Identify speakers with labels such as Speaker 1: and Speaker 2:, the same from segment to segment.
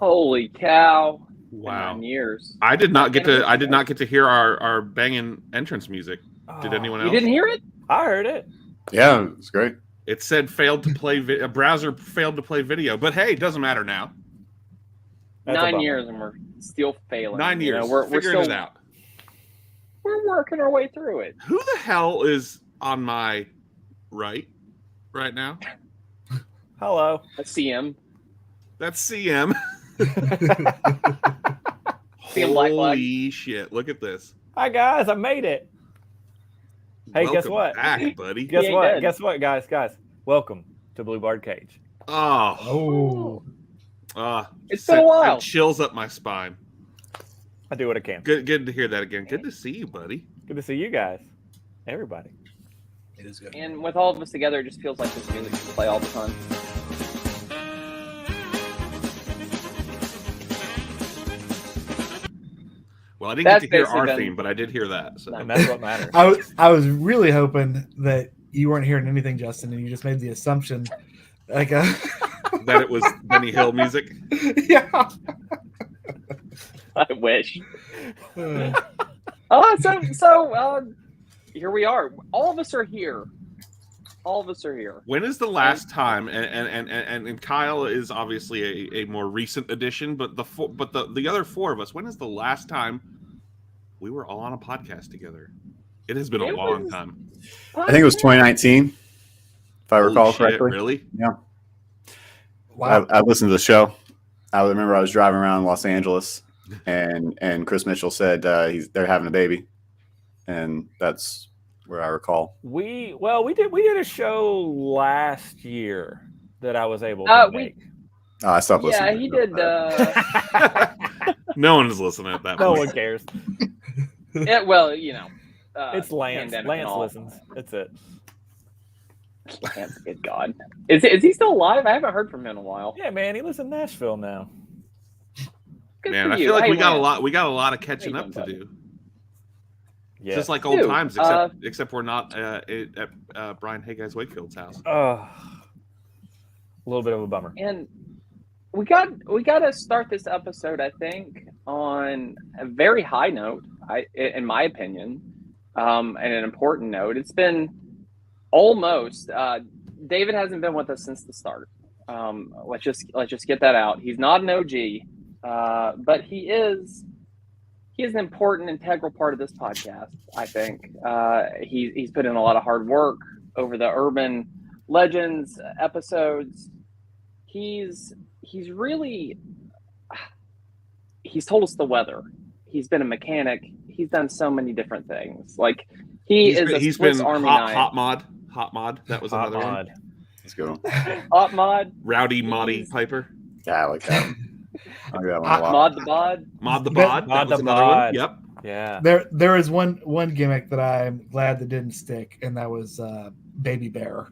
Speaker 1: Holy cow!
Speaker 2: Wow.
Speaker 1: 9 years.
Speaker 2: I did not get to hear our banging entrance music. Did anyone else?
Speaker 1: You didn't hear it?
Speaker 3: I heard it.
Speaker 4: Yeah, it's great.
Speaker 2: It said failed to play. A browser failed to play video, but hey, it doesn't matter now.
Speaker 3: That's a
Speaker 1: 9
Speaker 3: bummer.
Speaker 1: years and we're still failing.
Speaker 2: 9 years.
Speaker 1: We're
Speaker 2: figuring
Speaker 1: still
Speaker 2: it out.
Speaker 1: We're working our way through it.
Speaker 2: Who the hell is on my right now?
Speaker 3: Hello.
Speaker 1: Let's see him.
Speaker 2: That's CM.
Speaker 1: CM Black Flag.
Speaker 2: Holy shit! Look at this.
Speaker 3: Hi guys, I made it. Hey, guess
Speaker 2: Welcome
Speaker 3: what?
Speaker 2: back, buddy.
Speaker 3: Guess
Speaker 1: ain't
Speaker 3: what?
Speaker 1: dead.
Speaker 3: Guess what, guys? Welcome to Blue Bard Cage.
Speaker 2: Oh,
Speaker 1: It's been a while.
Speaker 2: sent chills up my spine.
Speaker 3: I do what I can.
Speaker 2: Good to hear that again. Good to see you, buddy.
Speaker 3: Good to see you guys. Everybody.
Speaker 4: It is good.
Speaker 1: And with all of us together, it just feels like this music should play all the time.
Speaker 2: Well, I didn't
Speaker 1: That's
Speaker 2: get to hear our
Speaker 1: basically
Speaker 2: theme, but I did hear that. So.
Speaker 3: And that's what matters.
Speaker 5: I was really hoping that you weren't hearing anything, Justin, and you just made the assumption, like,
Speaker 2: That it was Benny Hill music.
Speaker 5: yeah.
Speaker 1: I wish.
Speaker 5: Uh,
Speaker 1: So here we are. All of us are here. All of us are here.
Speaker 2: When is the last time? And Kyle is obviously a more recent addition, but the other four of us. When is the last time we were all on a podcast together? It has been a long time.
Speaker 4: I think it was 2019, if I recall
Speaker 2: Holy shit,
Speaker 4: correctly.
Speaker 2: Really?
Speaker 4: Yeah.
Speaker 5: wow.
Speaker 4: I listened to the show. I remember I was driving around Los Angeles, and Chris Mitchell said they're having a baby, and that's where I recall.
Speaker 3: We did a show last year that I was able to make.
Speaker 4: Oh, I stopped listening.
Speaker 1: Yeah, he did.
Speaker 2: No one is listening at that
Speaker 3: No
Speaker 2: point.
Speaker 3: one cares.
Speaker 1: Well, you know.
Speaker 3: It's Lance.
Speaker 1: pandemic and
Speaker 3: Lance
Speaker 1: all.
Speaker 3: listens. That's it.
Speaker 1: Lance, good God. Is he still alive? I haven't heard from him in a while.
Speaker 3: Yeah, man, he lives in Nashville now.
Speaker 1: Good
Speaker 2: Man,
Speaker 1: for
Speaker 2: I
Speaker 1: you.
Speaker 2: feel like
Speaker 1: Hey,
Speaker 2: we got a
Speaker 1: Lance.
Speaker 2: lot. We got a lot of catching
Speaker 1: How you
Speaker 2: up to
Speaker 1: doing,
Speaker 2: do.
Speaker 3: Yeah.
Speaker 2: Just like old
Speaker 1: Dude,
Speaker 2: times, except we're not at Brian Hayguy's Wakefield's house.
Speaker 3: A little bit of a bummer.
Speaker 1: And we got to start this episode, I think, on a very high note. In my opinion, and an important note. It's been almost. David hasn't been with us since the start. Let's just get that out. He's not an OG, but he is an important, integral part of this podcast. I think he's put in a lot of hard work over the Urban Legends episodes. He's told us the weather. He's been a mechanic. He's done so many different things. Like he's
Speaker 2: been
Speaker 1: Army
Speaker 2: hot mod. That was
Speaker 3: Hot
Speaker 2: another one.
Speaker 3: mod.
Speaker 4: Let's go.
Speaker 1: Hot mod.
Speaker 2: Rowdy Moddy Piper.
Speaker 4: Yeah, I like that one. I like that one a
Speaker 5: Hot
Speaker 4: lot.
Speaker 1: Mod the bod.
Speaker 2: Mod the bod.
Speaker 3: Mod
Speaker 2: That was
Speaker 3: the
Speaker 2: another one.
Speaker 3: bod.
Speaker 2: Yep.
Speaker 3: Yeah.
Speaker 5: There is one gimmick that I'm glad that didn't stick, and that was Baby Bear.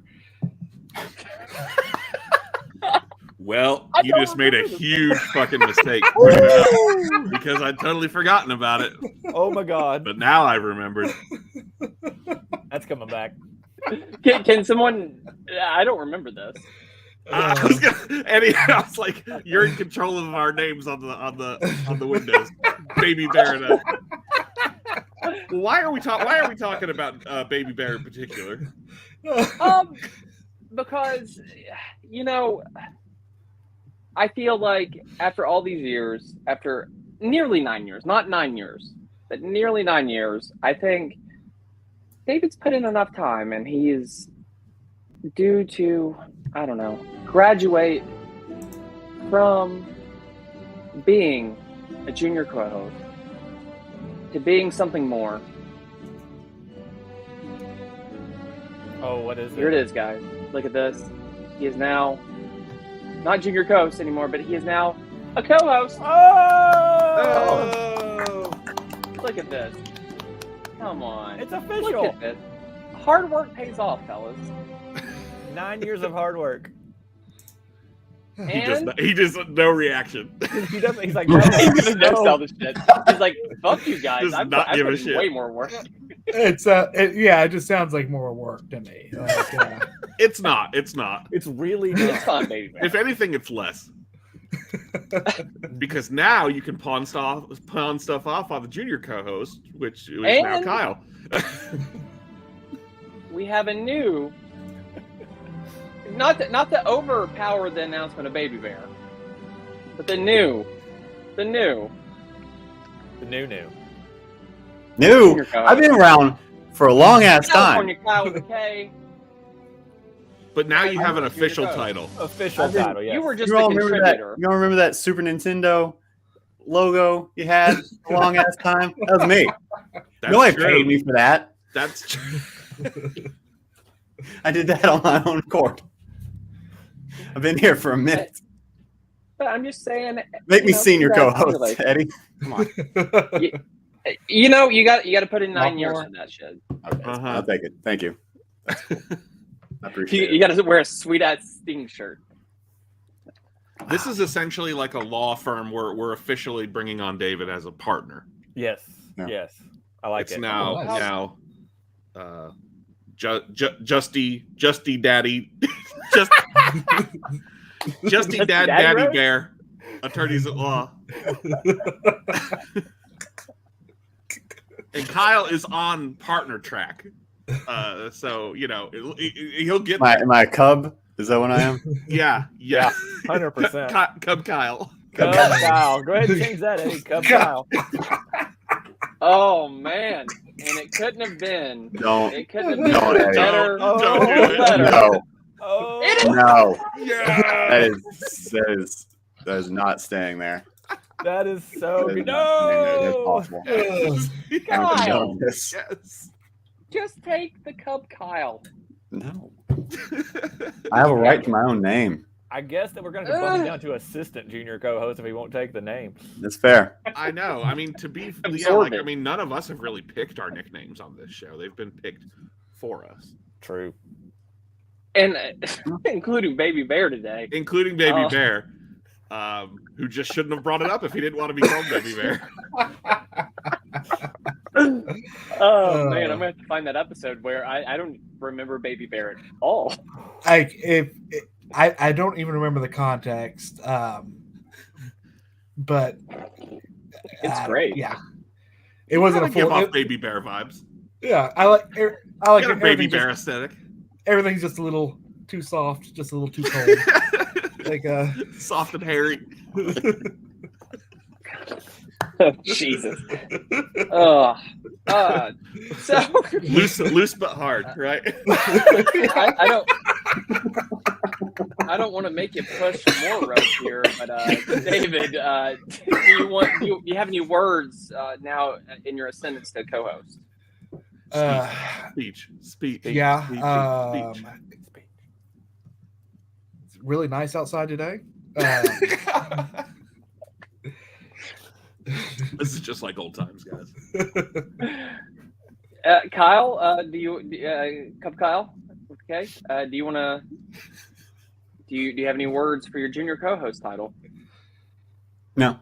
Speaker 2: Well,
Speaker 1: I
Speaker 2: you
Speaker 1: don't
Speaker 2: just made a
Speaker 1: remember this.
Speaker 2: huge fucking mistake bringing it up because I'd totally forgotten about it.
Speaker 3: Oh my God.
Speaker 2: But now I remembered.
Speaker 3: That's coming back.
Speaker 1: Can someone? I don't remember this.
Speaker 2: I was like, you're in control of our names on the windows, Baby Bear. And well, why are we talking about Baby Bear in particular?
Speaker 1: Because I feel like after all these years, after nearly 9 years, not 9 years, but nearly 9 years, I think David's put in enough time, and he is due to, I don't know, graduate from being a junior co-host to being something more.
Speaker 3: Oh, what is it?
Speaker 1: Here it is, guys. Look at this. He is now not junior co-host anymore, but he is now a co-host.
Speaker 3: Oh!
Speaker 1: Look at this. Come on.
Speaker 3: It's
Speaker 1: Look
Speaker 3: official.
Speaker 1: at this. Hard work pays off, fellas.
Speaker 3: 9 years of hard work.
Speaker 1: And
Speaker 2: He just no reaction.
Speaker 3: He doesn't. He's like,
Speaker 1: he's gonna
Speaker 3: no.
Speaker 1: no sell this shit. He's like, fuck you guys.
Speaker 2: Does
Speaker 1: I've
Speaker 2: not give a
Speaker 1: put in
Speaker 2: shit.
Speaker 1: way more work.
Speaker 5: It just sounds like more work to me. Like,
Speaker 2: It's not.
Speaker 3: It's really
Speaker 1: It's
Speaker 3: not.
Speaker 1: fun, baby.
Speaker 2: If anything, it's less. Because now you can pawn stuff off on the junior co-host, which is now
Speaker 1: And-
Speaker 2: Kyle.
Speaker 1: We have a new, not to overpower the announcement of Baby Bear, but the new.
Speaker 3: New.
Speaker 4: New. I've been around for a long ass time.
Speaker 1: California Kyle with a K.
Speaker 2: But now you have an
Speaker 1: Junior
Speaker 2: official
Speaker 1: co-host.
Speaker 2: title.
Speaker 3: Official title, yes.
Speaker 1: You were just
Speaker 4: You
Speaker 1: a
Speaker 4: all remember that?
Speaker 1: contributor.
Speaker 4: You all remember that Super Nintendo logo you had a long ass time? That was me.
Speaker 2: That's
Speaker 4: Nobody
Speaker 2: true.
Speaker 4: paid me for that.
Speaker 2: That's true.
Speaker 4: I did that on my own accord. I've been here for a minute.
Speaker 1: But I'm just saying.
Speaker 4: Make me
Speaker 1: you know,
Speaker 4: senior co-host,
Speaker 1: congratulations.
Speaker 4: Eddie. Come on.
Speaker 1: You know, you got to put in 9
Speaker 5: Not
Speaker 1: years
Speaker 5: more.
Speaker 1: in that shit.
Speaker 4: Okay,
Speaker 2: Uh-huh.
Speaker 4: I'll take it. Thank you. That's cool. I appreciate
Speaker 1: You got to wear a sweet ass Sting shirt.
Speaker 2: This is essentially like a law firm where we're officially bringing on David as a partner.
Speaker 3: Yes.
Speaker 4: Yeah.
Speaker 3: Yes. I like
Speaker 2: It's
Speaker 3: it.
Speaker 2: now
Speaker 5: nice.
Speaker 2: Justy Daddy, Justy Dad
Speaker 1: Daddy
Speaker 2: Daddy
Speaker 1: Rose?
Speaker 2: Bear, attorneys at law. And Kyle is on partner track. So, you know, he'll get there.
Speaker 4: Am I a cub? Is that what I am?
Speaker 2: Yeah.
Speaker 3: 100%.
Speaker 2: Cub Kyle.
Speaker 3: Cub Kyle. Go ahead and change that, Eddie. Cub Kyle.
Speaker 1: Oh man, and it couldn't have been.
Speaker 4: Don't.
Speaker 1: It couldn't have been
Speaker 4: Don't,
Speaker 1: a
Speaker 4: Eddie.
Speaker 1: better.
Speaker 2: Don't do it.
Speaker 1: better.
Speaker 4: No.
Speaker 3: Oh.
Speaker 1: It is.
Speaker 4: No.
Speaker 2: Yeah.
Speaker 4: That is not staying there.
Speaker 3: That is so
Speaker 4: That is
Speaker 3: good.
Speaker 4: not staying there. That's
Speaker 3: No.
Speaker 4: possible.
Speaker 1: Kyle.
Speaker 4: Yes.
Speaker 2: Yes.
Speaker 1: Just take the Cub Kyle.
Speaker 4: No. I have a right to my own name.
Speaker 3: I guess that we're going to bump him down to assistant junior co-host if he won't take the name.
Speaker 4: That's fair.
Speaker 2: I know. I mean, to be
Speaker 1: Absorb it.
Speaker 2: I mean, none of us have really picked our nicknames on this show. They've been picked for us,
Speaker 3: True.
Speaker 1: And including Baby Bear today.
Speaker 2: including Baby
Speaker 1: Oh.
Speaker 2: Bear, who just shouldn't have brought it up if he didn't want to be called Baby Bear.
Speaker 1: Oh man, I'm gonna have to find that episode where I don't remember Baby Bear at all.
Speaker 5: I don't even remember the context, but
Speaker 1: It's great.
Speaker 5: Yeah, it wasn't a
Speaker 2: Give
Speaker 5: full.
Speaker 2: off Baby Bear vibes.
Speaker 5: Yeah, I like
Speaker 2: Got a Baby
Speaker 5: everything
Speaker 2: Bear
Speaker 5: just-
Speaker 2: aesthetic.
Speaker 5: everything's just a little too soft, just a little too cold. Like
Speaker 2: Soft and hairy.
Speaker 1: Oh, Jesus. So
Speaker 2: Loose but hard, right?
Speaker 1: I don't want to make you push more rope here, but David, do you have any words now in your ascendance to co-host?
Speaker 2: Speech.
Speaker 5: yeah,
Speaker 2: Speech.
Speaker 5: it's really nice outside today.
Speaker 2: This is just like old times, guys.
Speaker 1: Kyle, do you Cub Kyle? Okay. Do you want to? Do you have any words for your junior co-host title?
Speaker 4: No.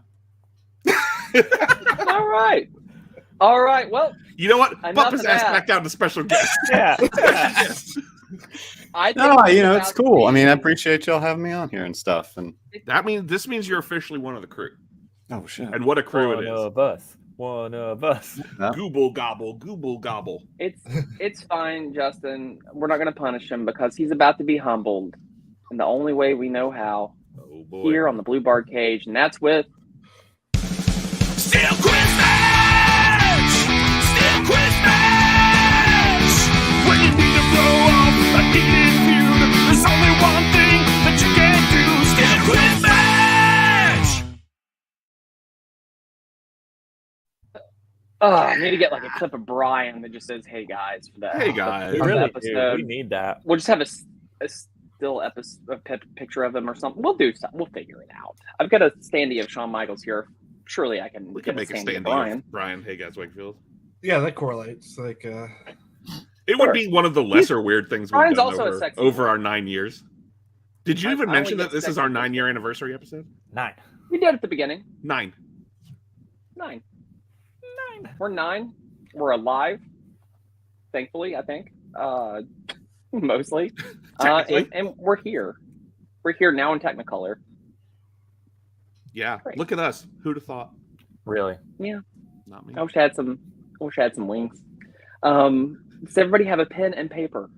Speaker 1: All right. All right. Well,
Speaker 2: You know what?
Speaker 1: Enough
Speaker 2: Bump his
Speaker 1: of
Speaker 2: ass
Speaker 1: that.
Speaker 2: back down to special guest.
Speaker 3: Yeah.
Speaker 1: I think
Speaker 4: No,
Speaker 1: this is
Speaker 4: it's
Speaker 1: about to
Speaker 4: cool. I
Speaker 1: be-
Speaker 4: mean, I appreciate y'all having me on here and stuff. And
Speaker 2: This means you're officially one of the crew.
Speaker 4: oh shit.
Speaker 2: And what a crew
Speaker 3: One
Speaker 2: it is.
Speaker 3: of us. One of us.
Speaker 2: Gooble gobble, gooble gobble.
Speaker 1: It's fine, Justin. We're not going to punish him because he's about to be humbled, and the only way we know how
Speaker 2: Oh boy.
Speaker 1: here on the Blue Bar Cage, and that's with
Speaker 6: Still Christmas! Still Christmas! When you need to blow off a heated feud, there's only one thing that you can do. Still Christmas!
Speaker 1: I need to get like a clip of Brian that just says, "Hey guys," for that.
Speaker 2: Hey, guys.
Speaker 3: We
Speaker 1: on the
Speaker 3: really do.
Speaker 1: episode.
Speaker 3: We need that.
Speaker 1: We'll just have a still picture of him or something. We'll do something. We'll figure it out. I've got a standee of Shawn Michaels here. Surely I can
Speaker 2: We
Speaker 1: get
Speaker 2: can make a
Speaker 1: standee of
Speaker 2: stand
Speaker 1: Brian.
Speaker 2: Brian. Hey guys, Wakefield.
Speaker 5: Yeah, that correlates. Like,
Speaker 2: It
Speaker 1: Sure.
Speaker 2: would be one of the lesser weird things we've
Speaker 1: Brian's
Speaker 2: done
Speaker 1: also a
Speaker 2: over,
Speaker 1: sexy
Speaker 2: over
Speaker 1: boy.
Speaker 2: our 9 years. Did you
Speaker 1: I
Speaker 2: even
Speaker 1: only
Speaker 2: mention
Speaker 1: get
Speaker 2: that this is
Speaker 1: sexy
Speaker 2: our
Speaker 1: boys.
Speaker 2: 9-year anniversary episode?
Speaker 3: 9.
Speaker 1: We did at the beginning.
Speaker 2: 9.
Speaker 1: 9. We're 9. We're alive. Thankfully, I think. Mostly.
Speaker 2: Technically.
Speaker 1: And we're here. We're here now in Technicolor.
Speaker 2: Yeah,
Speaker 1: Great.
Speaker 2: look at us. Who'd have thought?
Speaker 3: Really?
Speaker 2: Not me.
Speaker 1: I wish I had some wings. Does everybody have a pen and paper?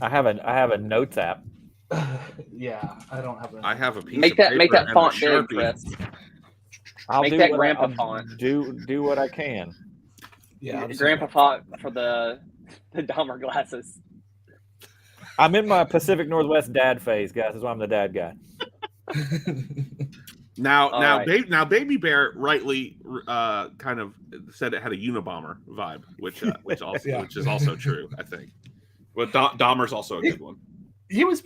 Speaker 3: I have a notes app.
Speaker 5: Yeah, I don't have.
Speaker 2: I have a piece
Speaker 1: Make
Speaker 2: of
Speaker 1: that
Speaker 2: paper
Speaker 1: make that
Speaker 2: and a
Speaker 1: font big,
Speaker 2: Sharpie.
Speaker 1: Chris.
Speaker 3: I'll
Speaker 1: Make
Speaker 3: do
Speaker 1: that
Speaker 3: what
Speaker 1: grandpa
Speaker 3: I'll
Speaker 1: font.
Speaker 3: do what I can.
Speaker 5: Yeah,
Speaker 1: Grandpa font for the Dahmer glasses.
Speaker 3: I'm in my Pacific Northwest dad phase, guys. That's why I'm the dad guy.
Speaker 2: Now,
Speaker 1: All right.
Speaker 2: Baby Bear rightly kind of said it had a Unabomber vibe, which
Speaker 5: Yeah.
Speaker 2: which is also true, I think. But Dahmer's also a good one.
Speaker 5: He was.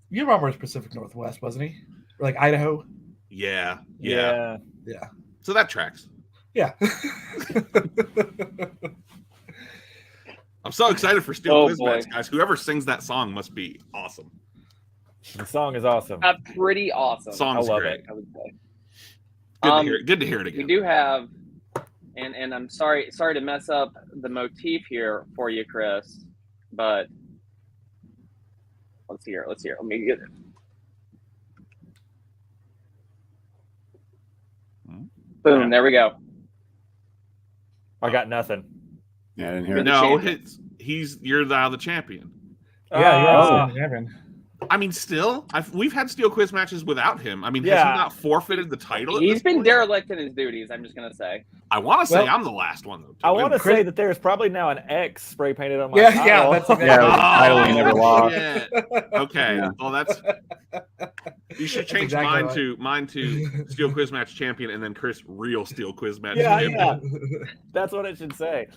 Speaker 5: Your mom was Pacific Northwest, wasn't he? Or like Idaho.
Speaker 2: Yeah.
Speaker 3: Yeah.
Speaker 2: So that tracks.
Speaker 5: Yeah.
Speaker 2: I'm so excited for Steel
Speaker 1: Oh,
Speaker 2: Quiz
Speaker 1: boy.
Speaker 2: Match, guys. Whoever sings that song must be awesome.
Speaker 3: The song is awesome.
Speaker 1: Pretty awesome.
Speaker 2: Song's
Speaker 3: I love
Speaker 2: great.
Speaker 3: it.
Speaker 1: I would say.
Speaker 2: Good to hear it. Good to hear it
Speaker 1: We
Speaker 2: again.
Speaker 1: do have, and I'm sorry to mess up the motif here for you, Chris, but let's hear. Let me get it. Boom! There we go.
Speaker 3: I got nothing.
Speaker 4: Yeah, I didn't hear
Speaker 1: You're
Speaker 4: it.
Speaker 1: the
Speaker 2: No,
Speaker 1: champion.
Speaker 2: you're now the champion.
Speaker 5: Yeah, you're
Speaker 3: Oh.
Speaker 5: also champion.
Speaker 2: I mean, still, we've had Steel Quiz matches without him. I mean, has
Speaker 3: Yeah.
Speaker 2: he not forfeited the title? at
Speaker 1: He's
Speaker 2: this
Speaker 1: been
Speaker 2: point?
Speaker 1: derelict in his duties. I'm just gonna say.
Speaker 2: I want to say
Speaker 5: Well,
Speaker 2: I'm the last one though.
Speaker 3: I want to
Speaker 5: Chris-
Speaker 3: say that there's probably now an X spray painted on my
Speaker 5: Yeah,
Speaker 3: title.
Speaker 5: yeah, that's exactly.
Speaker 4: Yeah, it was a title he never lost.
Speaker 2: Shit. Okay,
Speaker 4: Yeah.
Speaker 2: well that's. You should change
Speaker 5: exactly
Speaker 2: mine to Steel Quiz Match champion, and then Chris real Steel Quiz Match
Speaker 3: Yeah,
Speaker 2: champion.
Speaker 3: yeah. That's what it should say.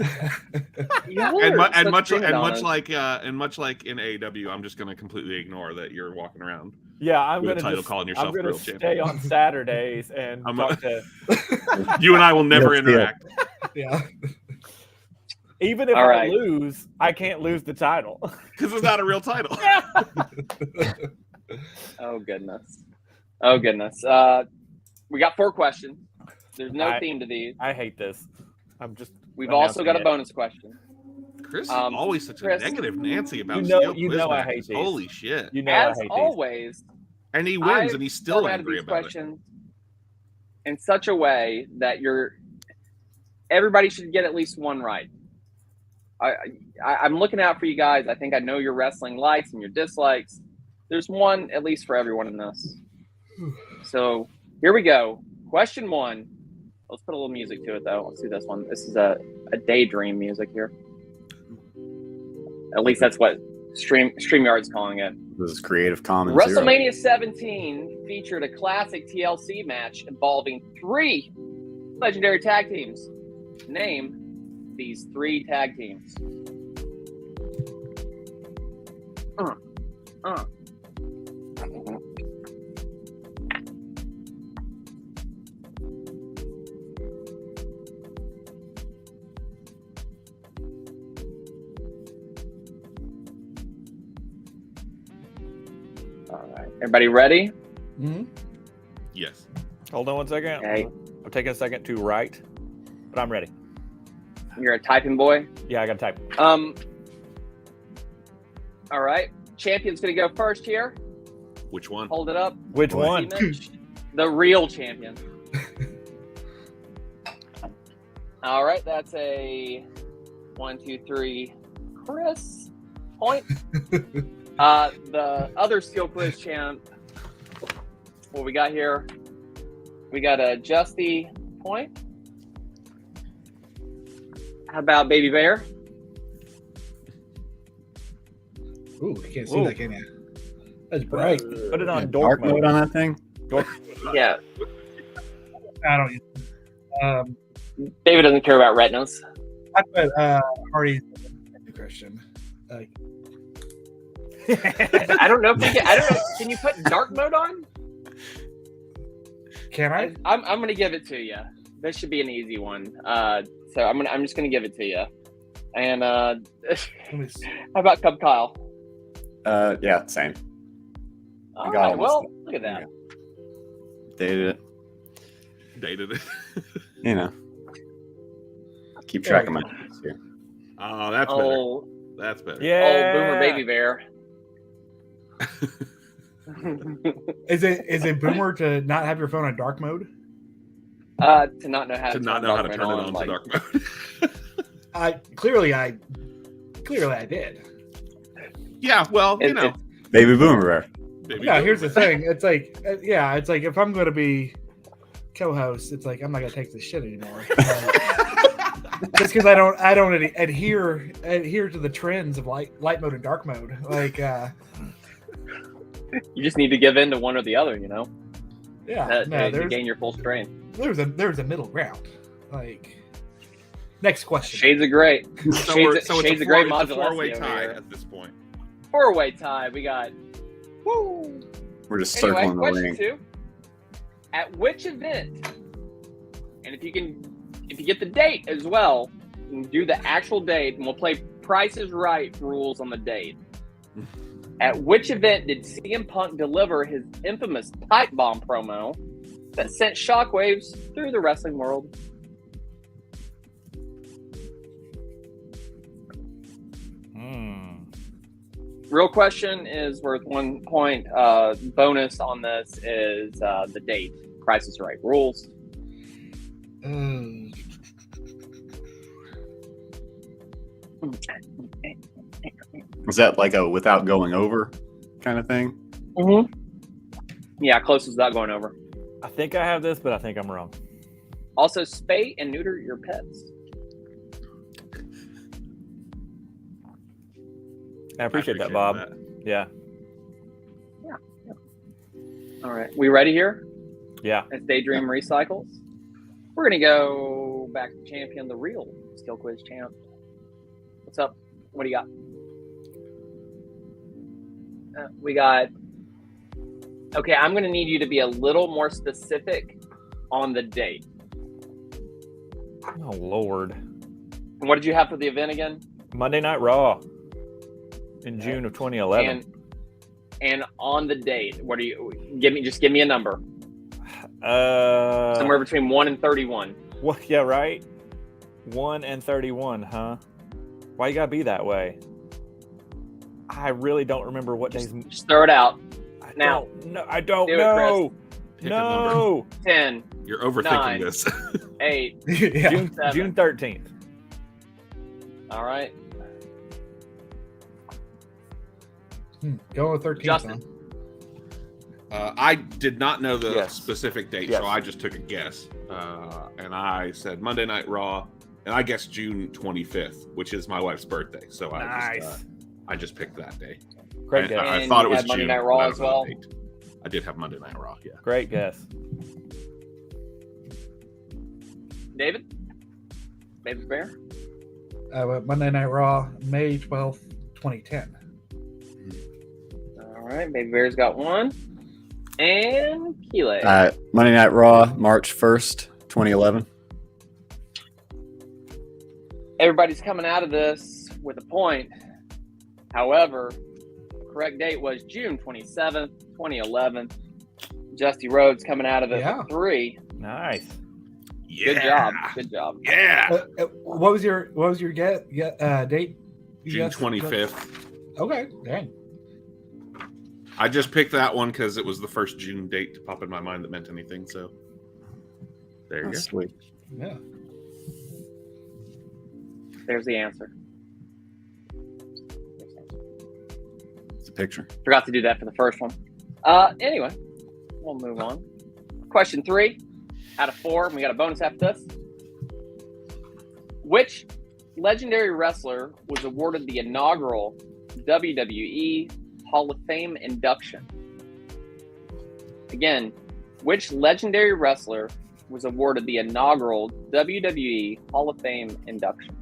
Speaker 2: And much like in AEW, I'm just gonna completely ignore that you're walking around
Speaker 3: Yeah, I'm
Speaker 2: with a
Speaker 3: gonna
Speaker 2: title
Speaker 3: just,
Speaker 2: calling
Speaker 3: I'm
Speaker 2: yourself
Speaker 3: gonna
Speaker 2: real
Speaker 3: stay
Speaker 2: champion.
Speaker 3: on Saturdays and
Speaker 2: I'm
Speaker 3: talk to.
Speaker 2: You and I will never
Speaker 4: Yes, yeah.
Speaker 2: interact.
Speaker 5: Yeah.
Speaker 3: Even if
Speaker 1: All
Speaker 3: I
Speaker 1: right.
Speaker 3: lose, I can't lose the title.
Speaker 2: Because it's not a real title.
Speaker 1: Oh goodness. We got 4 questions. There's no theme to these.
Speaker 3: I hate this.
Speaker 1: We've
Speaker 3: I'm
Speaker 1: also got a
Speaker 3: announcing it.
Speaker 1: bonus question.
Speaker 2: Chris is
Speaker 1: Um,
Speaker 2: always such
Speaker 1: Chris,
Speaker 2: a negative Nancy about
Speaker 3: you know-
Speaker 2: Steel
Speaker 3: you
Speaker 2: Quiz
Speaker 3: know I
Speaker 2: matches.
Speaker 3: hate these.
Speaker 2: Holy shit.
Speaker 3: You know
Speaker 1: As
Speaker 3: I hate
Speaker 1: always,
Speaker 2: And he wins,
Speaker 1: I've
Speaker 2: and he's still
Speaker 1: formatted
Speaker 2: angry
Speaker 1: these
Speaker 2: about it.
Speaker 1: questions in such a way that everybody should get at least one right. I'm looking out for you guys. I think I know your wrestling likes and your dislikes. There's one at least for everyone in this. So here we go. Question 1. Let's put a little music to it though. Let's do this one. This is a daydream music here. At least that's what StreamYard's calling it.
Speaker 4: This is Creative Commons. Zero.
Speaker 1: WrestleMania 17 featured a classic TLC match involving 3 legendary tag teams. Name these 3 tag teams. All right, everybody ready?
Speaker 5: Mhm.
Speaker 2: Yes.
Speaker 3: Hold on one second.
Speaker 1: Okay.
Speaker 3: I'm taking a second to write, but I'm ready.
Speaker 1: You're a typing boy.
Speaker 3: Yeah, I got to type.
Speaker 1: All right, champion's gonna go first here.
Speaker 2: Which one?
Speaker 1: Hold it up.
Speaker 3: Which
Speaker 4: Boy.
Speaker 3: one?
Speaker 1: Image. The real champion. All right, that's a 1, 2, 3, Chris point. The other Steel Quiz champ. What we got here? We got a Justy point. How about Baby Bear?
Speaker 5: Ooh, you can't see
Speaker 3: Ooh.
Speaker 5: that, can you? That's bright.
Speaker 3: Put it on
Speaker 4: Yeah,
Speaker 3: dark
Speaker 4: dark mode on that thing.
Speaker 1: Yeah,
Speaker 5: I don't.
Speaker 1: David doesn't care about retinas.
Speaker 5: I put Hardy's Christian.
Speaker 1: I don't know if we can. I don't know. Can you put dark mode on?
Speaker 5: Can I?
Speaker 1: I'm gonna give it to you. This should be an easy one. So I'm just gonna give it to you. And how
Speaker 5: Let me see.
Speaker 1: about Cub Kyle?
Speaker 4: Yeah, same.
Speaker 1: All
Speaker 4: got
Speaker 1: right.
Speaker 4: almost
Speaker 1: Well,
Speaker 4: there.
Speaker 1: look at that.
Speaker 4: Dated it.
Speaker 2: Dated it.
Speaker 4: You know. Keep track of my notes here.
Speaker 2: Oh, that's better.
Speaker 1: Oh,
Speaker 2: That's better.
Speaker 3: Yeah.
Speaker 1: old Boomer Baby Bear.
Speaker 5: Is it boomer to not have your phone on dark mode?
Speaker 1: To not know how to
Speaker 2: turn it on to dark mode.
Speaker 5: I clearly did.
Speaker 2: Yeah, well, you know,
Speaker 4: Baby boomer.
Speaker 2: maybe
Speaker 5: Yeah,
Speaker 2: do
Speaker 5: here's
Speaker 2: it.
Speaker 5: the thing. It's like, it's like if I'm going to be co-host, it's like I'm not going to take this shit anymore. Just because I don't adhere to the trends of light mode and dark mode. Like,
Speaker 1: You just need to give in to one or the other, you know,
Speaker 5: yeah,
Speaker 1: to gain your full strength.
Speaker 5: there's a middle ground. Like, next question.
Speaker 1: Shades of gray.
Speaker 2: So
Speaker 1: Shades
Speaker 2: it's
Speaker 1: of
Speaker 2: a
Speaker 1: gray
Speaker 2: four-way
Speaker 1: modulation
Speaker 2: tie
Speaker 1: here.
Speaker 2: at this point.
Speaker 1: 4-way tie. We got. Woo!
Speaker 4: We're just
Speaker 1: Anyway,
Speaker 4: circling the
Speaker 1: question
Speaker 4: ring.
Speaker 1: 2. At which event, and if you get the date as well, you can do the actual date, and we'll play Price is Right rules on the date. At which event did CM Punk deliver his infamous pipe bomb promo that sent shockwaves through the wrestling world? Real question is worth 1 point. Bonus on this is the date. Price is Right rules.
Speaker 4: Was that like a without going over kind of thing?
Speaker 1: Mm-hmm. Yeah, closest without going over.
Speaker 3: I think I have this, but I think I'm wrong.
Speaker 1: Also, spay and neuter your pets.
Speaker 3: I appreciate that, Bob.
Speaker 2: that.
Speaker 3: Yeah.
Speaker 1: All right, we ready here?
Speaker 3: Yeah.
Speaker 1: As Daydream recycles, we're gonna go back to champion, the real Skill Quiz champ. What's up? What do you got? We got. Okay, I'm gonna need you to be a little more specific on the date.
Speaker 3: Oh Lord.
Speaker 1: And what did you have for the event again?
Speaker 3: Monday Night Raw in June of 2011.
Speaker 1: And on the date, what do you give me? Just give me a number. Somewhere between 1 and 31.
Speaker 3: What? Yeah, right. 1 and 31, huh? Why you gotta be that way? I really don't remember what days.
Speaker 1: Just throw it out. Now.
Speaker 3: No, I don't
Speaker 1: Do it,
Speaker 3: know.
Speaker 2: Pick a number.
Speaker 3: No.
Speaker 1: 10,
Speaker 2: You're overthinking
Speaker 1: 9.
Speaker 2: this.
Speaker 1: 8.
Speaker 5: Yeah.
Speaker 3: June 13th.
Speaker 1: All right.
Speaker 5: Going with 13.
Speaker 1: Justin.
Speaker 2: I did not know the
Speaker 3: Yes.
Speaker 2: specific date,
Speaker 3: Yes.
Speaker 2: so I just took a guess. And I said Monday Night Raw, and I guessed June 25th, which is my wife's birthday. So
Speaker 3: Nice.
Speaker 2: I just picked that day.
Speaker 3: Great
Speaker 2: I
Speaker 3: guess.
Speaker 2: thought it
Speaker 1: you
Speaker 2: was
Speaker 1: had Monday
Speaker 2: June.
Speaker 1: Night Raw
Speaker 2: but I
Speaker 1: as
Speaker 2: don't know
Speaker 1: well?
Speaker 2: the date. I did have Monday Night Raw, yeah.
Speaker 3: Great guess.
Speaker 1: David? David Bear?
Speaker 5: Monday Night Raw, May 12th, 2010.
Speaker 1: All right. Baby Bear's got 1. And Keeley.
Speaker 4: Monday Night Raw, March 1st, 2011.
Speaker 1: Everybody's coming out of this with a point. However, the correct date was June 27th, 2011. Justy Rhodes coming out of it
Speaker 5: Yeah.
Speaker 1: with 3.
Speaker 3: Nice.
Speaker 1: Good job. Good job.
Speaker 2: Yeah.
Speaker 5: What was your date? You
Speaker 2: June
Speaker 5: guessed?
Speaker 2: 25th.
Speaker 5: Okay, dang.
Speaker 2: I just picked that one because it was the first June date to pop in my mind that meant anything. So there you go.
Speaker 4: That's sweet.
Speaker 5: Yeah.
Speaker 1: There's the answer.
Speaker 4: It's a picture.
Speaker 1: Forgot to do that for the first one. Anyway, we'll move on. Question 3 out of 4. We got a bonus after this. Which legendary wrestler was awarded the inaugural WWE Hall of Fame induction? Again, which legendary wrestler was awarded the inaugural WWE Hall of Fame induction?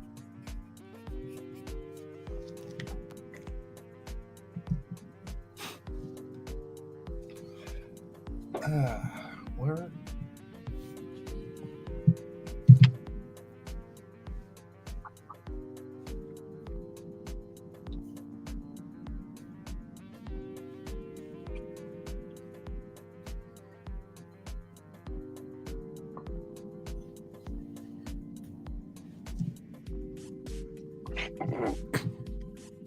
Speaker 5: Where?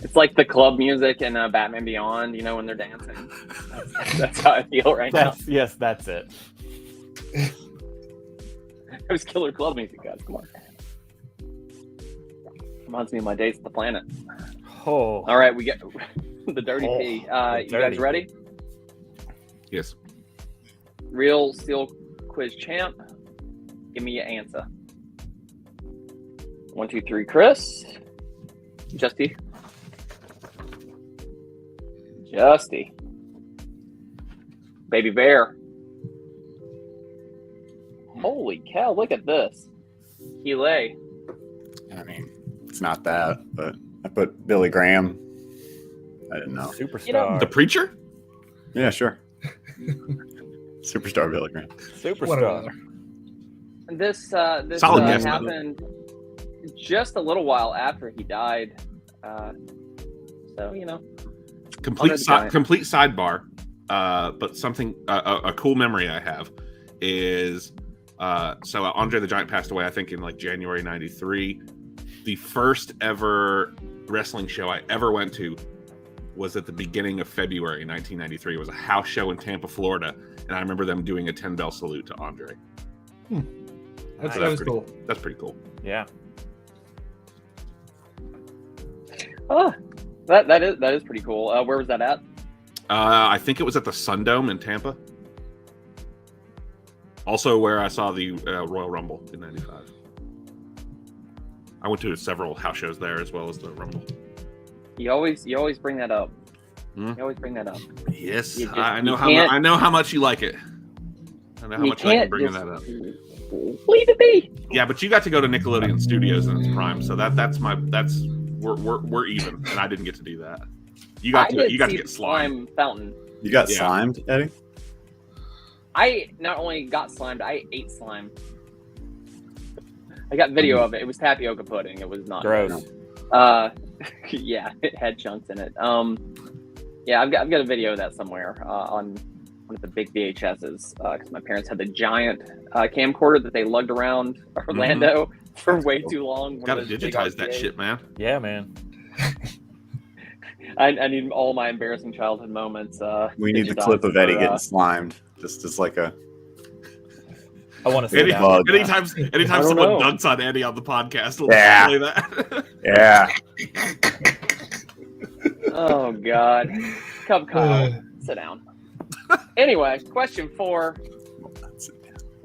Speaker 1: It's like the club music in Batman Beyond, you know, when they're dancing. That's how I feel right now.
Speaker 3: Yes, that's it.
Speaker 1: It was Killer Club music, guys. Come on. Reminds me of my days at the planet.
Speaker 3: Oh,
Speaker 1: All right, we get the dirty P. You guys
Speaker 3: dirty
Speaker 1: ready?
Speaker 2: Yes.
Speaker 1: Real Steel Quiz champ. Give me your answer. 1, 2, 3, Chris. Justy. Baby Bear. Holy cow, look at this. Keeley.
Speaker 4: I mean, it's not that, but I put Billy Graham. I didn't know.
Speaker 3: superstar.
Speaker 2: The Preacher?
Speaker 4: Yeah, sure. Superstar Billy Graham.
Speaker 3: Superstar.
Speaker 1: This
Speaker 2: Solid guess, by the way.
Speaker 1: happened just a little while after he died. So, you know.
Speaker 2: Complete
Speaker 1: Andre the Giant.
Speaker 2: complete sidebar, but something a cool memory I have is so Andre the Giant passed away, I think, in like January '93. The first ever wrestling show I ever went to was at the beginning of February 1993. It was a house show in Tampa, Florida, and I remember them doing a 10-bell salute to Andre.
Speaker 5: That
Speaker 2: That's
Speaker 5: was
Speaker 2: pretty,
Speaker 5: cool.
Speaker 2: That's pretty cool.
Speaker 3: Yeah.
Speaker 1: Oh, that is pretty cool. Where was that at?
Speaker 2: I think it was at the Sundome in Tampa. Also, where I saw the Royal Rumble in '95. I went to several house shows there as well as the Rumble.
Speaker 1: You always bring that up.
Speaker 2: Hmm?
Speaker 1: You always bring that up.
Speaker 2: Yes,
Speaker 1: You just-
Speaker 2: I know
Speaker 1: you
Speaker 2: how
Speaker 1: can't-
Speaker 2: I know how much you like it. I know how
Speaker 1: You
Speaker 2: much you like
Speaker 1: can't
Speaker 2: bringing
Speaker 1: just
Speaker 2: that up.
Speaker 1: leave it be.
Speaker 2: Yeah, but you got to go to Nickelodeon Studios in its prime, so that's we're even, and I didn't get to do that. You got to
Speaker 1: see
Speaker 2: get slimed.
Speaker 1: Fountain.
Speaker 4: You got
Speaker 2: Yeah.
Speaker 4: slimed, Eddie?
Speaker 1: I not only got slimed, I ate slime. I got video of it. It was tapioca pudding. It was not
Speaker 3: Gross.
Speaker 1: yeah, it had chunks in it. Yeah, I've got a video of that somewhere on one of the big VHSs because my parents had the giant camcorder that they lugged around Orlando for way too long.
Speaker 2: Got to digitize that shit, man.
Speaker 3: Yeah, man.
Speaker 1: I need all my embarrassing childhood moments.
Speaker 4: We need the
Speaker 1: digitized
Speaker 4: clip of Eddie
Speaker 1: for,
Speaker 4: getting slimed, just as like a.
Speaker 3: I want to see that.
Speaker 4: Bug.
Speaker 2: Anytime
Speaker 1: don't
Speaker 2: someone
Speaker 1: know.
Speaker 2: dunks on Eddie on the podcast, we'll
Speaker 4: Yeah.
Speaker 2: play that.
Speaker 4: Yeah.
Speaker 1: Oh God, Cub Kyle, sit down. Anyway, question 4: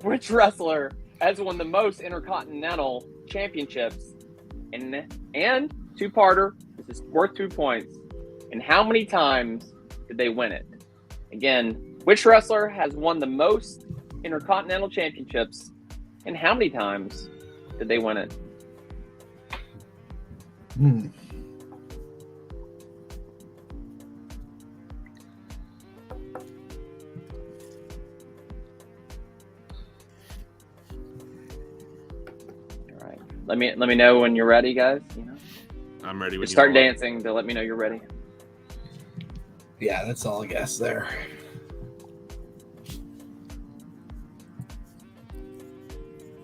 Speaker 1: which wrestler has won the most Intercontinental Championships? And two-parter. This is worth 2 points. And how many times did they win it? Again, which wrestler has won the most Intercontinental Championships? And how many times did they win it? All right. Let me know when you're ready, guys. You know,
Speaker 2: I'm ready. When
Speaker 1: just
Speaker 2: you
Speaker 1: start
Speaker 2: are.
Speaker 1: dancing to let me know you're ready.
Speaker 5: Yeah, that's all I guess there.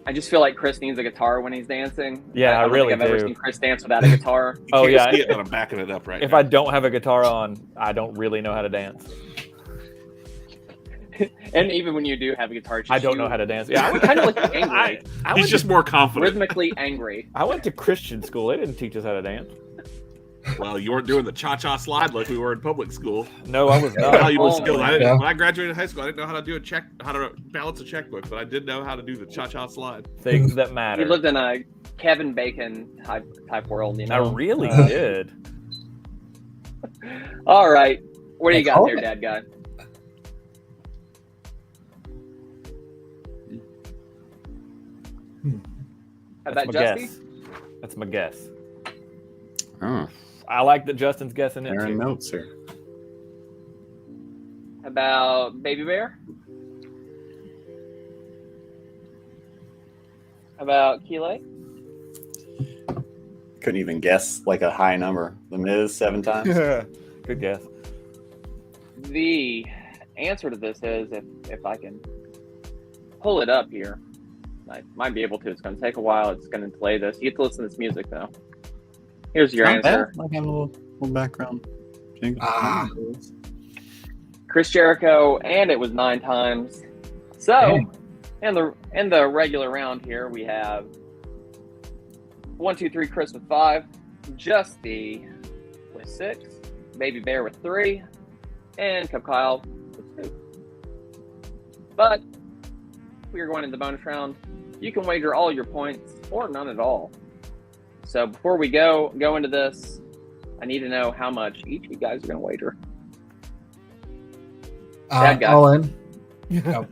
Speaker 1: I just feel like Chris needs a guitar when he's dancing.
Speaker 3: Yeah, I
Speaker 1: don't
Speaker 3: really
Speaker 1: think I've ever
Speaker 3: do.
Speaker 1: seen Chris dance without a guitar.
Speaker 2: You
Speaker 3: Oh,
Speaker 2: can't
Speaker 3: yeah.
Speaker 2: see it, but I'm backing it up right
Speaker 3: If
Speaker 2: now.
Speaker 3: I don't have a guitar on, I don't really know how to dance.
Speaker 1: And even when you do have a guitar, it's
Speaker 3: I
Speaker 1: just
Speaker 3: don't
Speaker 1: you
Speaker 3: know how to dance. Yeah, I went,
Speaker 1: kind of like angry,
Speaker 3: I
Speaker 2: He's
Speaker 3: went
Speaker 2: just more confident.
Speaker 1: rhythmically angry.
Speaker 3: I went to Christian school. They didn't teach us how to dance.
Speaker 2: Well, you weren't doing the cha-cha slide like we were in public school.
Speaker 3: No, I was not.
Speaker 2: Valuable
Speaker 1: Oh,
Speaker 2: skills.
Speaker 5: yeah.
Speaker 2: When I graduated high school, I didn't know how to do how to balance a checkbook, but I did know how to do the cha-cha slide.
Speaker 3: Things that
Speaker 1: You
Speaker 3: matter.
Speaker 1: lived in a Kevin Bacon type world, you
Speaker 3: I
Speaker 1: know.
Speaker 3: really
Speaker 5: Uh,
Speaker 3: did.
Speaker 1: All right, what do you got
Speaker 5: called
Speaker 1: there,
Speaker 5: it.
Speaker 1: Dad guy? How
Speaker 3: That's
Speaker 1: about
Speaker 3: my
Speaker 1: Justy?
Speaker 3: guess. That's my guess.
Speaker 4: Oh,
Speaker 3: I like that Justin's guessing it
Speaker 4: Aaron
Speaker 3: too.
Speaker 4: notes here.
Speaker 1: How about Baby Bear? How about Keeley?
Speaker 4: Couldn't even guess like a high number. The Miz 7 times.
Speaker 3: Good guess.
Speaker 1: The answer to this is, if I can pull it up here, I might be able to. It's going to take a while. It's going to delay this. You get to listen to this music, though. Here's your
Speaker 4: Not
Speaker 1: answer.
Speaker 4: bad. Like having a little background jingle.
Speaker 5: Ah.
Speaker 1: Chris Jericho, and it was 9 times. So, in the regular round here, we have 1, 2, 3, Chris with 5, Justy with 6, Baby Bear with 3, and Cup Kyle with 2. But we are going into the bonus round. You can wager all your points or none at all. So before we go into this, I need to know how much each of you guys are going to wager. Bad guy.
Speaker 5: All in. No.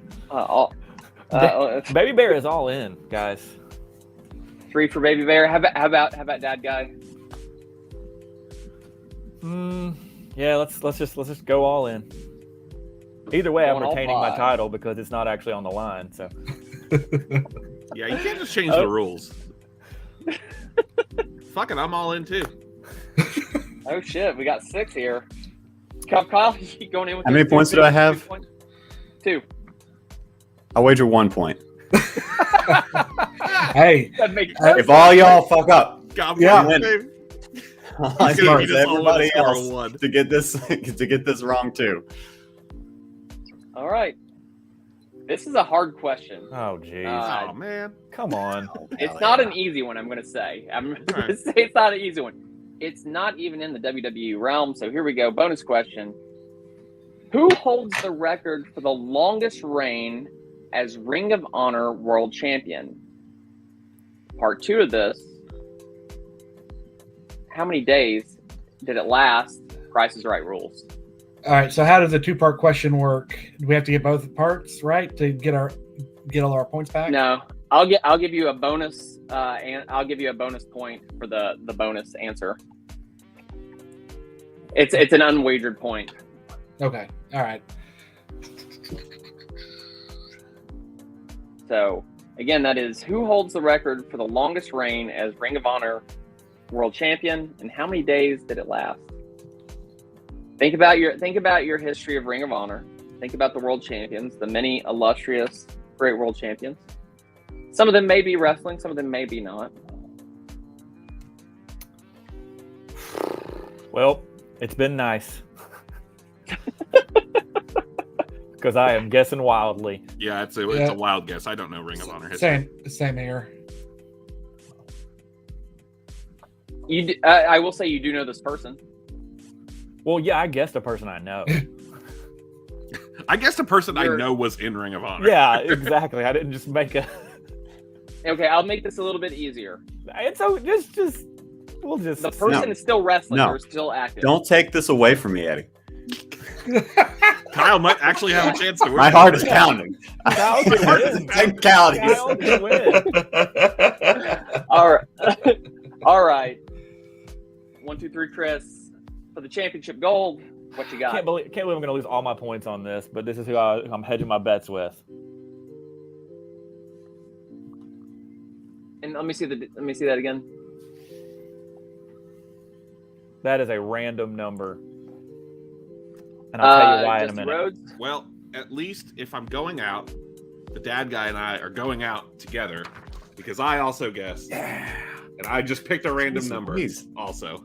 Speaker 3: Baby Bear is all in, guys.
Speaker 1: 3 for Baby Bear. How about Dad Guy?
Speaker 3: Yeah, let's just go all in. Either way, I'm
Speaker 1: Going all
Speaker 3: retaining my
Speaker 1: 5.
Speaker 3: title because it's not actually on the line. So
Speaker 2: Yeah, you can't just change the rules. Fuck it, I'm all in too.
Speaker 1: Oh shit, we got 6 here. Cup Kyle, you going in with
Speaker 4: How many points do I have?
Speaker 1: 2.
Speaker 4: I'll wager 1 point.
Speaker 5: Hey,
Speaker 1: That makes
Speaker 4: If all y'all fuck up,
Speaker 2: God,
Speaker 5: Yeah.
Speaker 2: bless him.
Speaker 4: I
Speaker 2: He's gonna
Speaker 4: need
Speaker 2: beat us all with a
Speaker 4: everybody
Speaker 2: score of
Speaker 4: else
Speaker 2: 1.
Speaker 4: to get this wrong too.
Speaker 1: All right. This is a hard question.
Speaker 3: oh jeez,
Speaker 1: Uh,
Speaker 2: Oh man.
Speaker 3: come on.
Speaker 1: It's not an easy one, I'm going to say. I'm going to
Speaker 2: Alright.
Speaker 1: say it's not an easy one. It's not even in the WWE realm. So here we go. Bonus question. Who holds the record for the longest reign as Ring of Honor World Champion? Part 2 of this. How many days did it last? Price is Right rules.
Speaker 5: all right. So how does the 2-part question work? Do we have to get both parts right to get all our points back?
Speaker 1: No, I'll give you a bonus, and I'll give you a bonus point for the bonus answer. It's an unwagered point.
Speaker 5: Okay. All right.
Speaker 1: So again, that is who holds the record for the longest reign as Ring of Honor World Champion, and how many days did it last? Think about your history of Ring of Honor. Think about the world champions, the many illustrious, great world champions. Some of them may be wrestling, some of them may be not.
Speaker 3: Well, it's been nice because I am guessing wildly.
Speaker 2: Yeah, it's a wild guess. I don't know Ring of Honor history.
Speaker 5: Same here.
Speaker 1: I will say you do know this person.
Speaker 3: Well, yeah, I guessed a person I know.
Speaker 2: I guess the person I know was in Ring of Honor.
Speaker 3: Yeah, exactly. I didn't just make a.
Speaker 1: Okay, I'll make this a little bit easier.
Speaker 3: It's so we'll just.
Speaker 1: The person is still wrestling.
Speaker 4: No.
Speaker 1: They're still active.
Speaker 4: Don't take this away from me, Eddie.
Speaker 2: Kyle might actually have a chance to win.
Speaker 4: My heart is pounding.
Speaker 3: Kyle can win.
Speaker 4: Technicalities.
Speaker 3: Kyle can win.
Speaker 1: All right. All right. 1, 2, 3, Chris. For the championship gold, what you got?
Speaker 3: Can't believe I'm going to lose all my points on this, but this is who I'm hedging my bets with.
Speaker 1: And let me see that again.
Speaker 3: That is a random number, and I'll tell you why in a
Speaker 1: Dusty
Speaker 3: minute.
Speaker 1: Rhodes?
Speaker 2: Well, at least if I'm going out, the Dad Guy and I are going out together because I also guessed. And I just picked a random number also.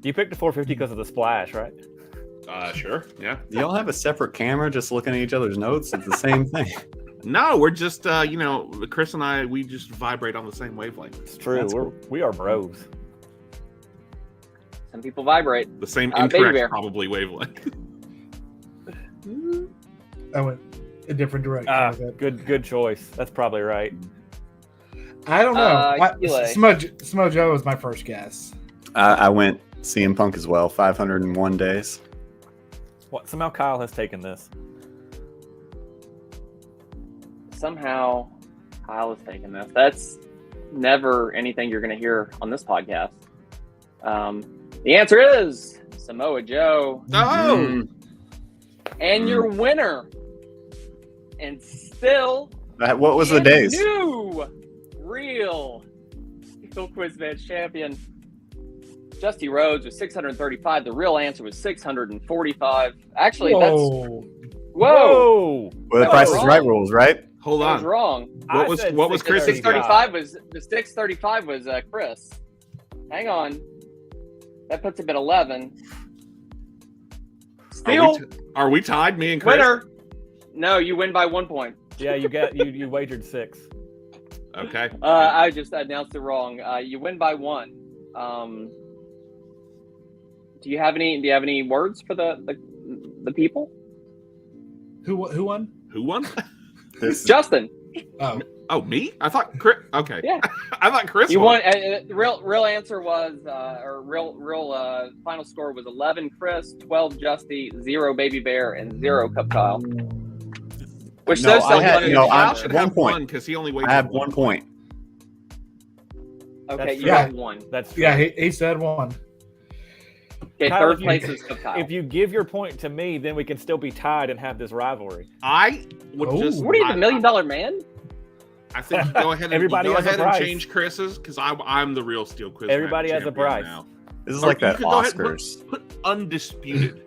Speaker 3: You picked the 450 because of the splash, right?
Speaker 2: Sure. Yeah.
Speaker 4: Do y'all have a separate camera just looking at each other's notes? It's the same thing.
Speaker 2: No, we're just Chris and I, we just vibrate on the same wavelength.
Speaker 3: It's true.
Speaker 4: That's
Speaker 3: We are bros.
Speaker 1: Some people vibrate.
Speaker 2: The same
Speaker 1: Baby
Speaker 2: incorrect
Speaker 1: Bear.
Speaker 2: probably wavelength.
Speaker 5: I went a different direction.
Speaker 3: Good choice. That's probably right.
Speaker 5: I don't know.
Speaker 1: Keeley.
Speaker 5: Smojo was my first guess.
Speaker 4: I went CM Punk as well. 501 days.
Speaker 3: What? Somehow Kyle has taken this.
Speaker 1: Somehow, Kyle has taken this. That's never anything you're going to hear on this podcast. The answer is Samoa Joe.
Speaker 2: Oh,
Speaker 1: And your winner. And still
Speaker 4: What was the days?
Speaker 1: new real Steel Quiz Match champion. Justy Rhodes was 635. The real answer was 645. Actually, that's whoa.
Speaker 3: Whoa!
Speaker 4: Well, the
Speaker 1: That
Speaker 4: Price
Speaker 1: was
Speaker 4: is
Speaker 1: wrong.
Speaker 4: Right rules, right?
Speaker 2: hold
Speaker 1: That was
Speaker 2: on.
Speaker 1: wrong.
Speaker 2: What was Chris?
Speaker 1: 635 was the 635 was Chris. Hang on. That puts him at 11. Steal
Speaker 2: Are we tied, me and Chris?
Speaker 1: winner. No, you win by 1 point.
Speaker 3: Yeah, you wagered 6.
Speaker 2: Okay.
Speaker 1: I just announced it wrong. You win by 1. Do you have any words for the people?
Speaker 5: Who won?
Speaker 2: Who won?
Speaker 1: Justin.
Speaker 5: Oh,
Speaker 2: Oh, me? I thought Chris. Okay.
Speaker 1: Yeah.
Speaker 2: I thought Chris
Speaker 1: You
Speaker 2: won.
Speaker 1: won. Real answer was, or real final score was 11 Chris, 12 Justy, 0 Baby Bear, and 0 Cup Kyle. Which
Speaker 4: No,
Speaker 1: does sound funny.
Speaker 2: Kyle
Speaker 4: I'm
Speaker 2: should
Speaker 4: 1
Speaker 2: have
Speaker 4: point.
Speaker 2: one because he only weighs
Speaker 4: I have 1 point.
Speaker 1: Okay,
Speaker 3: That's
Speaker 1: you
Speaker 5: true.
Speaker 1: got 1.
Speaker 3: That's true.
Speaker 5: yeah, he said 1.
Speaker 1: Okay,
Speaker 3: Kyle,
Speaker 1: third
Speaker 3: if you-
Speaker 1: place is Cup Kyle.
Speaker 3: If you give your point to me, then we can still be tied and have this rivalry.
Speaker 2: I would
Speaker 5: Oh.
Speaker 2: just.
Speaker 1: What are you,
Speaker 2: I-
Speaker 1: the $1 Million Man?
Speaker 2: I think you go ahead and
Speaker 3: Everybody
Speaker 2: go
Speaker 3: has a
Speaker 2: ahead and
Speaker 3: price.
Speaker 2: change Chris's because I'm the real Steel Quiz.
Speaker 3: Everybody
Speaker 2: Match
Speaker 3: has a
Speaker 2: champion
Speaker 3: price.
Speaker 2: now.
Speaker 4: This is
Speaker 2: Or
Speaker 4: like
Speaker 2: you
Speaker 4: that
Speaker 2: could go ahead and
Speaker 4: Oscars.
Speaker 2: Put undisputed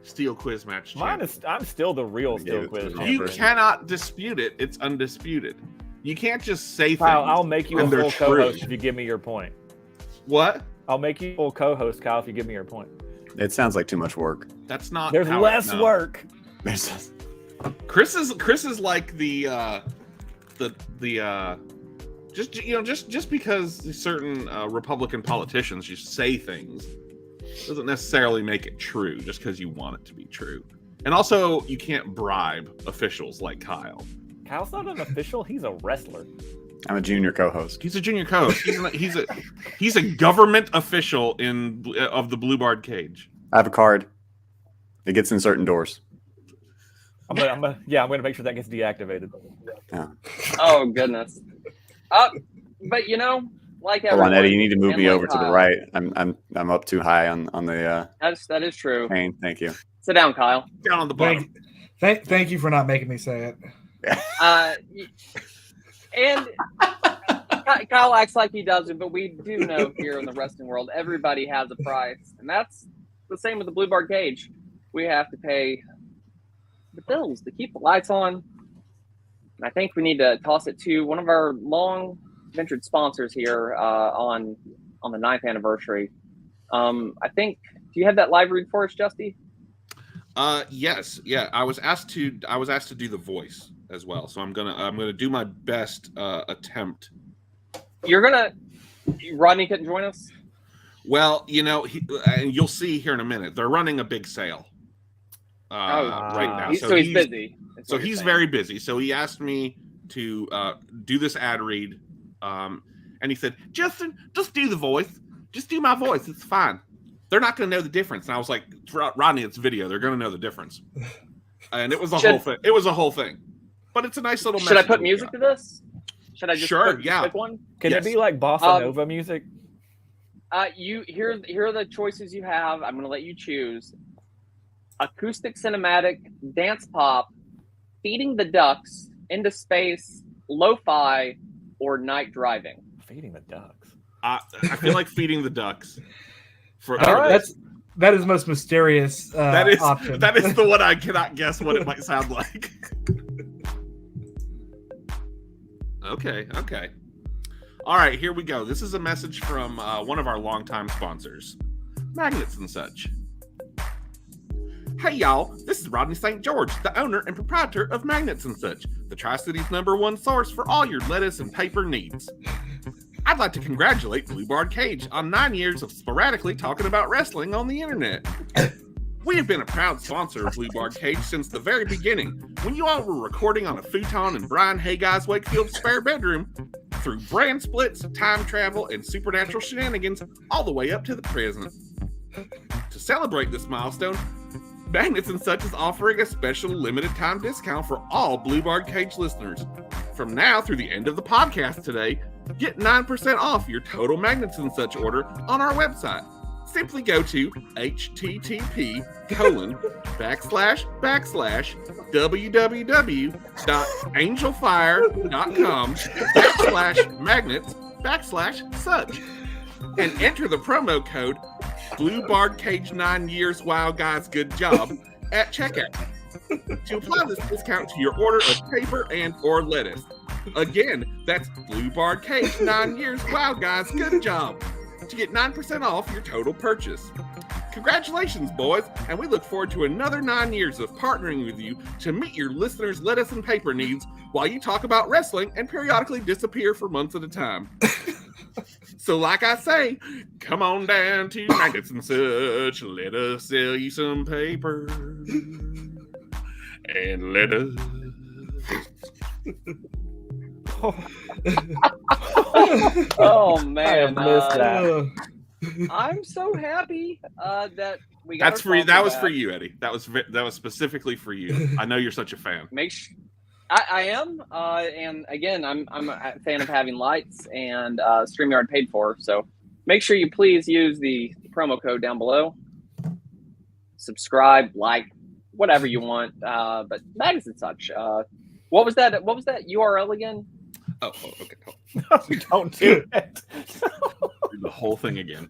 Speaker 2: Steel Quiz Match.
Speaker 3: Mine
Speaker 2: champion.
Speaker 3: is. I'm still the real
Speaker 4: I gave
Speaker 3: Steel
Speaker 4: it to
Speaker 3: Quiz.
Speaker 4: the
Speaker 3: champion.
Speaker 2: You cannot dispute it. It's undisputed. You can't just say things.
Speaker 3: Kyle, I'll make you a
Speaker 2: and they're
Speaker 3: full
Speaker 2: true.
Speaker 3: co-host if you give me your point.
Speaker 2: What?
Speaker 3: I'll make you a full co-host, Kyle, if you give me your point.
Speaker 4: It sounds like too much work.
Speaker 2: That's not.
Speaker 3: There's
Speaker 2: how
Speaker 3: less
Speaker 2: no.
Speaker 3: work.
Speaker 4: There's-
Speaker 2: Chris is like the just because certain Republican politicians just say things doesn't necessarily make it true just because you want it to be true. And also, you can't bribe officials like Kyle.
Speaker 3: Kyle's not an official. He's a wrestler.
Speaker 4: I'm a junior co-host.
Speaker 2: He's a junior coach. He's a government official of the Blue Bard Cage.
Speaker 4: I have a card. It gets in certain doors.
Speaker 3: I'm gonna make sure that gets deactivated.
Speaker 1: Oh, goodness. But, like
Speaker 4: Hold on,
Speaker 1: everyone,
Speaker 4: Eddie. You need to move
Speaker 1: and
Speaker 4: me
Speaker 1: like
Speaker 4: over to the
Speaker 1: Kyle,
Speaker 4: right. I'm up too high on the
Speaker 1: That is true.
Speaker 4: pane. Thank you.
Speaker 1: Sit down, Kyle.
Speaker 2: Down on the bottom.
Speaker 5: Thank you for not making me say it.
Speaker 1: And Kyle acts like he doesn't, but we do know here in the wrestling world, everybody has a price. And that's the same with the Blue Bar Cage. We have to pay the bills to keep the lights on. And I think we need to toss it to one of our long ventured sponsors here on the 9th anniversary. I think, do you have that live read for us, Justy?
Speaker 2: Yes. Yeah. I was asked to do the voice as well. So I'm gonna do my best attempt.
Speaker 1: Rodney couldn't join us?
Speaker 2: Well, and you'll see here in a minute, they're running a big sale right now.
Speaker 1: So he's busy. That's
Speaker 2: So
Speaker 1: what you're
Speaker 2: he's
Speaker 1: saying.
Speaker 2: very busy. So he asked me to do this ad read. And he said, Justin, just do the voice. Just do my voice. It's fine. They're not going to know the difference. And I was like, Rodney, it's video. They're going to know the difference. And it was a whole thing. It was a whole thing. But it's a nice little
Speaker 1: Should I
Speaker 2: message
Speaker 1: put
Speaker 2: that we
Speaker 1: music
Speaker 2: got.
Speaker 1: to this? Should I just
Speaker 2: Sure,
Speaker 1: pick one?
Speaker 3: Can
Speaker 2: Yes.
Speaker 3: it be like bossa nova music?
Speaker 1: Here are the choices you have. I'm going to let you choose: acoustic, cinematic, dance pop, feeding the ducks, into space, lo-fi, or night driving.
Speaker 3: Feeding the ducks.
Speaker 2: I feel like feeding the ducks.
Speaker 1: All right.
Speaker 5: That is the most mysterious option.
Speaker 2: that is the one I cannot guess what it might sound like. Okay. All right, here we go. This is a message from one of our longtime sponsors, Magnets and Such. Hey, y'all. This is Rodney St. George, the owner and proprietor of Magnets and Such, the Tri-City's #1 source for all your lettuce and paper needs. I'd like to congratulate Blue Bard Cage on 9 years of sporadically talking about wrestling on the internet. We have been a proud sponsor of Blue Bard Cage since the very beginning, when you all were recording on a futon in Brian Hayguy's Wakefield's spare bedroom, through brand splits, time travel, and supernatural shenanigans, all the way up to the present. To celebrate this milestone, Magnets and Such is offering a special limited time discount for all Blue Bard Cage listeners. From now through the end of the podcast today, get 9% off your total Magnets and Such order on our website. Simply go to http://www.angelfire.com/magnets/such and enter the promo code BlueBardCage9Years Wow Guys Good Job at checkout to apply this discount to your order of paper and or lettuce. Again, that's BlueBardCage9Years Wow Guys Good Job to get 9% off your total purchase. Congratulations, boys, and we look forward to another 9 years of partnering with you to meet your listeners' lettuce and paper needs while you talk about wrestling and periodically disappear for months at a time. So like I say, come on down to Maggots and Such, let us sell you some paper, and let us...
Speaker 1: Oh
Speaker 3: I
Speaker 1: man,
Speaker 3: have missed that.
Speaker 1: I'm so happy that we got.
Speaker 2: That's
Speaker 1: our
Speaker 2: for you.
Speaker 1: sponsor
Speaker 2: That was
Speaker 1: back.
Speaker 2: for you, Eddie. That was specifically for you. I know you're such a fan.
Speaker 1: I am, and again, I'm a fan of having lights and StreamYard paid for. So make sure you please use the promo code down below. Subscribe, like, whatever you want. But Maggots and Such. What was that? What was that URL again?
Speaker 2: Oh, okay.
Speaker 3: Don't do it.
Speaker 2: Do the whole thing again.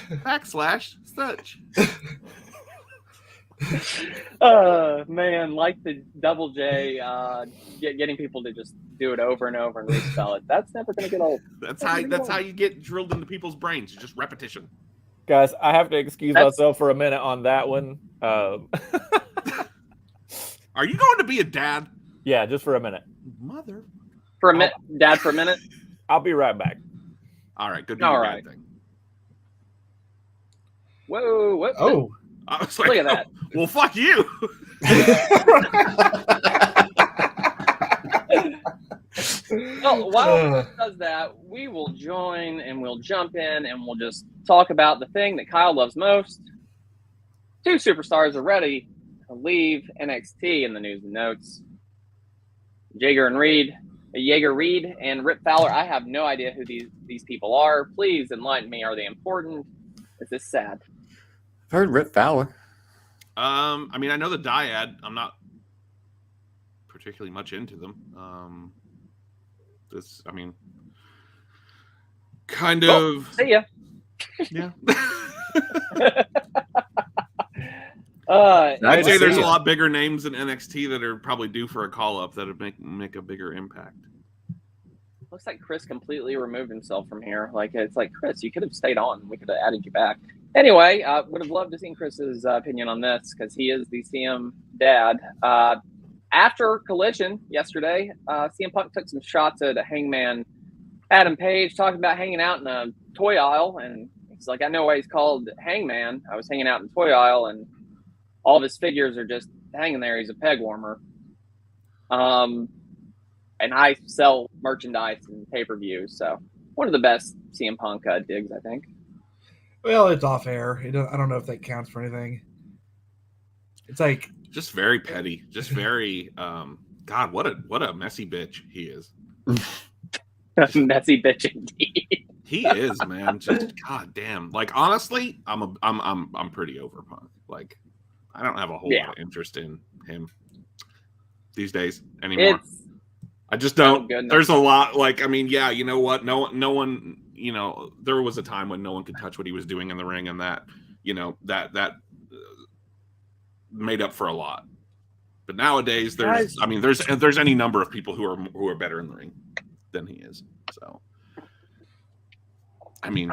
Speaker 2: http://www.angelfire.com/magnet/such.
Speaker 1: Man, like the double J, getting people to just do it over and over and respell it. That's never going to get old.
Speaker 2: That's how you get drilled into people's brains. Just repetition.
Speaker 3: Guys, I have to excuse
Speaker 1: That's-
Speaker 3: myself for a minute on that one.
Speaker 2: Are you going to be a dad?
Speaker 3: Yeah, just for a minute.
Speaker 2: Mother.
Speaker 1: For a minute, Dad, for a minute.
Speaker 3: I'll be right back.
Speaker 2: All right, go do
Speaker 1: All
Speaker 2: your
Speaker 1: right.
Speaker 2: dad thing.
Speaker 1: Whoa, what?
Speaker 5: Oh,
Speaker 2: I was like,
Speaker 1: Look at that.
Speaker 2: Well, fuck you.
Speaker 1: Well, while Chris does that, we will join and we'll jump in and we'll just talk about the thing that Kyle loves most. Two superstars are ready to leave NXT in the news and notes. Jaeger Reed and Rip Fowler. I have no idea who these people are. Please enlighten me. Are they important? Is this sad?
Speaker 4: I've heard Rip Fowler.
Speaker 2: I mean, I know the Dyad. I'm not particularly much into them. Kind of.
Speaker 1: See ya.
Speaker 2: Yeah.
Speaker 4: I'd
Speaker 2: I'd say there's
Speaker 4: see
Speaker 2: a
Speaker 4: it.
Speaker 2: lot bigger names in NXT that are probably due for a call up that would make a bigger impact.
Speaker 1: Looks like Chris completely removed himself from here. Like, it's like, Chris, you could have stayed on. We could have added you back. Anyway, would have loved to see Chris's opinion on this because he is the CM dad. After Collision yesterday, CM Punk took some shots at Hangman Adam Page, talking about hanging out in a toy aisle. And he's like, I know why he's called Hangman. I was hanging out in the toy aisle, and all of his figures are just hanging there. He's a peg warmer. And I sell merchandise and pay-per-views. So one of the best CM Punk digs, I think.
Speaker 5: well, it's off air. I don't know if that counts for anything. It's like,
Speaker 2: Just very petty. Just very. God, what a messy bitch he is.
Speaker 1: Messy bitch indeed.
Speaker 2: He is, man. Just god damn. Like honestly, I'm pretty over Punk. Like I don't have a whole lot of interest in him these days anymore. I just don't.
Speaker 1: goodness.
Speaker 2: There's a lot. Like I mean, yeah, you know what? No one. You know, there was a time when no one could touch what he was doing in the ring, and that made up for a lot. But nowadays, there's any number of people who are better in the ring than he is. So, I mean,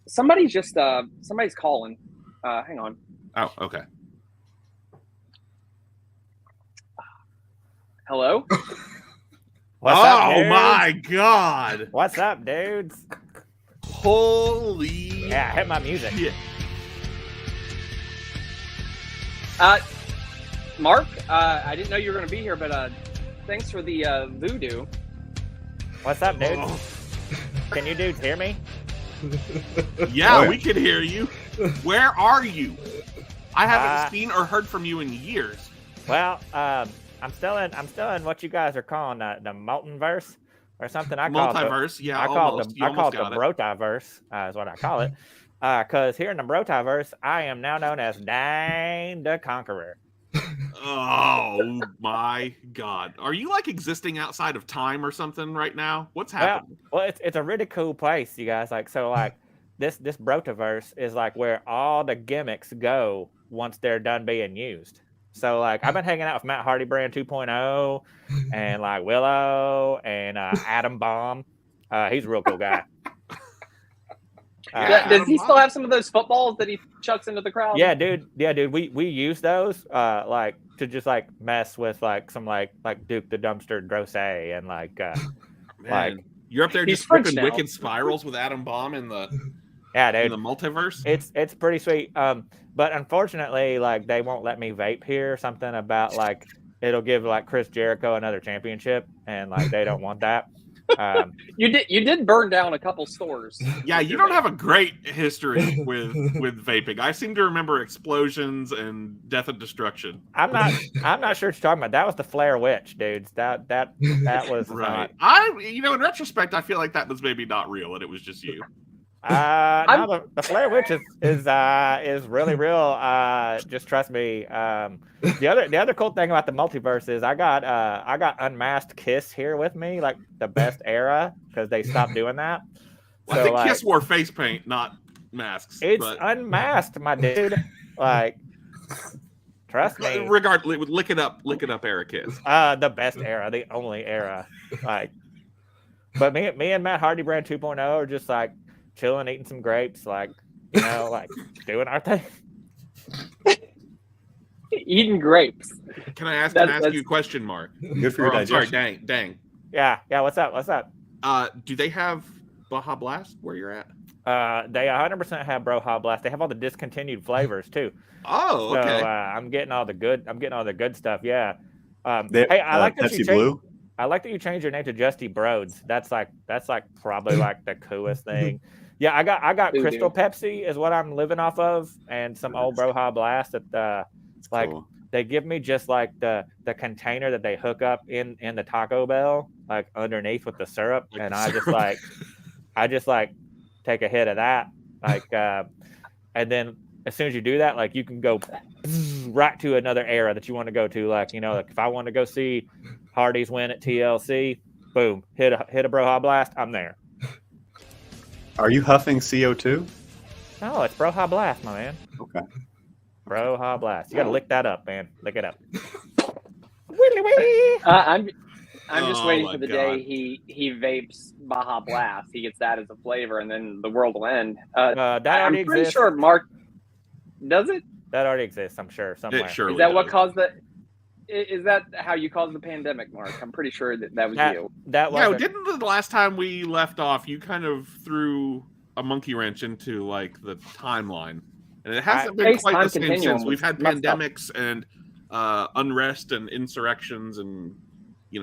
Speaker 1: somebody's calling. Hang on.
Speaker 2: oh, okay.
Speaker 1: Hello.
Speaker 3: What's up,
Speaker 2: Oh
Speaker 3: dudes?
Speaker 2: my god!
Speaker 3: What's up, dudes?
Speaker 2: Holy
Speaker 3: Yeah, hit my music.
Speaker 2: shit!
Speaker 1: Mark, I didn't know you were going to be here, but thanks for the voodoo.
Speaker 3: What's up, dudes?
Speaker 2: Oh,
Speaker 3: Can you dudes hear me?
Speaker 2: yeah,
Speaker 4: Oh, yeah.
Speaker 2: we can hear you. Where are you? I haven't
Speaker 3: Uh,
Speaker 2: seen or heard from you in years.
Speaker 3: Well, I'm still in what you guys are calling the Moltenverse or something. I call
Speaker 2: Multiverse, yeah,
Speaker 3: I call it
Speaker 2: almost.
Speaker 3: the,
Speaker 2: You
Speaker 3: I call
Speaker 2: almost
Speaker 3: it the
Speaker 2: got it.
Speaker 3: Brotiverse, is what I call it. Because here in the Brotiverse, I am now known as Dane the Conqueror.
Speaker 2: Oh my god! Are you like existing outside of time or something right now? What's happening?
Speaker 3: Well, it's a really cool place, you guys. Like, so like this Brotiverse is like where all the gimmicks go once they're done being used. So like I've been hanging out with Matt Hardy Brand 2.0 and like Willow and Adam Bomb. He's a real cool guy.
Speaker 1: Does
Speaker 2: Adam
Speaker 1: he still
Speaker 2: Bomb.
Speaker 1: have some of those footballs that he chucks into the crowd?
Speaker 3: Yeah, dude. We use those like to just like mess with like some like Duke the Dumpster Grosse and like
Speaker 2: Man, you're up there
Speaker 1: He's
Speaker 2: just
Speaker 1: French
Speaker 2: ripping
Speaker 1: now.
Speaker 2: wicked spirals with Adam Bomb in the
Speaker 3: dude.
Speaker 2: multiverse.
Speaker 3: It's pretty sweet. But unfortunately, like they won't let me vape here. Something about like it'll give like Chris Jericho another championship, and like they don't want that.
Speaker 1: You did burn down a couple stores.
Speaker 2: Yeah, you don't have a great history with vaping. I seem to remember explosions and death and destruction.
Speaker 3: I'm not sure what you're talking about. That was the Flair Witch, dudes. That was
Speaker 2: Right.
Speaker 3: not.
Speaker 2: In retrospect, I feel like that was maybe not real and it was just you.
Speaker 3: No, the Flair Witch is really real. Just trust me. The other cool thing about the multiverse is I got Unmasked Kiss here with me, like the best era, because they stopped doing that.
Speaker 2: Well, I think Kiss wore face paint, not masks.
Speaker 3: It's unmasked, my dude. Like, trust me.
Speaker 2: Regardless, lick it up, era Kiss.
Speaker 3: The best era, the only era. Like, but me and Matt Hardy Brand 2.0 are just like chilling, eating some grapes, like, you know, like doing our thing.
Speaker 1: Eating grapes.
Speaker 2: Can I ask you a question, Mark?
Speaker 4: Good for your
Speaker 2: Sorry,
Speaker 4: digestion.
Speaker 2: dang.
Speaker 3: Yeah. What's up?
Speaker 2: Do they have Baja Blast where you're at?
Speaker 3: They 100% have Baja Blast. They have all the discontinued flavors too.
Speaker 2: Oh, okay.
Speaker 3: So I'm getting all the good stuff. Yeah.
Speaker 4: They,
Speaker 3: hey, I like that
Speaker 4: Pepsi
Speaker 3: you
Speaker 4: Blue.
Speaker 3: I like that you changed your name to Justy Broads. That's like probably like the coolest thing. Yeah, I got
Speaker 1: Dude,
Speaker 3: Crystal Pepsi is what I'm living off of, and some old Baja Blast that like
Speaker 4: Cool.
Speaker 3: they give me just like the container that they hook up in the Taco Bell, like underneath with the syrup,
Speaker 2: Like
Speaker 3: and
Speaker 2: the
Speaker 3: I just like take a hit of that, like and then as soon as you do that, like you can go right to another era that you want to go to. Like, you know, like if I want to go see Hardy's win at TLC, boom, hit a Baja Blast, I'm there.
Speaker 4: Are you huffing CO2?
Speaker 3: No, it's Baja Blast, my man.
Speaker 4: Okay.
Speaker 3: Baja Blast. You got to lick that up, man. Lick it up. Wee wee.
Speaker 1: I'm just
Speaker 2: Oh
Speaker 1: waiting
Speaker 2: my
Speaker 1: for the
Speaker 2: God.
Speaker 1: day he vapes Baja Blast. He gets that as a flavor, and then the world will end.
Speaker 3: That
Speaker 1: I'm
Speaker 3: already
Speaker 1: pretty
Speaker 3: exists.
Speaker 1: sure Mark does it.
Speaker 3: That already exists, I'm sure, somewhere.
Speaker 2: It surely
Speaker 1: Is that what
Speaker 2: does.
Speaker 1: caused the? Is that how you caused the pandemic, Mark? I'm pretty sure that was you.
Speaker 3: That
Speaker 2: Yeah,
Speaker 3: was
Speaker 2: didn't the last time we left off, you kind of threw a monkey wrench into like the timeline, and it hasn't been quite the
Speaker 1: Space-time
Speaker 2: same
Speaker 1: continuum
Speaker 2: since. We've had
Speaker 1: was messed up.
Speaker 2: pandemics and unrest and insurrections, and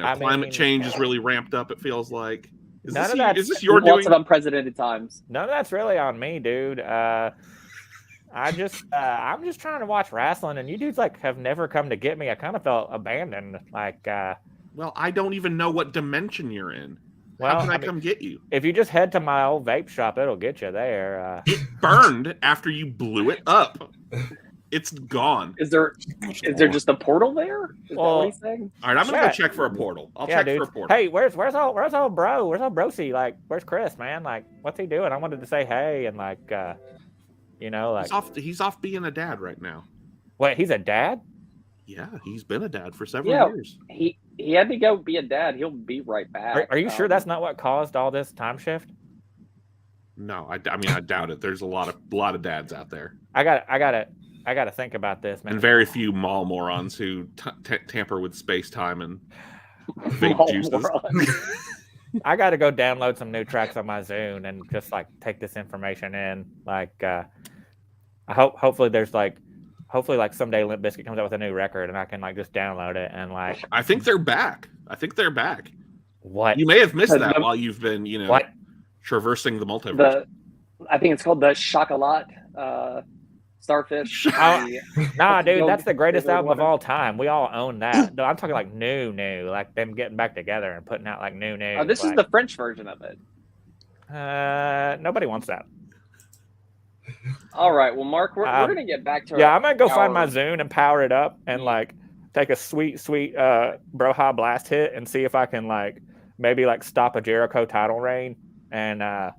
Speaker 3: I
Speaker 2: climate
Speaker 3: mean-
Speaker 2: change is really ramped up. It feels like. Is
Speaker 3: None
Speaker 2: this,
Speaker 3: of that's-
Speaker 2: is this your
Speaker 1: Lots
Speaker 2: doing?
Speaker 1: of unprecedented times.
Speaker 3: none of that's really on me, dude. I'm just trying to watch wrestling, and you dudes like have never come to get me. I kind of felt abandoned. Like,
Speaker 2: Well, I don't even know what dimension you're in.
Speaker 3: well,
Speaker 2: How can I
Speaker 3: mean,
Speaker 2: come get you?
Speaker 3: if you just head to my old vape shop, it'll get you there.
Speaker 2: It burned after you blew it up. It's gone.
Speaker 1: Is there just a portal there? Is that
Speaker 3: Well,
Speaker 1: what he's saying?
Speaker 2: All right, I'm gonna
Speaker 3: Yeah.
Speaker 2: go check for a portal. I'll
Speaker 3: yeah,
Speaker 2: check
Speaker 3: dude.
Speaker 2: for a portal.
Speaker 3: Hey, where's old bro? Where's old Brosi? Like, where's Chris, man? Like, what's he doing? I wanted to say hey and like, like,
Speaker 2: He's off being a dad right now.
Speaker 3: wait, he's a dad?
Speaker 2: Yeah, he's been a dad for several
Speaker 1: Yeah.
Speaker 2: years.
Speaker 1: He had to go be a dad. He'll be right back.
Speaker 3: Are you sure that's not what caused all this time shift?
Speaker 2: No, I mean I doubt it. There's a lot of dads out there,
Speaker 3: I gotta think about this, man.
Speaker 2: and very few mall morons who tamper with space time and vape
Speaker 1: Mall
Speaker 2: juices.
Speaker 1: moron.
Speaker 3: I got to go download some new tracks on my Zune and just like take this information in. Like, I hopefully someday Limp Bizkit comes out with a new record and I can like just download it and like
Speaker 2: I think they're back.
Speaker 3: what?
Speaker 2: You may have missed
Speaker 1: The-
Speaker 2: that while you've been,
Speaker 3: What?
Speaker 2: traversing the multiverse.
Speaker 1: I think it's called the Chocolat Starfish.
Speaker 3: Oh, Nah, dude,
Speaker 1: Go-
Speaker 3: that's the greatest
Speaker 1: go
Speaker 3: album of
Speaker 1: water.
Speaker 3: all time. We all own that. No, I'm talking like new, like them getting back together and putting out like new.
Speaker 1: Oh, this is
Speaker 3: like,
Speaker 1: the French version of it.
Speaker 3: nobody wants that.
Speaker 1: All right. Well, Mark, we're
Speaker 3: Um,
Speaker 1: gonna get back to
Speaker 3: Yeah, I'm gonna go find my
Speaker 1: our-
Speaker 3: Zune and power it up and like take a sweet Broha Blast hit and see if I can like maybe like stop a Jericho title reign and
Speaker 2: Well,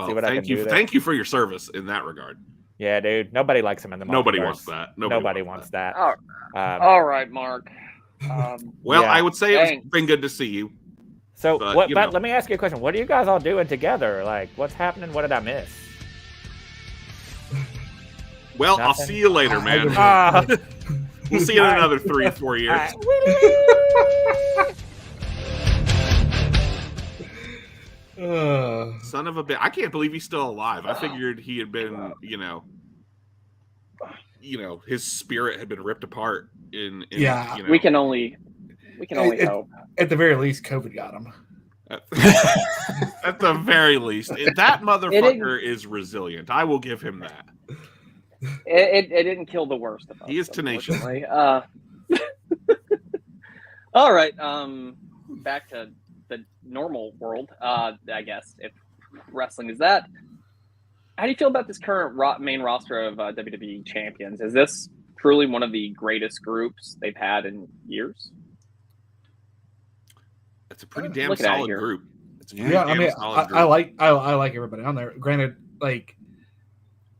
Speaker 3: see what I can do there.
Speaker 2: thank you for your service in that regard.
Speaker 3: Yeah, dude. Nobody likes him in the multiverse.
Speaker 2: Nobody wants that.
Speaker 3: Nobody wants that.
Speaker 1: Oh, all right, Mark.
Speaker 2: Well,
Speaker 3: Yeah.
Speaker 2: I would say
Speaker 1: Thanks.
Speaker 2: it's been good to see you.
Speaker 3: So,
Speaker 2: But,
Speaker 3: what?
Speaker 2: you
Speaker 3: But
Speaker 2: know.
Speaker 3: let me ask you a question. What are you guys all doing together? Like, what's happening? What did I miss?
Speaker 2: Well, I'll
Speaker 3: Nothing?
Speaker 2: see you later, man.
Speaker 3: Ah.
Speaker 2: We'll see you in another 3 or 4 years. Son of a bitch! I can't believe he's still alive. I figured he had been, his spirit had been ripped apart.
Speaker 5: Yeah.
Speaker 1: We can only hope.
Speaker 5: At the very least, COVID got him.
Speaker 2: At the very least, that motherfucker is resilient. I will give him that.
Speaker 1: It didn't kill the worst of us.
Speaker 2: He is tenacious.
Speaker 1: unfortunately. All right. Back to the normal world. I guess if wrestling is that. How do you feel about this current main roster of WWE champions? Is this truly one of the greatest groups they've had in years?
Speaker 2: It's a pretty damn
Speaker 1: Look at that
Speaker 2: solid
Speaker 1: here.
Speaker 2: group. It's a pretty
Speaker 5: Yeah, I
Speaker 2: damn
Speaker 5: mean,
Speaker 2: solid
Speaker 5: I
Speaker 2: group.
Speaker 5: like everybody on there. Granted, like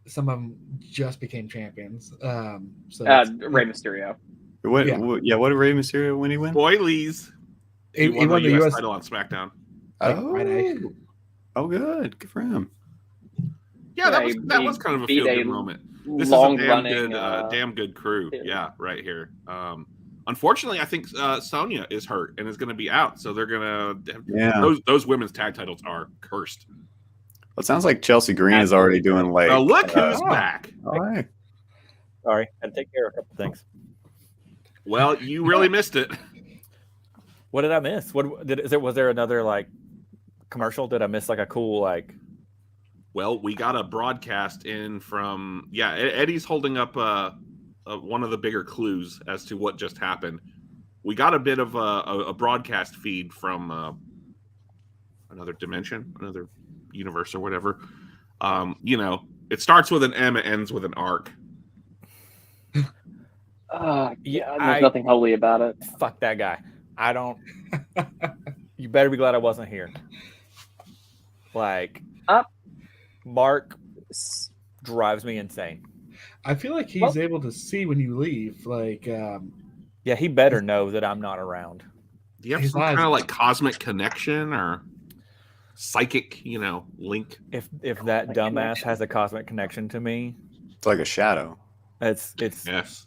Speaker 5: some of them just became champions. So
Speaker 1: Rey Mysterio.
Speaker 4: What
Speaker 5: Yeah.
Speaker 4: what did Rey Mysterio when he win?
Speaker 2: Boyleys.
Speaker 5: he
Speaker 2: won
Speaker 5: won
Speaker 2: the
Speaker 5: the
Speaker 2: US
Speaker 5: US.
Speaker 2: title on SmackDown.
Speaker 5: like, Friday.
Speaker 4: Oh, good for him.
Speaker 2: Yeah, that
Speaker 1: he
Speaker 2: was kind of a
Speaker 1: beat
Speaker 2: feel good moment. This
Speaker 1: long
Speaker 2: is a
Speaker 1: running.
Speaker 2: damn good crew.
Speaker 1: yeah.
Speaker 2: Yeah, right here. Unfortunately, I think Sonya is hurt and is going to be out, so they're going to.
Speaker 4: Yeah.
Speaker 2: Those women's tag titles are cursed.
Speaker 4: It sounds like Chelsea Green is already doing like.
Speaker 2: Well, look who's
Speaker 5: oh.
Speaker 2: back.
Speaker 4: All right.
Speaker 3: Sorry, had to take care of a couple things.
Speaker 2: Well, you really missed it.
Speaker 3: What did I miss? Was there another like commercial? Did I miss like a cool like?
Speaker 2: Well, we got a broadcast in from Eddie's holding up one of the bigger clues as to what just happened. We got a bit of a broadcast feed from another dimension, another universe or whatever. It starts with an M, it ends with an arc.
Speaker 1: There's nothing holy about it.
Speaker 3: Fuck that guy. I don't. You better be glad I wasn't here. Like, Mark drives me insane.
Speaker 5: I feel like he's able to see when you leave. Like,
Speaker 3: Yeah, he better know that I'm not around.
Speaker 2: Do you have
Speaker 5: His
Speaker 2: some
Speaker 5: eyes-
Speaker 2: kind of like cosmic connection or psychic, link?
Speaker 3: If that dumbass has a cosmic connection to me,
Speaker 4: It's like a shadow.
Speaker 3: it's
Speaker 2: Yes.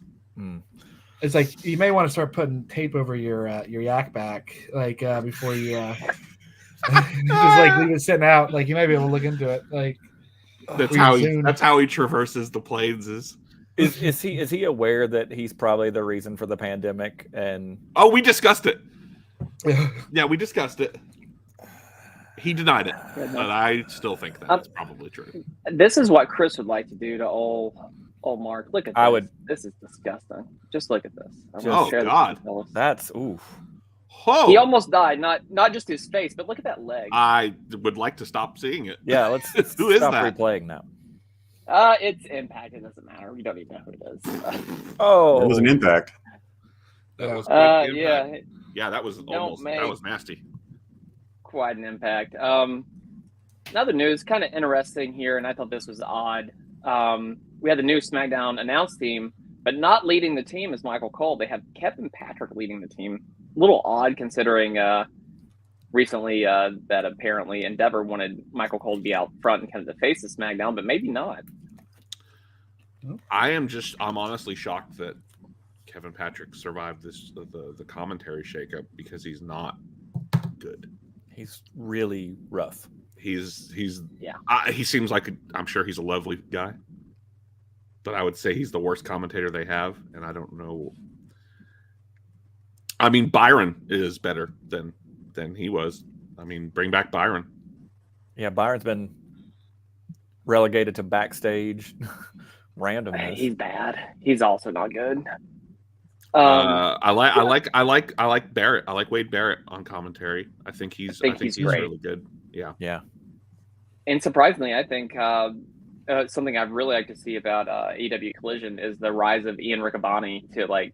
Speaker 5: it's like you may want to start putting tape over your yak back, like before you just like leave it sitting out. Like you may be able to look into it. Like
Speaker 2: That's
Speaker 5: we
Speaker 2: how he traverses the planes.
Speaker 3: is he aware that he's probably the reason for the pandemic? And
Speaker 2: Oh, we discussed it. Yeah, we discussed it. He denied it, but I still think that's probably true.
Speaker 1: This is what Chris would like to do to old Mark. Look at this.
Speaker 3: I would-
Speaker 1: This is disgusting. Just look at this. I'm
Speaker 3: Just-
Speaker 1: gonna
Speaker 2: Oh,
Speaker 1: share this
Speaker 2: God.
Speaker 1: with Phyllis.
Speaker 3: that's oof.
Speaker 2: Oh,
Speaker 1: He almost died. Not just his face, but look at that leg.
Speaker 2: I would like to stop seeing it.
Speaker 3: Yeah, let's
Speaker 2: Who is
Speaker 3: stop
Speaker 2: that?
Speaker 3: replaying that.
Speaker 1: It's Impact. It doesn't matter. We don't even know who it is.
Speaker 3: Oh,
Speaker 4: It was an impact.
Speaker 2: That was quite the
Speaker 1: yeah,
Speaker 2: impact. Yeah, that was almost
Speaker 1: make-
Speaker 2: that was nasty.
Speaker 1: quite an impact. Another news, kind of interesting here, and I thought this was odd. We had the new SmackDown announce team, but not leading the team is Michael Cole. They have Kevin Patrick leading the team. A little odd considering recently that apparently Endeavor wanted Michael Cole to be out front and kind of the face of SmackDown, but maybe not.
Speaker 2: I'm honestly shocked that Kevin Patrick survived the commentary shakeup because he's not good.
Speaker 3: he's really rough.
Speaker 2: He's
Speaker 1: Yeah.
Speaker 2: He seems like I'm sure he's a lovely guy, but I would say he's the worst commentator they have, and I don't know. I mean, Byron is better than he was. I mean, bring back Byron.
Speaker 3: Yeah, Byron's been relegated to backstage randomness.
Speaker 1: He's bad. He's also not good.
Speaker 2: I like Barrett. I like Wade Barrett on commentary. I think he's
Speaker 1: he's great.
Speaker 2: really good. Yeah.
Speaker 3: Yeah.
Speaker 1: And surprisingly, I think something I'd really like to see about AEW Collision is the rise of Ian Riccaboni to like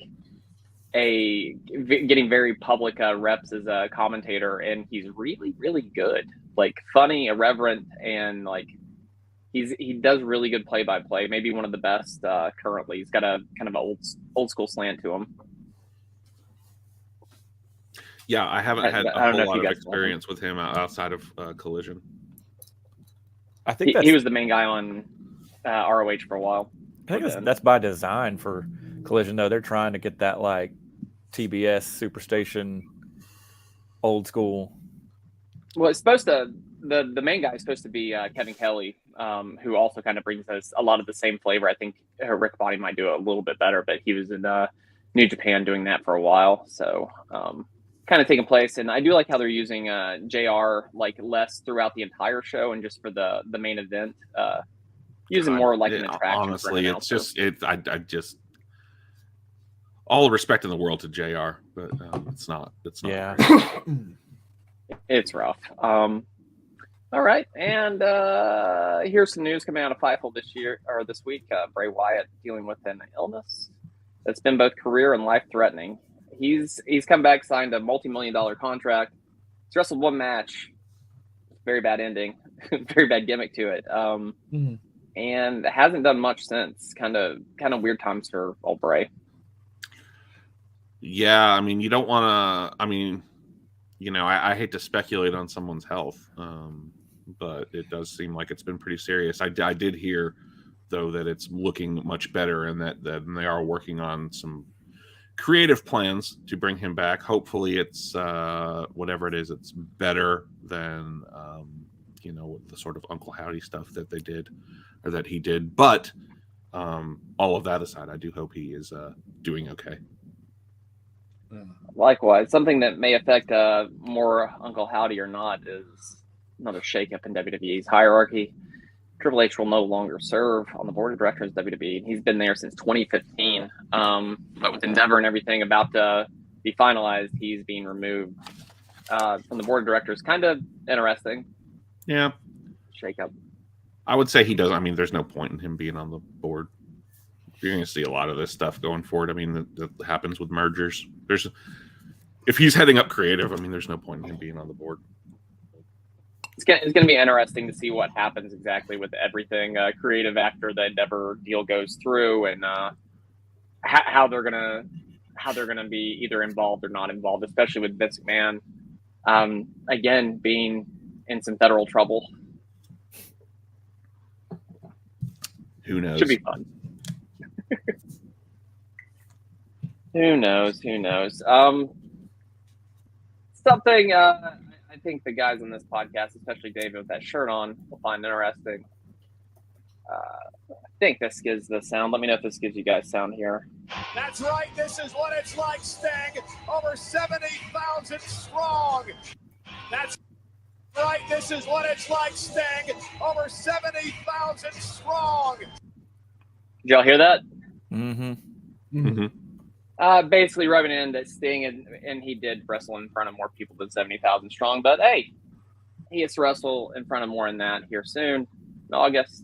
Speaker 1: getting very public reps as a commentator, and he's really, really good. Like funny, irreverent, and like he does really good play by play. Maybe one of the best currently. He's got a kind of an old school slant to him.
Speaker 2: Yeah, I haven't had
Speaker 1: I
Speaker 2: a
Speaker 1: don't know
Speaker 2: whole
Speaker 1: if you
Speaker 2: lot of
Speaker 1: guys
Speaker 2: experience with him outside of Collision.
Speaker 3: I think
Speaker 1: He was the main guy on ROH for a while.
Speaker 3: I think that's by design for Collision, though. They're trying to get that like TBS Superstation old school.
Speaker 1: Well, it's supposed to the main guy is supposed to be Kevin Kelly, who also kind of brings us a lot of the same flavor. I think Rick Bonney might do it a little bit better, but he was in New Japan doing that for a while, so kind of taking place. And I do like how they're using JR like less throughout the entire show and just for the main event, using more like an attraction.
Speaker 2: Honestly, it's just I just all the respect in the world to JR, but it's not.
Speaker 3: Yeah.
Speaker 1: It's rough. All right, and here's some news coming out of Fightful this week. Bray Wyatt dealing with an illness that's been both career and life threatening. He's come back, signed a multi-million-dollar contract. He's wrestled one match, very bad ending, very bad gimmick to it, and hasn't done much since. Kind of weird times for old Bray.
Speaker 2: Yeah, I mean, you don't want to. I mean, you know, I hate to speculate on someone's health, but it does seem like it's been pretty serious. I did hear, though, that it's looking much better and that they are working on some creative plans to bring him back. Hopefully it's whatever it is, it's better than, you know, the sort of Uncle Howdy stuff that they did or that he did. But all of that aside, I do hope he is doing okay.
Speaker 1: Likewise, something that may affect more Uncle Howdy or not is another shakeup in WWE's hierarchy. Triple H will no longer serve on the board of directors of WWE. He's been there since 2015. But with Endeavor and everything about to be finalized, he's being removed from the board of directors. Kind of interesting.
Speaker 2: Yeah.
Speaker 1: Shakeup.
Speaker 2: I would say he does. I mean, there's no point in him being on the board. You're going to see a lot of this stuff going forward. I mean, that happens with mergers. If he's heading up creative, I mean, there's no point in him being on the board.
Speaker 1: It's going to be interesting to see what happens exactly with everything creative after the Endeavor deal goes through, and how they're gonna be either involved or not involved, especially with Vince McMahon again being in some federal trouble.
Speaker 2: Who knows?
Speaker 1: Should be fun. Who knows? Something I think the guys on this podcast, especially David with that shirt on, will find interesting. I think this gives the sound. Let me know if this gives you guys sound here.
Speaker 6: That's right. This is what it's like, Sting. Over 70,000 strong. That's right. This is what it's like, Sting. Over 70,000 strong.
Speaker 1: Did y'all hear that? Basically rubbing in that Sting, and he did wrestle in front of more people than 70,000 strong. But hey, he gets to wrestle in front of more than that here soon in August.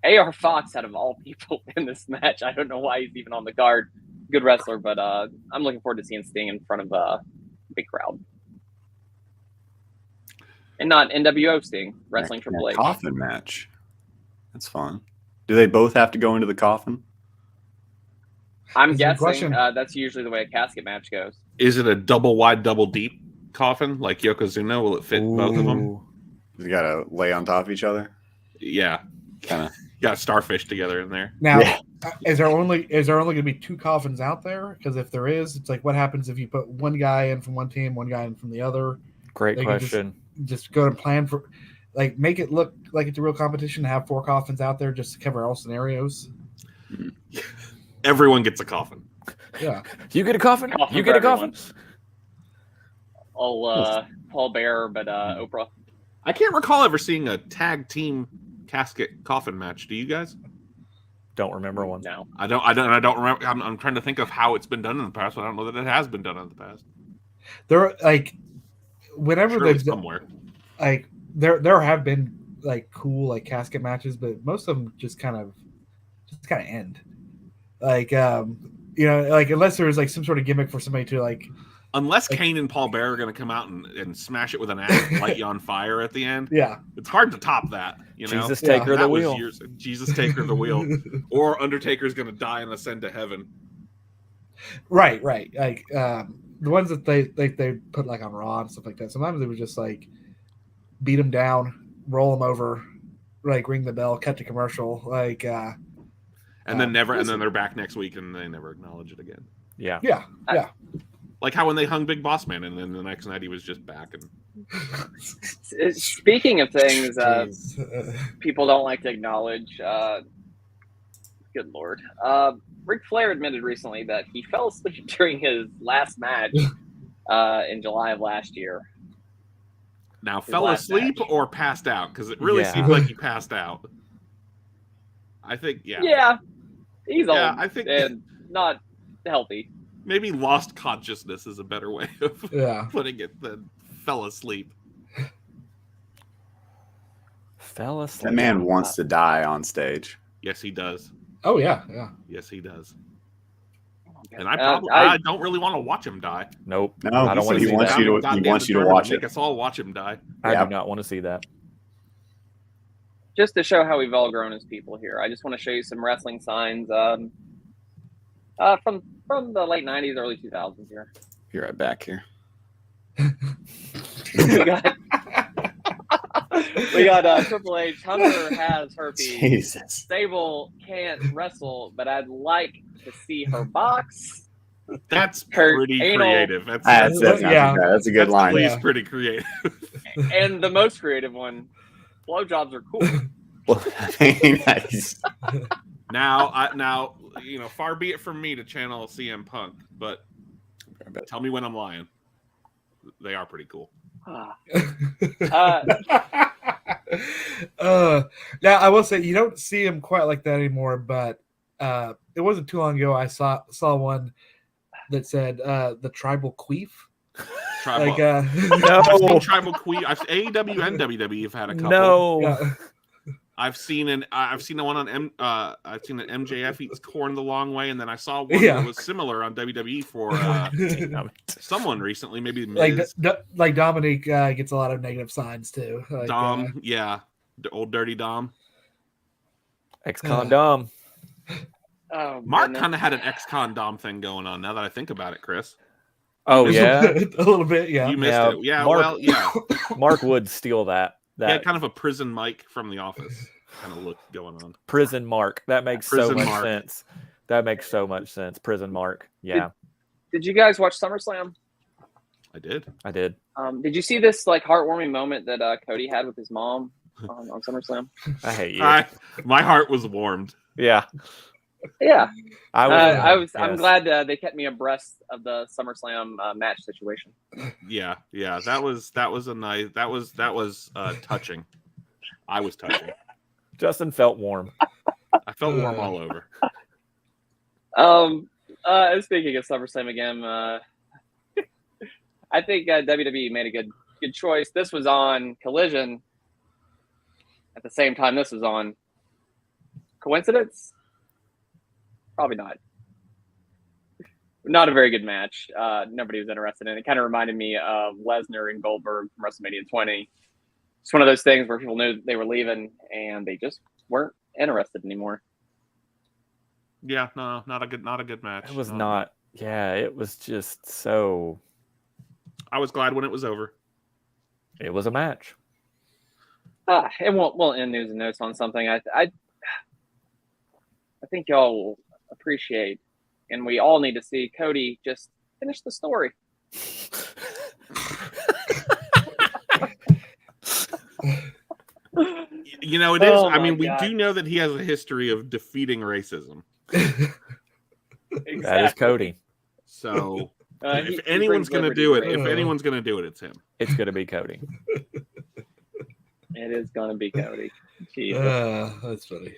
Speaker 1: AR Fox, out of all people in this match, I don't know why he's even on the card. Good wrestler, but I'm looking forward to seeing Sting in front of a big crowd. And not NWO Sting, wrestling Triple H.
Speaker 4: Coffin match. That's fun. Do they both have to go into the coffin?
Speaker 1: I'm guessing that's usually the way a casket match goes.
Speaker 2: Is it a double wide, double deep coffin like Yokozuna? Will it fit both of them?
Speaker 4: You got to lay on top of each other?
Speaker 2: Yeah.
Speaker 4: Kind of.
Speaker 2: Got starfish together in there.
Speaker 5: Now, is there only going to be two coffins out there? Because if there is, it's like, what happens if you put one guy in from one team, one guy in from the other?
Speaker 3: Great question.
Speaker 5: Just go and plan for, like, make it look like it's a real competition. Have 4 coffins out there just to cover all scenarios.
Speaker 2: Everyone gets a coffin.
Speaker 5: Yeah,
Speaker 3: you get a coffin. You get a coffin.
Speaker 1: Paul Bearer, but Oprah.
Speaker 2: I can't recall ever seeing a tag team casket coffin match. Do you guys?
Speaker 3: Don't remember one.
Speaker 1: No,
Speaker 2: I don't remember. I'm trying to think of how it's been done in the past, but I don't know that it has been done in the past.
Speaker 5: there like whenever
Speaker 2: Surely
Speaker 5: there's
Speaker 2: somewhere,
Speaker 5: like there have been like cool like casket matches, but most of them just kind of end. Like like unless there was like some sort of gimmick for somebody to like
Speaker 2: Unless Kane and Paul Bearer are going to come out and smash it with an axe and light you on fire at the end,
Speaker 5: Yeah.
Speaker 2: it's hard to top that. You know,
Speaker 3: Jesus
Speaker 5: Yeah.
Speaker 3: Taker the
Speaker 2: that was
Speaker 3: wheel.
Speaker 2: years. Jesus Taker the wheel, or Undertaker's going to die and ascend to heaven.
Speaker 5: Right. Like the ones that they put like on Raw and stuff like that. Sometimes they would just like beat them down, roll them over, like ring the bell, cut to commercial, like
Speaker 2: And then they're back next week and they never acknowledge it again.
Speaker 3: Yeah.
Speaker 5: yeah.
Speaker 2: Like how when they hung Big Boss Man and then the next night he was just back. And
Speaker 1: Speaking of things
Speaker 5: Jeez.
Speaker 1: people don't like to acknowledge, good Lord. Ric Flair admitted recently that he fell asleep during his last match in July of last year.
Speaker 2: now,
Speaker 1: His
Speaker 2: fell
Speaker 1: last
Speaker 2: asleep
Speaker 1: match.
Speaker 2: or passed out? Because it really
Speaker 3: Yeah.
Speaker 2: seems like he passed out. I think,
Speaker 1: Yeah, he's old
Speaker 2: I think
Speaker 1: and not healthy.
Speaker 2: maybe lost consciousness is a better way of
Speaker 5: Yeah.
Speaker 2: putting it than fell asleep.
Speaker 3: Fell asleep.
Speaker 4: That man wants to die on stage.
Speaker 2: Yes, he does.
Speaker 5: Oh yeah.
Speaker 2: Yes, he does.
Speaker 1: Oh,
Speaker 2: And
Speaker 1: God.
Speaker 2: I don't really want to watch him die.
Speaker 3: Nope.
Speaker 4: No,
Speaker 3: I don't want to
Speaker 4: he
Speaker 3: see
Speaker 4: wants
Speaker 3: that.
Speaker 4: you to. He
Speaker 2: Goddamn
Speaker 4: wants you to
Speaker 2: determined
Speaker 4: watch
Speaker 2: make
Speaker 4: it.
Speaker 2: us all watch him die.
Speaker 3: I
Speaker 4: Yep.
Speaker 3: do not want to see that.
Speaker 1: Just to show how we've all grown as people here, I just want to show you some wrestling signs from the late '90s, early 2000s. Here
Speaker 4: Be right back here.
Speaker 1: we got Triple H. Hunter has herpes.
Speaker 4: Jesus.
Speaker 1: Sable can't wrestle, but I'd like to see her box.
Speaker 2: That's
Speaker 1: Her
Speaker 2: pretty
Speaker 1: anal-
Speaker 2: creative.
Speaker 4: That's
Speaker 5: Yeah.
Speaker 4: not too bad. That's a good
Speaker 2: That's
Speaker 4: line.
Speaker 2: at least
Speaker 5: Yeah.
Speaker 2: pretty creative.
Speaker 1: And the most creative one, blowjobs are cool.
Speaker 4: Well, I mean, nice.
Speaker 2: Now, far be it from me to channel CM Punk, but tell me when I'm lying. They are pretty cool.
Speaker 5: Now I will say you don't see him quite like that anymore, but it wasn't too long ago I saw one that said the tribal queef.
Speaker 2: Tribal,
Speaker 5: Like
Speaker 2: I've seen Tribal Queen. AEW and WWE have had a couple.
Speaker 3: No.
Speaker 5: yeah.
Speaker 2: I've seen an one on I've seen an MJF eats corn the long way, and then I saw one
Speaker 5: Yeah.
Speaker 2: that was similar on WWE for someone recently, maybe
Speaker 5: like
Speaker 2: Miz.
Speaker 5: like Dominic gets a lot of negative signs too. Like,
Speaker 2: Dom, yeah, the old dirty Dom.
Speaker 3: Ex-con Dom.
Speaker 1: Oh,
Speaker 2: Mark
Speaker 1: goodness.
Speaker 2: kind of had an ex-con Dom thing going on. Now that I think about it, Chris,
Speaker 3: Oh,
Speaker 2: You
Speaker 3: yeah.
Speaker 5: a little bit, yeah.
Speaker 2: you missed
Speaker 3: Yeah,
Speaker 2: it. Yeah,
Speaker 3: Mark-
Speaker 2: well, yeah,
Speaker 3: Mark would steal that.
Speaker 2: he had
Speaker 3: That
Speaker 2: kind of a prison Mike from The Office kind of look going on.
Speaker 3: prison Mark. That makes so
Speaker 2: Prison
Speaker 3: much
Speaker 2: Mark.
Speaker 3: sense. That makes so much sense. Prison Mark. Yeah,
Speaker 1: Did you guys watch SummerSlam?
Speaker 2: I did.
Speaker 3: I did.
Speaker 1: Did you see this like heartwarming moment that Cody had with his mom on SummerSlam?
Speaker 3: I hate you.
Speaker 2: My heart was warmed.
Speaker 3: Yeah.
Speaker 1: Yeah,
Speaker 3: I was.
Speaker 1: I'm
Speaker 3: yes.
Speaker 1: glad they kept me abreast of the SummerSlam match situation.
Speaker 2: Yeah, that was a nice. That was touching. I was touching.
Speaker 3: Justin felt warm.
Speaker 2: I felt warm all over.
Speaker 1: Speaking of SummerSlam again, I think WWE made a good choice. This was on Collision at the same time this was on. Coincidence? Probably not. Not a very good match. Nobody was interested in it. It kind of reminded me of Lesnar and Goldberg from WrestleMania 20. It's one of those things where people knew they were leaving and they just weren't interested anymore.
Speaker 2: Yeah, no, not a good match.
Speaker 3: It was
Speaker 2: No.
Speaker 3: not. Yeah, it was just so.
Speaker 2: I was glad when it was over.
Speaker 3: It was a match.
Speaker 1: And we'll end news and notes on something. I think y'all will appreciate, and we all need to see Cody just finish the story.
Speaker 2: You know, it is.
Speaker 1: Oh
Speaker 2: I
Speaker 1: my
Speaker 2: mean, we
Speaker 1: God.
Speaker 2: do know that he has a history of defeating racism.
Speaker 3: That is Cody.
Speaker 2: So
Speaker 1: He
Speaker 2: if anyone's
Speaker 1: brings
Speaker 2: going to
Speaker 1: liberty
Speaker 2: do it,
Speaker 1: to
Speaker 2: if anyone's going to do it, it's him.
Speaker 3: It's gonna be Cody.
Speaker 1: it is going to be Cody. Jesus.
Speaker 5: That's funny.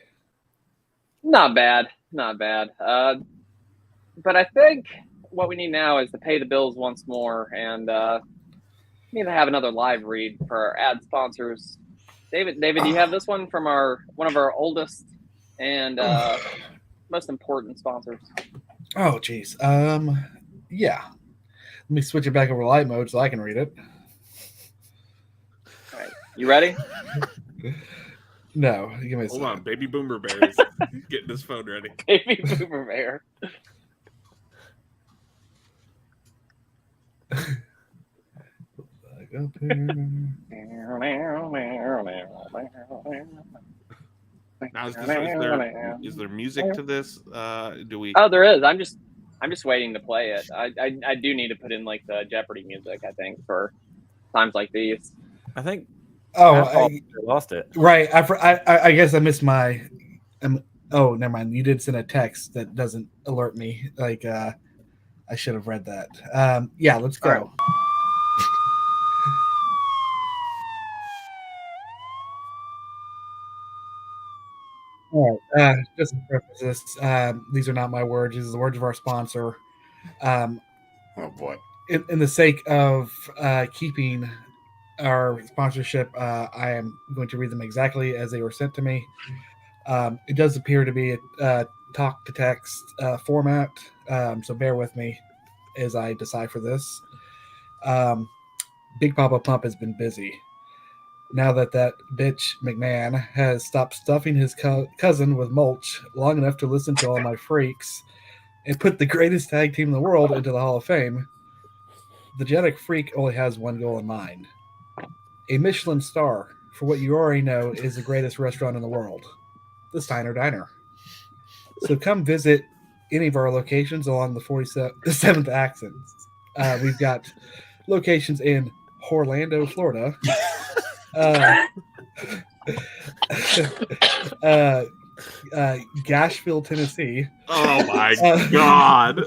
Speaker 1: Not bad. But I think what we need now is to pay the bills once more, and we need to have another live read for our ad sponsors. David, do you have this one from one of our oldest and most important sponsors?
Speaker 5: Oh, geez. Yeah. Let me switch it back over to light mode so I can read it.
Speaker 1: All right, you ready?
Speaker 5: No, give me a
Speaker 2: Hold
Speaker 5: second.
Speaker 2: on, baby boomer bear is getting his phone ready.
Speaker 1: Baby Boomer Bear.
Speaker 5: Back up here.
Speaker 2: Now, is there music to this? Do we?
Speaker 1: Oh, there is. I'm just waiting to play it. I do need to put in like the Jeopardy music. I think for times like these.
Speaker 3: I think
Speaker 5: Oh,
Speaker 3: I lost it.
Speaker 5: right. I guess I missed my. Oh, never mind. You did send a text that doesn't alert me. Like I should have read that. Yeah, let's go.
Speaker 1: All right.
Speaker 5: All right. Just to preface this, these are not my words. These are the words of our sponsor.
Speaker 4: Oh boy.
Speaker 5: In the sake of keeping our sponsorship, I am going to read them exactly as they were sent to me. It does appear to be a talk to text format, so bear with me as I decipher this. Big Papa Pump has been busy. Now that bitch McMahon has stopped stuffing his cousin with mulch long enough to listen to all my freaks and put the greatest tag team in the world into the Hall of Fame, the genetic freak only has one goal in mind. A Michelin star for what you already know is the greatest restaurant in the world, the Steiner Diner. So come visit any of our locations along the 47th axis. We've got locations in Orlando, Florida, Gashville, Tennessee.
Speaker 2: Oh my god!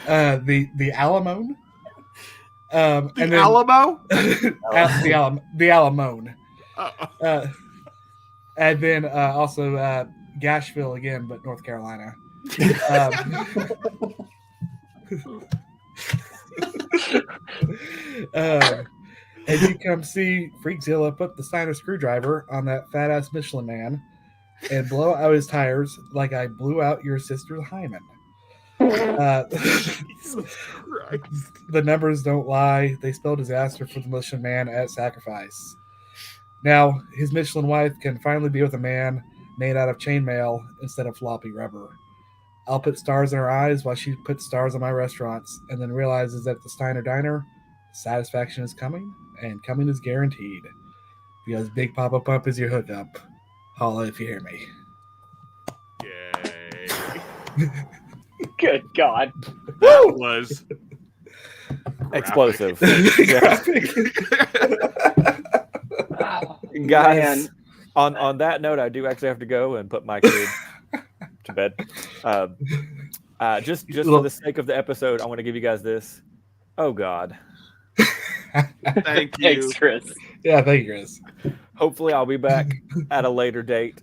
Speaker 5: The Alamone. And then
Speaker 2: Alamo?
Speaker 5: the Alamone.
Speaker 2: Oh.
Speaker 5: And then also Gashville again, but North Carolina. And you come see Freakzilla put the Steiner screwdriver on that fat ass Michelin man and blow out his tires like I blew out your sister's hymen.
Speaker 2: Jesus Christ.
Speaker 5: The numbers don't lie. They spell disaster for the Michelin man at sacrifice. Now, his Michelin wife can finally be with a man made out of chainmail instead of floppy rubber. I'll put stars in her eyes while she puts stars on my restaurants and then realizes that at the Steiner Diner, satisfaction is coming, and coming is guaranteed. Because Big Papa Pump is your hookup. Holla if you hear me.
Speaker 2: Yay.
Speaker 1: Good God.
Speaker 2: That was
Speaker 3: Explosive.
Speaker 1: Oh,
Speaker 3: Guys,
Speaker 1: man.
Speaker 3: on that note, I do actually have to go and put my kid to bed. Just for the sake of the episode, I want to give you guys this. Oh God.
Speaker 2: Thank you.
Speaker 1: Thanks, Chris.
Speaker 5: Yeah, thank you, Chris.
Speaker 3: Hopefully, I'll be back at a later date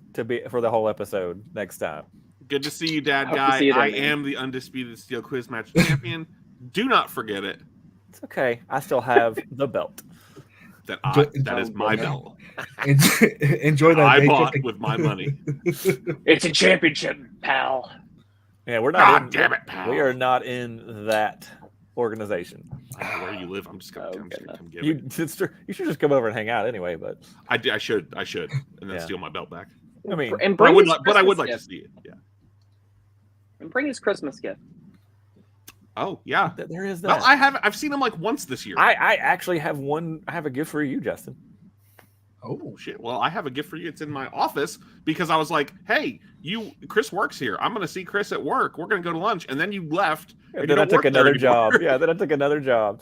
Speaker 3: for the whole episode next time.
Speaker 2: Good to see you, Dad
Speaker 1: Hope to
Speaker 2: Guy.
Speaker 1: see you then,
Speaker 2: I
Speaker 1: man.
Speaker 2: am the undisputed Steel Quiz Match champion. Do not forget it.
Speaker 3: It's okay. I still have the belt.
Speaker 2: That is my belt.
Speaker 5: Enjoy that.
Speaker 2: I
Speaker 5: day
Speaker 2: bought
Speaker 5: trip.
Speaker 2: with my money.
Speaker 1: It's a championship, pal.
Speaker 3: Yeah, we're
Speaker 2: God
Speaker 3: not.
Speaker 2: damn it, pal.
Speaker 3: We are not in that organization.
Speaker 2: I know where you live. I'm just gonna,
Speaker 1: Oh,
Speaker 2: I'm just gonna
Speaker 1: goodness.
Speaker 2: come get
Speaker 3: You
Speaker 2: it.
Speaker 3: you should just come over and hang out anyway. But
Speaker 2: I should, and then
Speaker 3: Yeah.
Speaker 2: steal my belt back.
Speaker 3: I mean,
Speaker 1: And
Speaker 2: But I
Speaker 1: bring
Speaker 2: would,
Speaker 1: his
Speaker 2: but I would
Speaker 1: Christmas
Speaker 2: like to
Speaker 1: gift.
Speaker 2: see it. Yeah.
Speaker 1: And bring his Christmas gift.
Speaker 2: Oh yeah.
Speaker 3: there is
Speaker 2: Well,
Speaker 3: that.
Speaker 2: I've seen him like once this year.
Speaker 3: I actually have one. I have a gift for you, Justin.
Speaker 2: Oh shit! Well, I have a gift for you. It's in my office because I was like, "Hey, Chris works here. I'm going to see Chris at work. We're going to go to lunch." And then you left.
Speaker 3: Yeah,
Speaker 2: and
Speaker 3: then
Speaker 2: you
Speaker 3: I
Speaker 2: don't
Speaker 3: took
Speaker 2: work there
Speaker 3: another
Speaker 2: anymore.
Speaker 3: job. Yeah, then I took another job.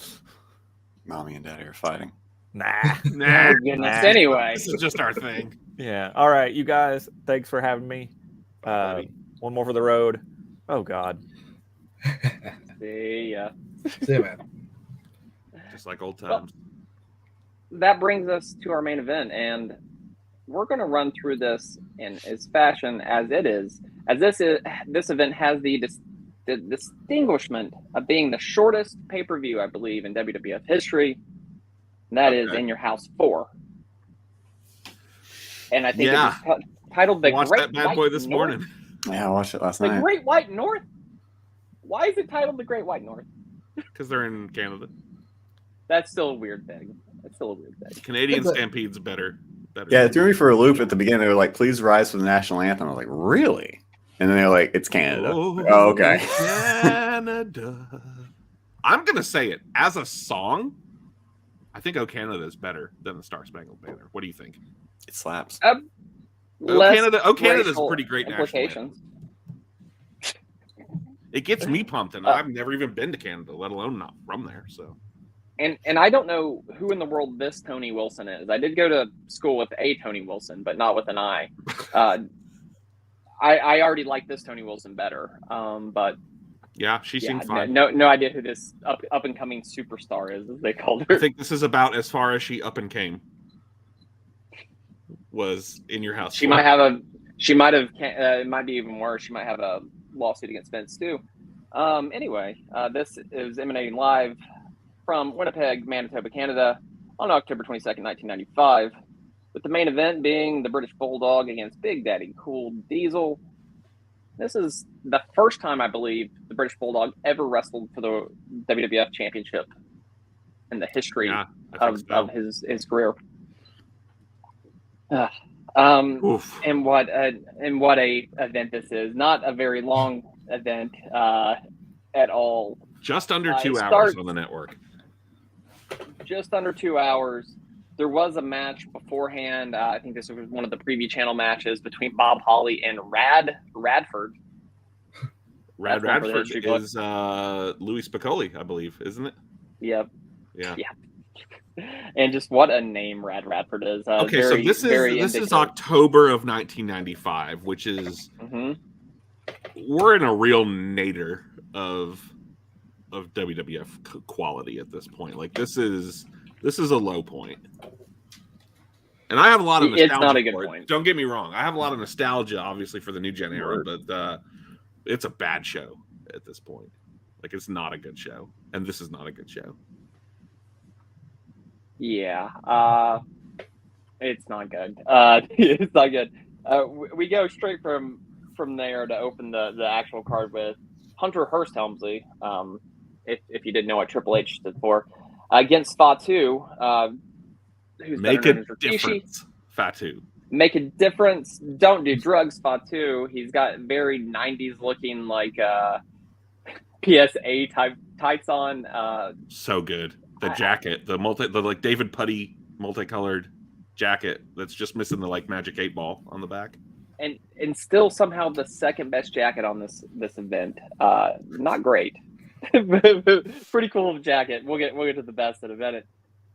Speaker 4: Mommy and Daddy are fighting.
Speaker 3: Nah.
Speaker 2: Nah,
Speaker 1: Oh, goodness.
Speaker 3: Nah.
Speaker 1: Anyway.
Speaker 2: this is just our thing.
Speaker 3: Yeah. All right, you guys. Thanks for having me.
Speaker 2: Buddy.
Speaker 3: One more for the road. Oh God.
Speaker 1: See ya.
Speaker 5: See you, man.
Speaker 2: Just like old
Speaker 1: Well,
Speaker 2: times.
Speaker 1: That brings us to our main event, and we're going to run through this in as fashion as it is, as this event has the distinguishment of being the shortest pay-per-view, I believe, in WWF history. And that is
Speaker 2: Okay.
Speaker 1: In Your House 4. And I think
Speaker 2: Yeah.
Speaker 1: it was titled The
Speaker 2: Watched
Speaker 1: Great
Speaker 2: that bad
Speaker 1: White
Speaker 2: boy this
Speaker 1: North.
Speaker 2: morning.
Speaker 4: Yeah, I watched it last
Speaker 1: The
Speaker 4: night.
Speaker 1: Great White North? Why is it titled The Great White North?
Speaker 2: Because they're in Canada.
Speaker 1: That's still a weird thing.
Speaker 2: Canadian Stampede's better.
Speaker 4: Yeah, it threw me for a loop at the beginning. They were like, "Please rise for the national anthem." I was like, "Really?" And then they're like, "It's Canada." Oh, okay.
Speaker 2: Canada. I'm gonna say it as a song. I think "Oh Canada" is better than the Star Spangled Banner. What do you think?
Speaker 4: It slaps.
Speaker 2: Oh Canada is a pretty great national anthem. It gets me pumped, and I've never even been to Canada, let alone not from there. So,
Speaker 1: and I don't know who in the world this Tony Wilson is. I did go to school with a Tony Wilson, but not with an I. I already like this Tony Wilson better. But
Speaker 2: yeah, she seemed fine.
Speaker 1: No idea who this up and coming superstar is, as they called her.
Speaker 2: I think this is about as far as she up and came. Was In Your House.
Speaker 1: She might have it might be even worse. She might have a lawsuit against Vince too. Anyway, this is emanating live from Winnipeg, Manitoba, Canada on October 22nd, 1995, with the main event being the British Bulldog against Big Daddy Cool Diesel. This is the first time, I believe, the British Bulldog ever wrestled for the WWF Championship in the history of his career. And what a event this is. Not a very long event at all.
Speaker 2: Just under 2 hours on the network.
Speaker 1: Just under 2 hours. There was a match beforehand. I think this was one of the preview channel matches between Bob Holly and Radford.
Speaker 2: Radford is Louis Spicolli, I believe, isn't it?
Speaker 1: Yep.
Speaker 2: Yeah.
Speaker 1: And just what a name Radford is.
Speaker 2: Okay, so this is October of 1995, which is we're in a real nadir of WWF quality at this point. Like this is a low point. And I have a lot of nostalgia.
Speaker 1: It's not a good point.
Speaker 2: Don't get me wrong. I have a lot of nostalgia, obviously, for the New Gen era, but it's a bad show at this point. Like it's not a good show, and this is not a good show.
Speaker 1: Yeah, it's not good. It's not good. We go straight from there to open the actual card with Hunter Hearst Helmsley. If you didn't know what Triple H stood for, against Fatu, who's
Speaker 2: make a difference. Fatu.
Speaker 1: Make a difference. Don't do drugs, Fatu. He's got very 90s looking like PSA type tights on.
Speaker 2: So good. The jacket, the like David Putty multicolored jacket that's just missing the like Magic 8 Ball on the back.
Speaker 1: And still somehow the second best jacket on this event. Not great. Pretty cool jacket. We'll get to the best in a minute.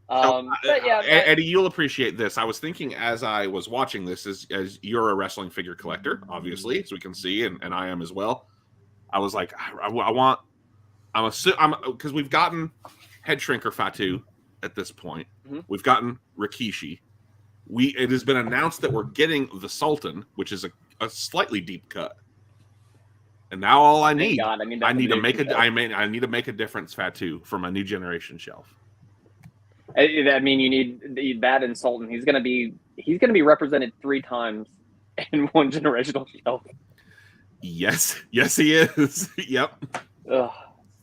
Speaker 1: But yeah,
Speaker 2: Eddie, you'll appreciate this. I was thinking as I was watching this, as you're a wrestling figure collector, obviously, as we can see, and I am as well. I was like, because we've gotten Head Shrinker Fatu at this point. Mm-hmm. We've gotten Rikishi. It has been announced that we're getting the Sultan, which is a slightly deep cut. And now all I need, I need to make a difference Fatu for my new generation shelf.
Speaker 1: I mean, you need that and Sultan. He's gonna be represented 3 times in one generational shelf.
Speaker 2: Yes, he is. Yep.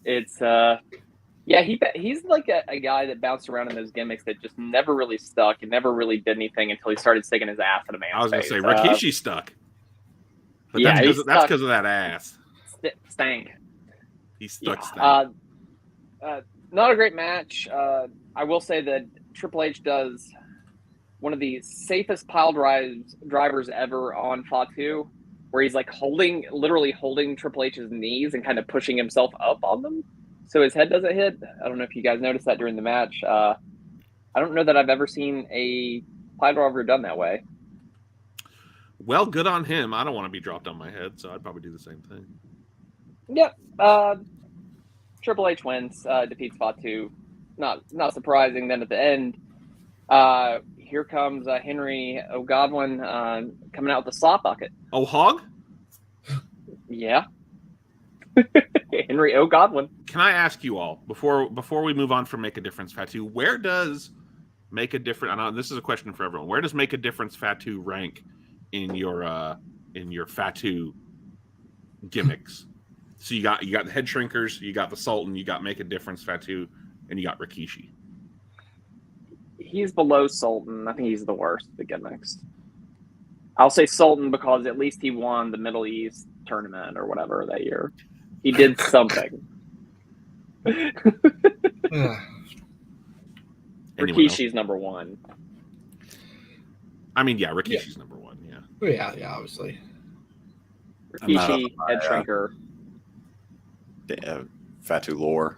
Speaker 1: It's he's like a guy that bounced around in those gimmicks that just never really stuck and never really did anything until he started sticking his ass in a man's face.
Speaker 2: I was gonna say Rikishi stuck, but that's because of that ass.
Speaker 1: Stank.
Speaker 2: He stuck. Stank.
Speaker 1: Not a great match. I will say that Triple H does one of the safest pile drivers ever on Fatu, where he's like literally holding Triple H's knees and kind of pushing himself up on them so his head doesn't hit. I don't know if you guys noticed that during the match. I don't know that I've ever seen a pile driver done that way.
Speaker 2: Well, good on him. I don't want to be dropped on my head, so I'd probably do the same thing.
Speaker 1: Yep. Triple H wins, defeats Fatu. Not surprising. Then at the end, here comes Henry O'Godwin coming out with the slot bucket.
Speaker 2: Oh, hog?
Speaker 1: Yeah. Henry O'Godwin.
Speaker 2: Can I ask you all, before we move on from Make a Difference Fatu, where does Make a Difference, I know this is a question for everyone, where does Make a Difference Fatu rank in your Fatu gimmicks? So you got the head shrinkers, you got the Sultan, you got Make a Difference Fatu, and you got Rikishi.
Speaker 1: He's below Sultan. I think he's the worst of the gimmicks. I'll say Sultan because at least he won the Middle East tournament or whatever that year. He did something. Rikishi's number one.
Speaker 2: I mean, yeah, Rikishi's number one. Yeah.
Speaker 5: Yeah, obviously.
Speaker 1: Rikishi, head shrinker.
Speaker 4: Fatu lore.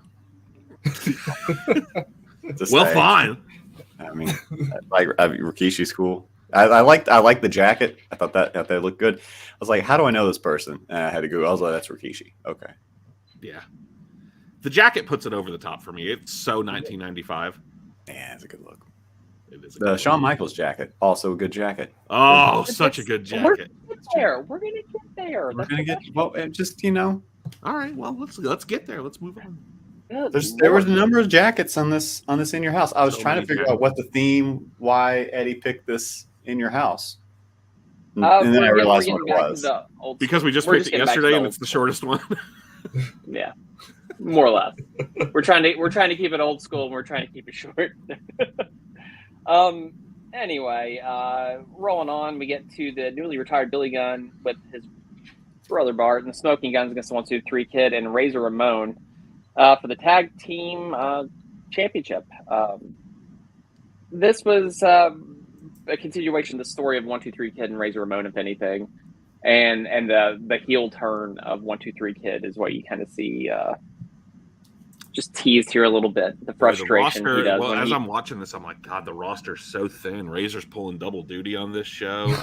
Speaker 2: Well, fine.
Speaker 4: I mean, Rikishi's cool. I like the jacket. I thought that looked good. I was like, how do I know this person? And I had to Google. I was like, that's Rikishi. Okay.
Speaker 2: Yeah. The jacket puts it over the top for me. It's so 1995.
Speaker 4: Yeah, it's a good look.
Speaker 2: It is
Speaker 4: The Shawn Michaels jacket, also a good jacket.
Speaker 2: Oh, such a good jacket.
Speaker 1: We're gonna get there.
Speaker 4: We're gonna get just
Speaker 2: All right, well, let's get there. Let's move on.
Speaker 4: There was a number of jackets on this In Your House. I was
Speaker 2: So
Speaker 4: trying to
Speaker 2: many
Speaker 4: figure out what the theme, why Eddie picked this In Your House, and then I
Speaker 1: we're
Speaker 4: realized
Speaker 1: getting
Speaker 4: what it
Speaker 1: back to
Speaker 4: was.
Speaker 1: the old
Speaker 2: Because we just
Speaker 1: We're
Speaker 2: picked it
Speaker 1: getting back to
Speaker 2: yesterday,
Speaker 1: the
Speaker 2: and
Speaker 1: old
Speaker 2: it's the shortest one.
Speaker 1: Yeah, more or less. We're trying to keep it old school, and we're trying to keep it short. Anyway, rolling on, we get to the newly retired Billy Gunn with his brother Bart and the Smoking Guns against the 1, 2, 3 Kid and Razor Ramon for the tag team championship. This was a continuation of the story of 1, 2, 3 Kid and Razor Ramon, if anything, and the heel turn of 1, 2, 3 Kid is what you kind of see. Just teased here a little bit. The frustration
Speaker 2: The roster,
Speaker 1: he does.
Speaker 2: well, as I'm watching this, I'm like, God, the roster's so thin. Razor's pulling double duty on this show.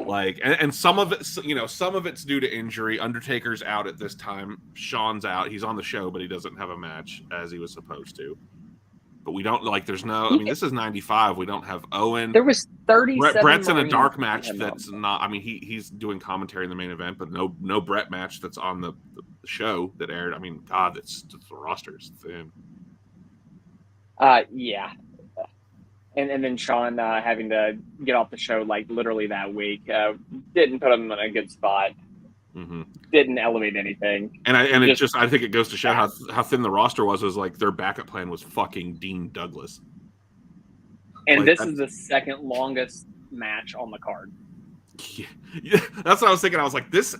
Speaker 2: Like, and some of it, some of it's due to injury. Undertaker's out at this time. Shawn's out. He's on the show, but he doesn't have a match as he was supposed to. But we don't there's no. I mean, this is '95. We don't have Owen.
Speaker 1: There was 37.
Speaker 2: Brett's in a
Speaker 1: Marines
Speaker 2: dark match that's not. I mean, he's doing commentary in the main event, but no Brett match that's on the show that aired. I mean, God, it's the roster's thin.
Speaker 1: Yeah. And then Shawn having to get off the show like literally that week didn't put him in a good spot.
Speaker 2: Mm-hmm.
Speaker 1: Didn't elevate anything.
Speaker 2: And I think it goes to show how thin the roster was. Was like their backup plan was fucking Dean Douglas.
Speaker 1: And this is the second longest match on the card.
Speaker 2: Yeah, that's what I was thinking. I was like, this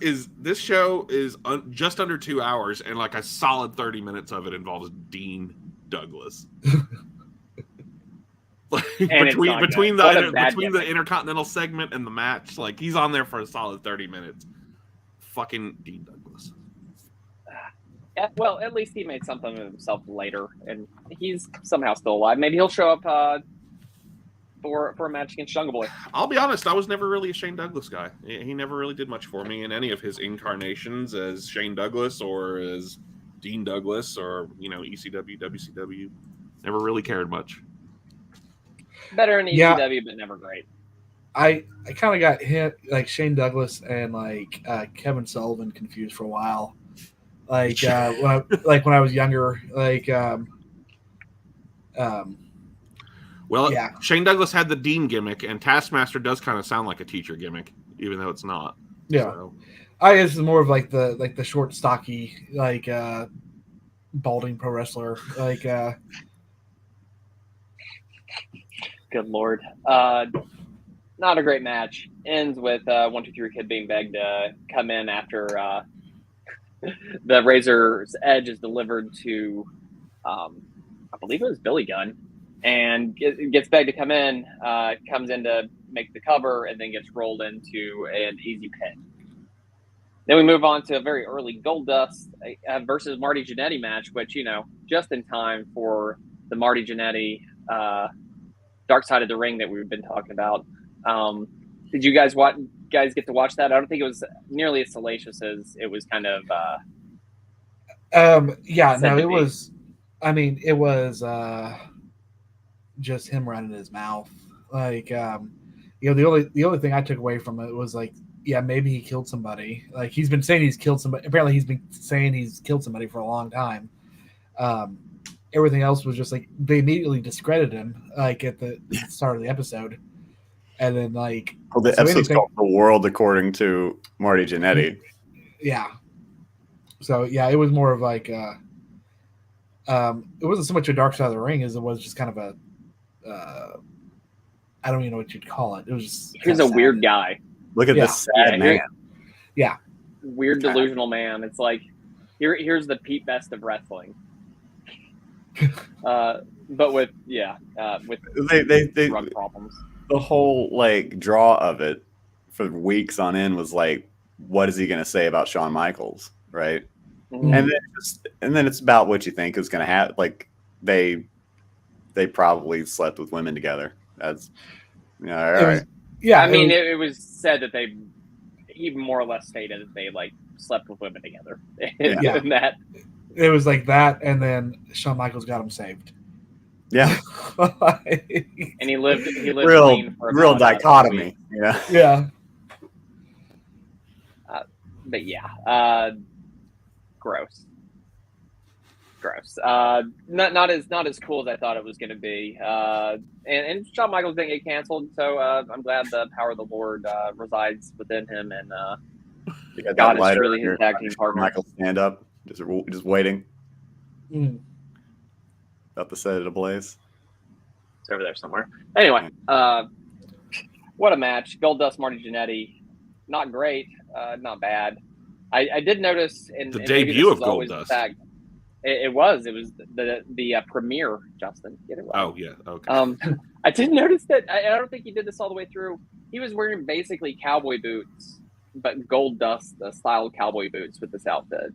Speaker 2: show is just under 2 hours, and like a solid 30 minutes of it involves Dean Douglas. Like, between the Intercontinental segment and the match, like he's on there for a solid 30 minutes. Fucking Dean Douglas.
Speaker 1: Yeah, well, at least he made something of himself later, and he's somehow still alive. Maybe he'll show up for a match against Jungle Boy.
Speaker 2: I'll be honest, I was never really a Shane Douglas guy. He never really did much for me in any of his incarnations as Shane Douglas or as Dean Douglas or ECW, WCW. Never really cared much.
Speaker 1: Better in ECW, but never great.
Speaker 5: I kind of got hit like Shane Douglas and like Kevin Sullivan confused for a while. Like when I was younger,
Speaker 2: Well, yeah. Shane Douglas had the Dean gimmick, and Taskmaster does kind of sound like a teacher gimmick, even though it's not.
Speaker 5: Yeah,
Speaker 2: so.
Speaker 5: I guess it's more of like the short, stocky, balding pro wrestler.
Speaker 1: Good Lord. Not a great match. Ends with 1, 2, 3 Kid being begged to come in after the Razor's Edge is delivered to, I believe it was Billy Gunn, and gets begged to come in, comes in to make the cover, and then gets rolled into an easy pin. Then we move on to a very early Goldust versus Marty Jannetty match, which, just in time for the Marty Jannetty Dark Side of the Ring that we've been talking about. Did you guys get to watch that? I don't think it was nearly as salacious as it was kind of.
Speaker 5: It was. I mean, it was just him running his mouth. The only thing I took away from it was maybe he killed somebody. Like he's been saying he's killed somebody. Apparently, he's been saying he's killed somebody for a long time. Everything else was just they immediately discredited him at the start of the episode. And then
Speaker 4: the episode's called "The World According to Marty Jannetty."
Speaker 5: Yeah, So yeah, it was more of like it wasn't so much a dark side of the ring as it was just kind of a I don't even know what you'd call it. It was just
Speaker 1: He's a weird guy.
Speaker 4: Look at
Speaker 5: Yeah.
Speaker 4: this sad man.
Speaker 1: Weird delusional man. It's like here's the Pete Best of wrestling. But with
Speaker 4: They
Speaker 1: drug problems.
Speaker 4: the whole like draw of it for weeks on end was like, what is he going to say about Shawn Michaels, right?
Speaker 1: Mhm.
Speaker 4: And then it's about what you think is going to happen. Like they probably slept with women together. That's all right.
Speaker 5: Yeah,
Speaker 1: I mean, it was said that they even more or less stated that they like slept with women together.
Speaker 5: Yeah.
Speaker 1: And that
Speaker 5: it was like that, and then Shawn Michaels got him saved.
Speaker 4: Yeah,
Speaker 1: and he lived
Speaker 4: real
Speaker 1: clean for
Speaker 4: real
Speaker 1: about,
Speaker 4: dichotomy. Yeah,
Speaker 5: yeah.
Speaker 1: but yeah, gross. Not as cool as I thought it was going to be. And Shawn Michaels didn't get canceled, so I'm glad the power of the Lord resides within him, and
Speaker 4: you got
Speaker 1: God
Speaker 4: that
Speaker 1: is
Speaker 4: lighter
Speaker 1: truly
Speaker 4: on
Speaker 1: his
Speaker 4: your-
Speaker 1: tag
Speaker 4: on
Speaker 1: team
Speaker 4: your
Speaker 1: partner.
Speaker 4: Michael, stand up, just waiting,
Speaker 5: Mm.
Speaker 4: about to set it ablaze.
Speaker 1: It's over there somewhere. Anyway, what a match! Goldust, Marty Jannetty, not great, not bad. I did notice
Speaker 2: The
Speaker 1: and maybe
Speaker 2: debut
Speaker 1: this
Speaker 2: of
Speaker 1: is always the
Speaker 2: Goldust.
Speaker 1: fact. It was the premiere, Justin. Get it right.
Speaker 2: Oh yeah, okay.
Speaker 1: I did notice that. I don't think he did this all the way through. He was wearing basically cowboy boots, but Goldust style cowboy boots with this outfit.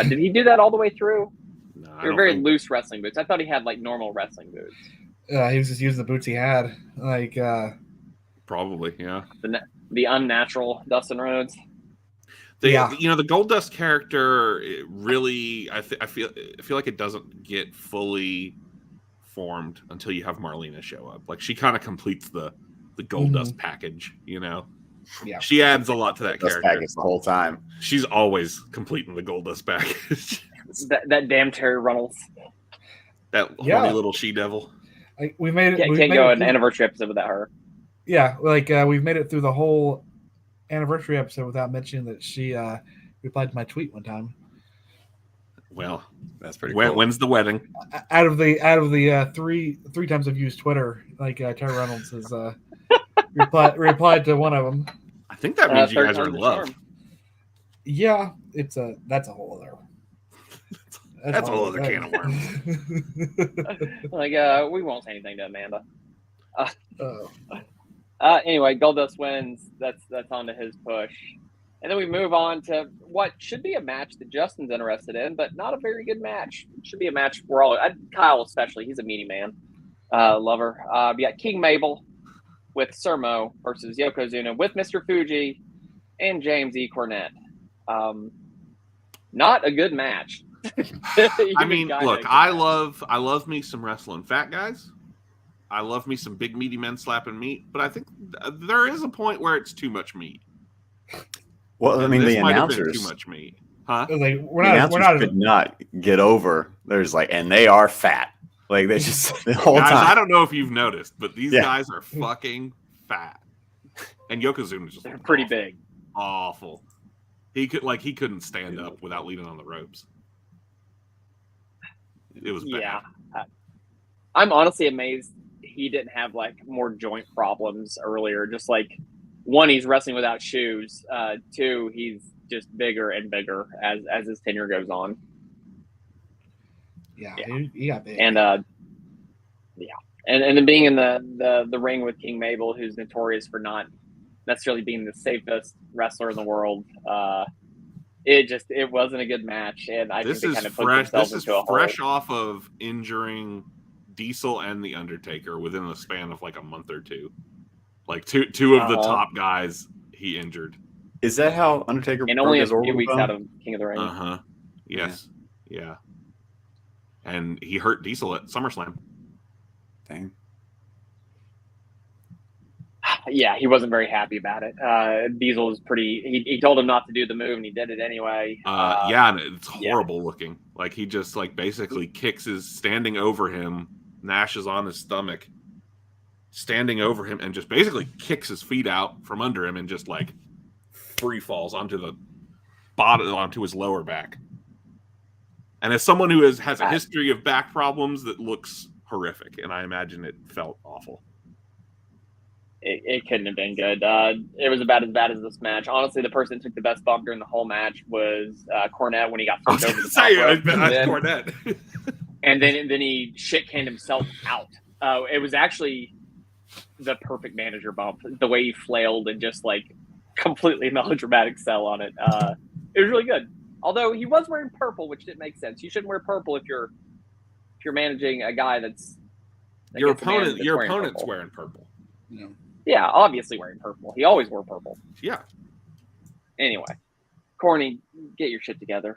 Speaker 1: Did he do that all the way through?
Speaker 2: No, I
Speaker 1: They were
Speaker 2: don't
Speaker 1: very
Speaker 2: think-
Speaker 1: loose wrestling boots. I thought he had like normal wrestling boots.
Speaker 5: He was just using the boots he had. Like,
Speaker 2: Probably, yeah.
Speaker 1: The unnatural Dustin Rhodes.
Speaker 2: The
Speaker 5: Yeah.
Speaker 2: the Goldust character it really, I feel like it doesn't get fully formed until you have Marlena show up. Like she kind of completes the Goldust package,
Speaker 5: Yeah.
Speaker 2: She adds a lot to that
Speaker 4: Dust
Speaker 2: character.
Speaker 4: package the whole time.
Speaker 2: She's always completing the Goldust package.
Speaker 1: That damn Terry Runnels.
Speaker 2: That
Speaker 5: Yeah.
Speaker 2: horny little she devil.
Speaker 5: like we made it.
Speaker 1: Can't,
Speaker 5: we
Speaker 1: can't
Speaker 5: made
Speaker 1: go
Speaker 5: it
Speaker 1: an
Speaker 5: through-
Speaker 1: anniversary episode without her.
Speaker 5: Yeah, like we've made it through the whole anniversary episode without mentioning that she replied to my tweet one time.
Speaker 2: Well,
Speaker 4: That's pretty cool.
Speaker 2: when's the wedding?
Speaker 5: Out of the three times I've used Twitter, like Terry Reynolds has replied to one of them.
Speaker 2: I think that means you
Speaker 1: Third
Speaker 2: guys are in
Speaker 1: time's the
Speaker 2: love.
Speaker 1: charm.
Speaker 5: Yeah, that's a whole other.
Speaker 2: That's a whole other can of worms.
Speaker 1: Like we won't say anything to Amanda.
Speaker 5: Oh.
Speaker 1: Anyway, Goldust wins. That's on to his push. And then we move on to what should be a match that Justin's interested in, but not a very good match. It should be a match we're all Kyle especially. He's a meaty man. Lover. We got King Mabel with Sermo versus Yokozuna with Mr. Fuji and James E. Cornette. Not a good match.
Speaker 2: I mean, look, I love me some wrestling fat guys. I love me some big meaty men slapping meat, but I think there is a point where it's too much meat.
Speaker 4: Well, I
Speaker 2: And
Speaker 4: mean,
Speaker 2: this
Speaker 4: the
Speaker 2: might have been
Speaker 4: announcers,
Speaker 2: too much meat, huh?
Speaker 5: Like we're
Speaker 4: the
Speaker 5: not
Speaker 4: announcers could not get over. There's like, and they are fat. Like they just the whole
Speaker 2: Guys,
Speaker 4: time.
Speaker 2: I don't know if you've noticed, but these
Speaker 4: Yeah.
Speaker 2: guys are fucking fat. And Yokozuna just
Speaker 1: They're
Speaker 2: looked
Speaker 1: pretty
Speaker 2: awful.
Speaker 1: big.
Speaker 2: Awful. He couldn't stand up without leaning on the ropes. It was bad.
Speaker 1: Yeah. I'm honestly amazed he didn't have like more joint problems earlier. Just like one, he's wrestling without shoes. Two, he's just bigger and bigger as his tenure goes on.
Speaker 5: Yeah,
Speaker 1: Yeah.
Speaker 5: he got big.
Speaker 1: And and then being in the ring with King Mabel, who's notorious for not necessarily being the safest wrestler in the world. It wasn't a good match, and I
Speaker 2: This
Speaker 1: think they
Speaker 2: is
Speaker 1: kind of put
Speaker 2: fresh.
Speaker 1: themselves
Speaker 2: This is
Speaker 1: into a
Speaker 2: fresh
Speaker 1: hole.
Speaker 2: off of injuring Diesel and the Undertaker within the span of like a month or two. Like two of the
Speaker 1: Uh-huh.
Speaker 2: top guys he injured.
Speaker 4: Is that how Undertaker
Speaker 1: And
Speaker 4: broke
Speaker 1: only a
Speaker 4: his
Speaker 1: few
Speaker 4: orbital
Speaker 1: weeks
Speaker 4: bone?
Speaker 1: out of King of the Ring.
Speaker 2: Uh-huh. Yes. Yeah. And he hurt Diesel at SummerSlam.
Speaker 4: Dang.
Speaker 1: Yeah, he wasn't very happy about it. Diesel was pretty. He told him not to do the move, and he did it anyway.
Speaker 2: Yeah, and it's
Speaker 1: yeah.
Speaker 2: horrible looking. Like he just like basically kicks his standing over him. Nash is on his stomach, standing over him, and just basically kicks his feet out from under him and just like free falls onto the bottom onto his lower back. And as someone who has a history of back problems, that looks horrific, and I imagine it felt awful.
Speaker 1: It couldn't have been good. It was about as bad as this match. Honestly, the person that took the best bump during the whole match was Cornette when he got flipped over the top rope.
Speaker 2: Cornette.
Speaker 1: And then he shit-canned himself out. It was actually the perfect manager bump. The way he flailed and just like completely melodramatic sell on it. It was really good. Although he was wearing purple, which didn't make sense. You shouldn't wear purple if you're managing a guy that's
Speaker 2: your opponent's wearing purple.
Speaker 1: Yeah, obviously wearing purple. He always wore purple.
Speaker 2: Yeah.
Speaker 1: Anyway, Corny, get your shit together.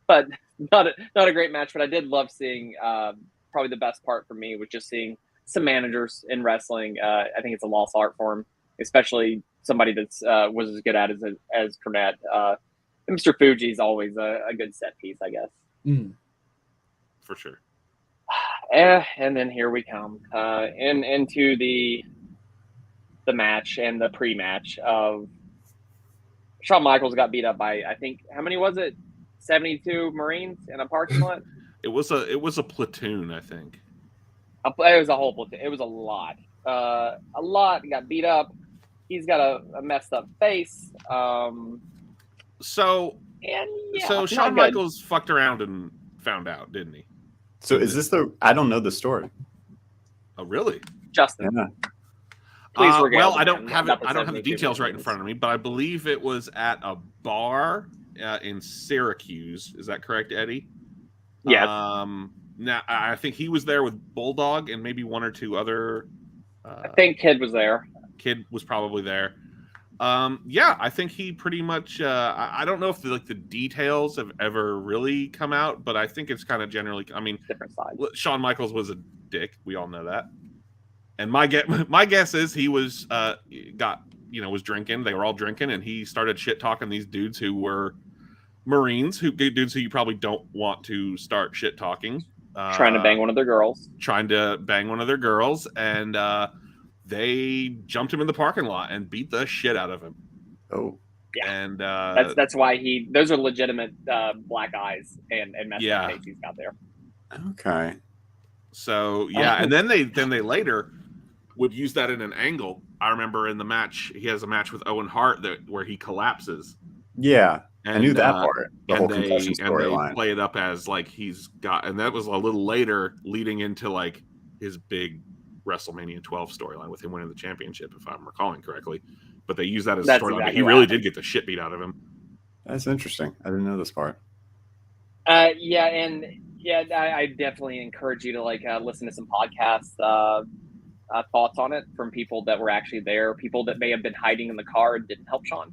Speaker 1: But not a great match. But I did love seeing. Probably the best part for me was just seeing some managers in wrestling. I think it's a lost art form, especially somebody that's was as good at it as Cornette. Mr. Fuji's always a good set piece, I guess.
Speaker 2: For sure.
Speaker 1: And then here we come into the match and the pre-match of Shawn Michaels got beat up by, I think, how many was it? 72 Marines in a parking lot?
Speaker 2: It was a platoon, I think.
Speaker 1: It was a whole platoon. It was a lot. A lot got beat up. He's got a messed up face.
Speaker 2: So Shawn Michaels fucked around and found out, didn't he?
Speaker 4: So is this I don't know the story.
Speaker 2: Oh, really?
Speaker 1: Justin.
Speaker 4: Yeah.
Speaker 1: Please regale
Speaker 2: well, I
Speaker 1: the
Speaker 2: don't
Speaker 1: man
Speaker 2: have
Speaker 1: about
Speaker 2: it. I don't have the
Speaker 1: 72
Speaker 2: details right in
Speaker 1: Marines.
Speaker 2: front of me, but I believe it was at a bar in Syracuse. Is that correct, Eddie?
Speaker 1: Yes.
Speaker 2: Now I think he was there with Bulldog and maybe one or two other.
Speaker 1: I think Kid was there.
Speaker 2: Kid was probably there. Yeah, I think he pretty much. I don't know if the details have ever really come out, but I think it's kind of generally. I mean,
Speaker 1: Different side.
Speaker 2: Shawn Michaels was a dick. We all know that. And my guess is he was was drinking. They were all drinking, and he started shit talking these dudes who were Marines, dudes who you probably don't want to start shit talking.
Speaker 1: Trying to bang one of their girls.
Speaker 2: And they jumped him in the parking lot and beat the shit out of him.
Speaker 4: Oh,
Speaker 1: yeah.
Speaker 2: And
Speaker 1: that's why those are legitimate black eyes and messed up face he's got there.
Speaker 4: okay.
Speaker 2: So yeah, and then they later would use that in an angle. I remember in the match, he has a match with Owen Hart where he collapses.
Speaker 4: Yeah,
Speaker 2: and,
Speaker 4: I knew that part. The whole concussion
Speaker 2: and they
Speaker 4: storyline.
Speaker 2: play it up as like he's got, and that was a little later, leading into like his big WrestleMania 12 storyline with him winning the championship, if I'm recalling correctly. But they use that as a storyline.
Speaker 1: Exactly
Speaker 2: he really did get the shit beat out of him.
Speaker 4: That's interesting. I didn't know this part.
Speaker 1: I definitely encourage you to listen to some podcasts, thoughts on it from people that were actually there, people that may have been hiding in the car and didn't help Shawn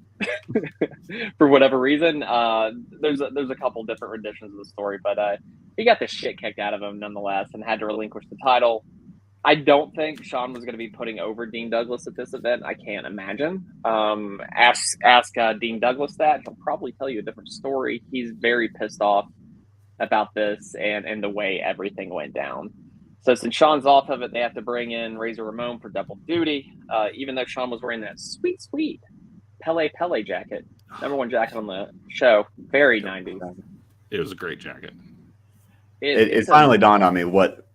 Speaker 1: for whatever reason. There's a couple different renditions of the story, but he got the shit kicked out of him nonetheless and had to relinquish the title. I don't think Shawn was going to be putting over Dean Douglas at this event. I can't imagine. Ask Dean Douglas that. He'll probably tell you a different story. He's very pissed off about this and the way everything went down. So since Shawn's off of it, they have to bring in Razor Ramon for double duty, even though Shawn was wearing that sweet Pele jacket. Number one jacket on the show. Very 90s.
Speaker 2: It was a great jacket.
Speaker 4: It finally dawned on me what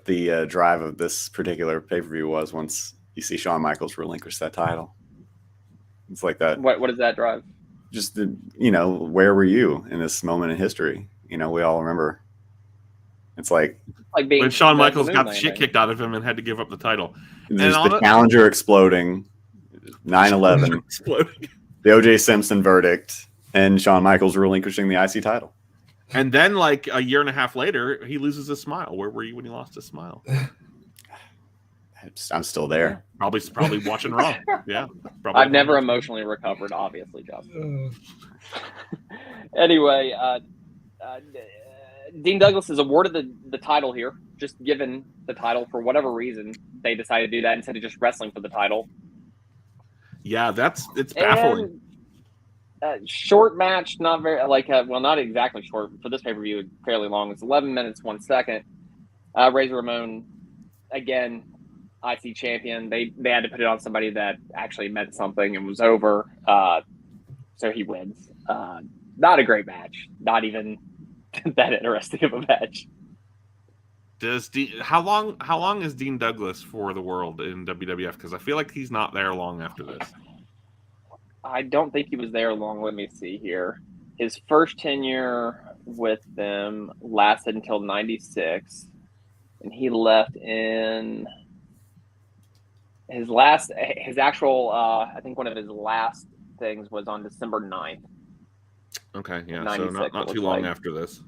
Speaker 4: the drive of this particular pay-per-view was once you see Shawn Michaels relinquish that title. It's like that.
Speaker 1: What is that drive?
Speaker 4: Just where were you in this moment in history? We all remember. It's like
Speaker 1: being
Speaker 2: when Shawn Michaels got the shit kicked out of him and had to give up the title.
Speaker 4: There's the Challenger exploding, 9/11,
Speaker 2: exploding,
Speaker 4: the O.J. Simpson verdict, and Shawn Michaels relinquishing the IC title.
Speaker 2: And then, like a year and a half later, he loses his smile. Where were you when he lost his smile?
Speaker 4: I'm still there.
Speaker 2: Probably watching Raw. Yeah.
Speaker 1: I've never emotionally recovered, obviously, Justin. Anyway, Dean Douglas is awarded the title here, just given the title for whatever reason. They decided to do that instead of just wrestling for the title.
Speaker 2: Yeah, it's baffling.
Speaker 1: Short match, not very not exactly short for this pay-per-view. Fairly long. It's 11 minutes 1 second. Razor Ramon, again, IC champion. They had to put it on somebody that actually meant something and was over. So so he wins. Not a great match. Not even that interesting of a match.
Speaker 2: How long is Dean Douglas for the world in WWF? Because I feel like he's not there long after this.
Speaker 1: I don't think he was there long. Let me see here. His first tenure with them lasted until '96, and he left in his actual. I think one of his last things was on December 9th.
Speaker 2: Okay, yeah, so not too long after this.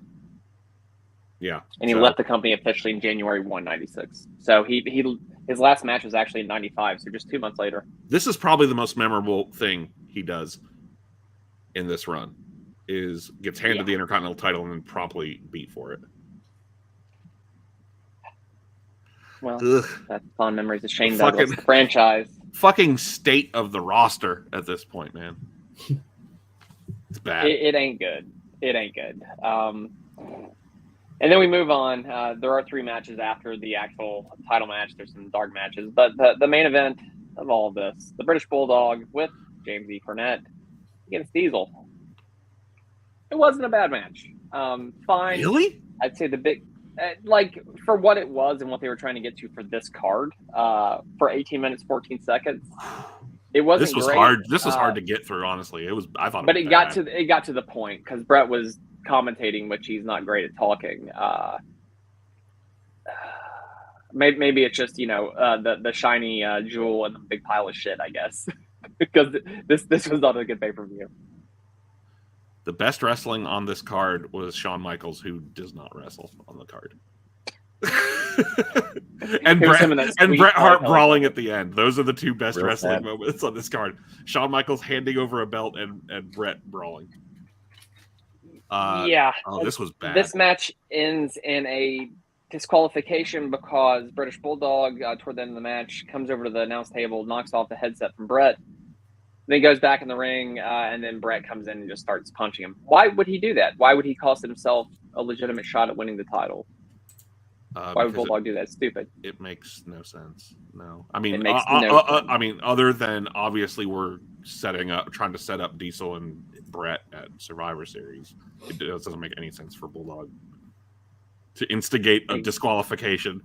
Speaker 2: Yeah,
Speaker 1: and he left the company officially in January 1, '96. So his last match was actually in '95. So just 2 months later.
Speaker 2: This is probably the most memorable thing he does in this run. Gets handed the Intercontinental title and then promptly beat for it.
Speaker 1: Well, that's fond memories of Shane Douglas, the franchise.
Speaker 2: Fucking state of the roster at this point, man. It's bad.
Speaker 1: It ain't good. It ain't good. And then we move on. There are 3 matches after the actual title match. There's some dark matches. But the main event of all of this, the British Bulldog with James E. Cornette against Diesel. It wasn't a bad match. Fine.
Speaker 2: Really?
Speaker 1: I'd say the big, for what it was and what they were trying to get to for this card, for 18 minutes, 14 seconds. It wasn't.
Speaker 2: This was
Speaker 1: great.
Speaker 2: hard. This was hard to get through. Honestly, I thought.
Speaker 1: But it got to the point because Brett was commentating, which he's not great at talking. Maybe it's just the shiny jewel and the big pile of shit, I guess, because this was not a good pay-per-view.
Speaker 2: The best wrestling on this card was Shawn Michaels, who does not wrestle on the card. and Bret Hart brawling at the end. Those are the 2 best wrestling moments on this card. Shawn Michaels handing over a belt and Bret brawling. This was bad. This match
Speaker 1: ends in a disqualification because British Bulldog, toward the end of the match, comes over to the announce table, knocks off the headset from Bret. Then he goes back in the ring, and then Bret comes in and just starts punching him. Why would he do that? Why would he cost himself a legitimate shot at winning the title? Why would Bulldog do that? It's stupid.
Speaker 2: It makes no sense. No, I mean,
Speaker 1: I
Speaker 2: mean, other than obviously we're trying to set up Diesel and Bret at Survivor Series. It doesn't make any sense for Bulldog to instigate a disqualification.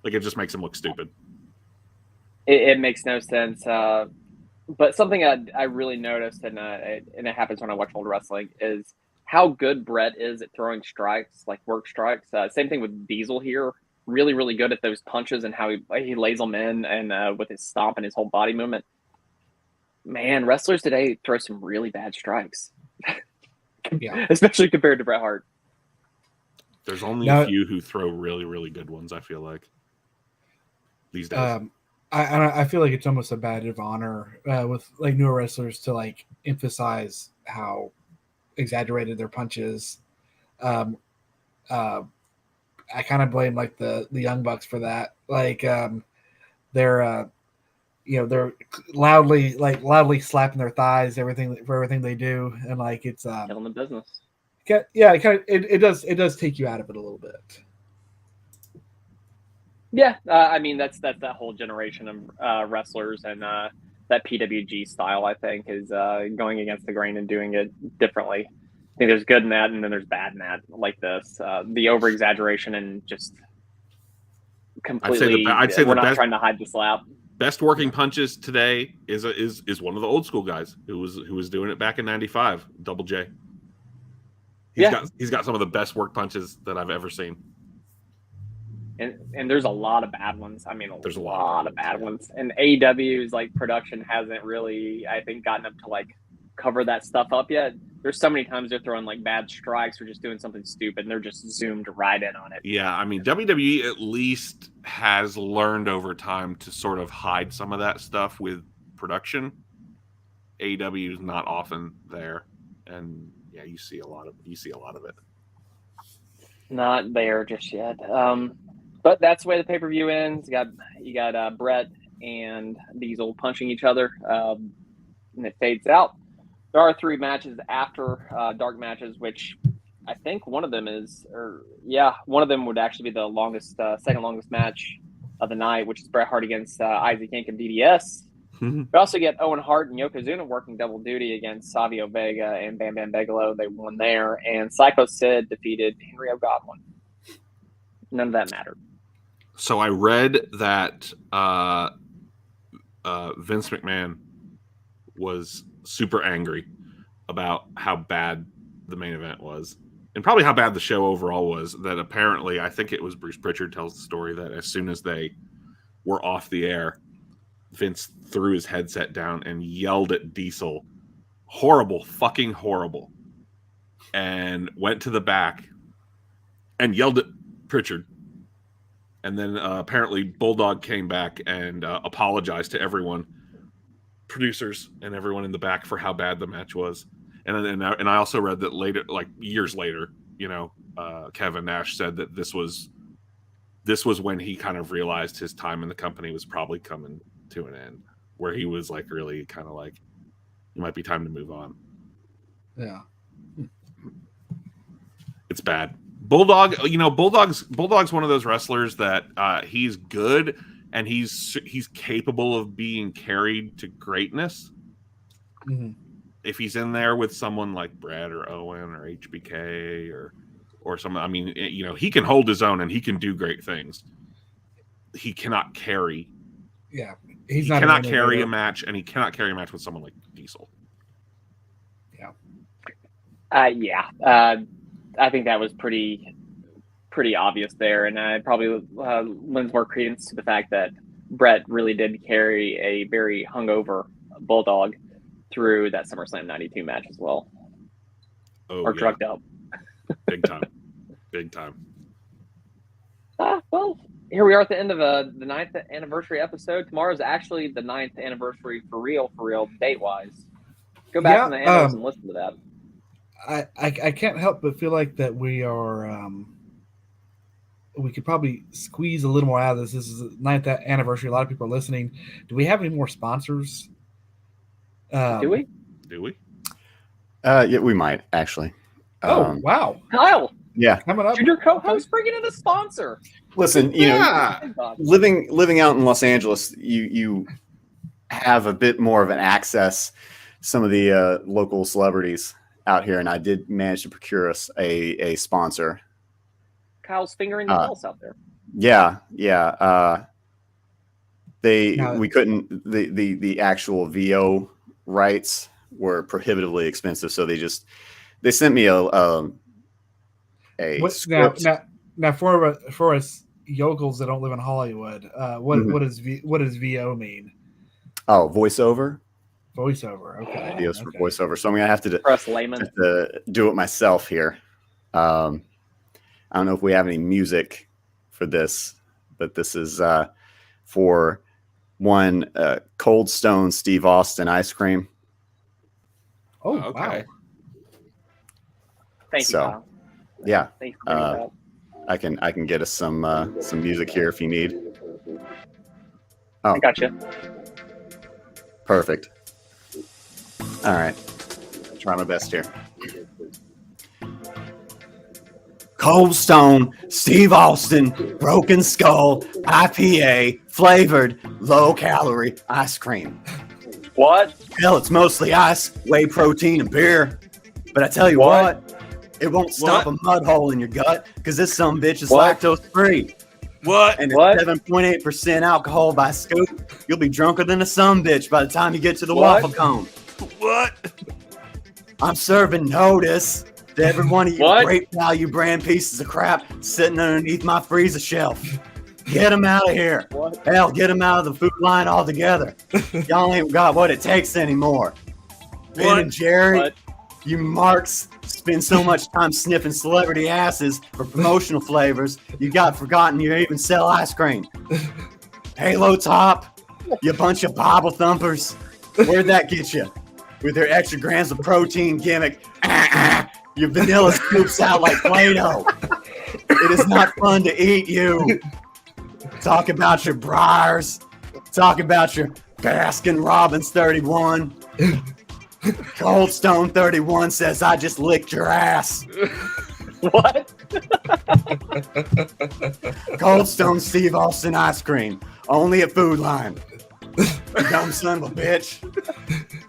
Speaker 2: Like, it just makes him look stupid.
Speaker 1: It makes no sense. But something I really noticed, and it happens when I watch old wrestling, is how good Bret is at throwing strikes, like work strikes. Same thing with Diesel here. Really, really good at those punches and how he lays them in and with his stomp and his whole body movement. Man, wrestlers today throw some really bad strikes.
Speaker 5: Yeah.
Speaker 1: Especially compared to Bret Hart.
Speaker 2: There's only a few who throw really, really good ones, I feel like, these days.
Speaker 5: I feel like it's almost a badge of honor with like newer wrestlers to like emphasize how exaggerated their punches. I kind of blame like the Young Bucks for that. Like they're loudly slapping their thighs, everything they do, and like it's
Speaker 1: killing the business.
Speaker 5: Yeah, it does take you out of it a little bit.
Speaker 1: Yeah, I mean that's that whole generation of wrestlers and that PWG style, I think, is going against the grain and doing it differently. I think there's good in that, and then there's bad in that, like this. The over exaggeration and just completely.
Speaker 2: I'd say
Speaker 1: we're
Speaker 2: the
Speaker 1: not
Speaker 2: best,
Speaker 1: trying to hide the slap.
Speaker 2: Best working punches today is one of the old school guys who was doing it back in '95. Double J. He's got some of the best work punches that I've ever seen.
Speaker 1: And there's a lot of bad ones. I mean, there's a lot of bad ones. And AEW's like production hasn't really, I think, gotten up to like cover that stuff up yet. There's so many times they're throwing like bad strikes or just doing something stupid, and they're just zoomed right in on it.
Speaker 2: Yeah, I mean, WWE at least has learned over time to sort of hide some of that stuff with production. AEW is not often there, and yeah, you see a lot of it.
Speaker 1: Not there just yet. But that's the way the pay-per-view ends. You got Bret and Diesel punching each other, and it fades out. There are 3 matches after dark matches, which I think one of them would actually be the longest, second longest match of the night, which is Bret Hart against Isaac Yank and DDS. We also get Owen Hart and Yokozuna working double duty against Savio Vega and Bam Bam Bigelow. They won there, and Psycho Sid defeated Henry O'Godwin. None of that mattered.
Speaker 2: So I read that Vince McMahon was super angry about how bad the main event was, and probably how bad the show overall was. That apparently, I think it was Bruce Pritchard tells the story that as soon as they were off the air, Vince threw his headset down and yelled at Diesel, horrible, fucking horrible, and went to the back and yelled at Pritchard. And then apparently Bulldog came back and apologized to everyone, producers and everyone in the back, for how bad the match was. And I also read that later, like years later, Kevin Nash said that this was when he kind of realized his time in the company was probably coming to an end, where he was like really kind of like, it might be time to move on.
Speaker 5: Yeah.
Speaker 2: It's bad. Bulldog, Bulldog's one of those wrestlers that he's good and he's capable of being carried to greatness.
Speaker 5: Mm-hmm.
Speaker 2: If he's in there with someone like Brad or Owen or HBK or someone, I mean, he can hold his own and he can do great things. He cannot carry.
Speaker 5: Yeah,
Speaker 2: he cannot carry a match, and he cannot carry a match with someone like Diesel.
Speaker 5: Yeah.
Speaker 1: I think that was pretty obvious there, and I probably lends more credence to the fact that Brett really did carry a very hungover Bulldog through that SummerSlam '92 match as well, drugged up.
Speaker 2: Big time.
Speaker 1: Well, here we are at the end of the 9th anniversary episode. Tomorrow's actually the 9th anniversary for real, date-wise. Go back in the annals and listen to that.
Speaker 5: I can't help but feel like that we are we could probably squeeze a little more out of this. This is the 9th anniversary. A lot of people are listening. Do we have any more sponsors?
Speaker 1: Do we?
Speaker 4: Yeah, we might actually.
Speaker 5: Wow,
Speaker 1: Kyle.
Speaker 4: Yeah,
Speaker 5: coming up.
Speaker 1: Junior co-host, bringing in a sponsor.
Speaker 4: Listen, living out in Los Angeles, you have a bit more of an access to some of the local celebrities out here, and I did manage to procure us a sponsor.
Speaker 1: Kyle's fingering the pulse out there.
Speaker 4: Yeah. We couldn't the actual VO rights were prohibitively expensive, so they sent me a script.
Speaker 5: Now for us yokels that don't live in Hollywood, what does VO mean?
Speaker 4: Oh, voiceover.
Speaker 5: Voiceover, okay.
Speaker 4: Videos for voiceover. So I'm gonna have to do it myself here. I don't know if we have any music for this, but this is for one Cold Stone Steve Austin ice cream.
Speaker 5: Oh,
Speaker 2: okay.
Speaker 5: Wow.
Speaker 1: Thank you, Kyle.
Speaker 4: Yeah.
Speaker 1: Thank you for
Speaker 4: I can get us some music here if you need. Oh,
Speaker 1: I got you.
Speaker 4: Perfect. All right. Try my best here. Cold Stone, Steve Austin, Broken Skull, IPA, flavored, low-calorie ice cream.
Speaker 1: What?
Speaker 4: Hell, it's mostly ice, whey protein, and beer. But I tell you what, it won't stop a mud hole in your gut because this sumbitch is lactose-free.
Speaker 2: What?
Speaker 4: And it's 7.8% alcohol by scoop. You'll be drunker than a sumbitch by the time you get to the waffle cone.
Speaker 2: What?
Speaker 4: I'm serving notice to every one of you great value brand pieces of crap sitting underneath my freezer shelf. Get them out of here. Hell, get them out of the food line altogether. Y'all ain't got what it takes anymore. Ben and Jerry, you marks spend so much time sniffing celebrity asses for promotional flavors, you got forgotten you even sell ice cream. Halo Top, you bunch of Bible thumpers. Where'd that get you? With their extra grams of protein gimmick. Your vanilla scoops out like Play-Doh. It is not fun to eat you. Talk about your Briars. Talk about your Baskin Robbins 31. Cold Stone 31 says I just licked your ass.
Speaker 1: What?
Speaker 4: Cold Stone Steve Austin ice cream. Only at Food Line. Dumb son of a bitch.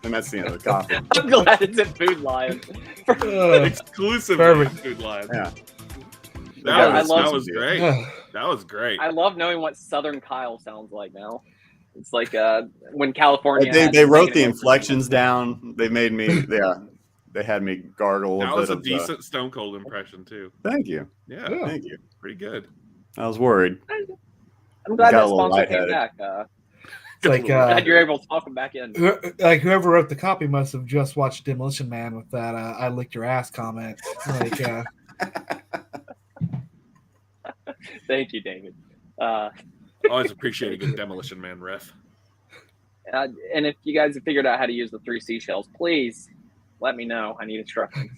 Speaker 4: And that's the end of the coffee.
Speaker 1: I'm glad it's in Food Lion.
Speaker 2: Exclusive
Speaker 5: Perfect.
Speaker 2: Food Lion.
Speaker 4: Yeah.
Speaker 2: That
Speaker 1: love-
Speaker 2: was great. That was great.
Speaker 1: I love knowing what Southern Kyle sounds like now. It's like when California.
Speaker 4: They wrote the inflections down. They made me. Yeah. They had me gargle.
Speaker 2: That was a
Speaker 4: bit
Speaker 2: decent Stone Cold impression too.
Speaker 4: Thank you.
Speaker 2: Yeah,
Speaker 4: Thank you.
Speaker 2: pretty good.
Speaker 4: I was worried.
Speaker 1: I'm glad
Speaker 4: Got
Speaker 1: that
Speaker 4: a little
Speaker 1: sponsor came
Speaker 4: lightheaded.
Speaker 1: back.
Speaker 5: It's like
Speaker 1: Glad you're able to talk him back in.
Speaker 5: like whoever wrote the copy must have just watched Demolition Man with that "I licked your ass" comment. Like,
Speaker 1: Thank you, David.
Speaker 2: Always appreciate a good Demolition Man riff.
Speaker 1: And if you guys have figured out how to use the 3 seashells, please let me know. I need instructions.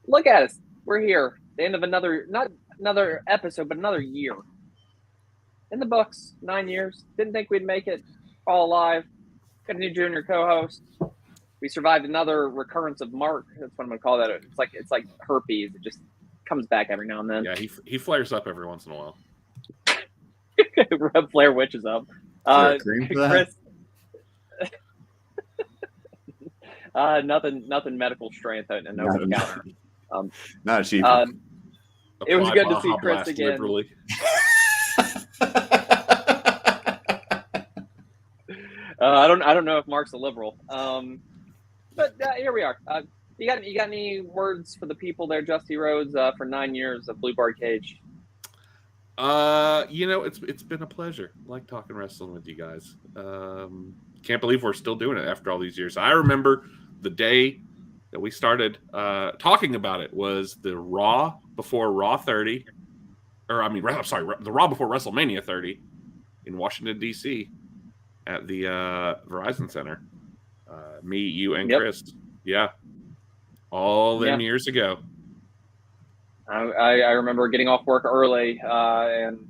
Speaker 1: Look at us. We're here. The end of not another episode, but another year. In the books, 9 years. Didn't think we'd make it all alive. Got a new junior co-host. We survived another recurrence of Mark. That's what I'm gonna call that. It's like herpes. It just comes back every now and then.
Speaker 2: Yeah, he flares up every once in a while.
Speaker 1: Rub Blair Witches up.
Speaker 4: Cream for that?
Speaker 1: Chris. Nothing medical strength and over the counter.
Speaker 4: Not a cheap.
Speaker 1: It was
Speaker 2: Apply
Speaker 1: good to see
Speaker 2: Baja
Speaker 1: Chris
Speaker 2: Blast
Speaker 1: again.
Speaker 2: liberally.
Speaker 1: I don't know if Mark's a liberal. But here we are. You got any words for the people there, Justy Rhodes, for 9 years of Blue Bar Cage?
Speaker 2: It's been a pleasure. I like talking wrestling with you guys. Can't believe we're still doing it after all these years. I remember the day that we started talking about it was the Raw before Raw 30, the Raw before WrestleMania 30 in Washington D.C. at the Verizon Center. Me, you, and Chris. Yeah, all them years ago.
Speaker 1: I remember getting off work early, and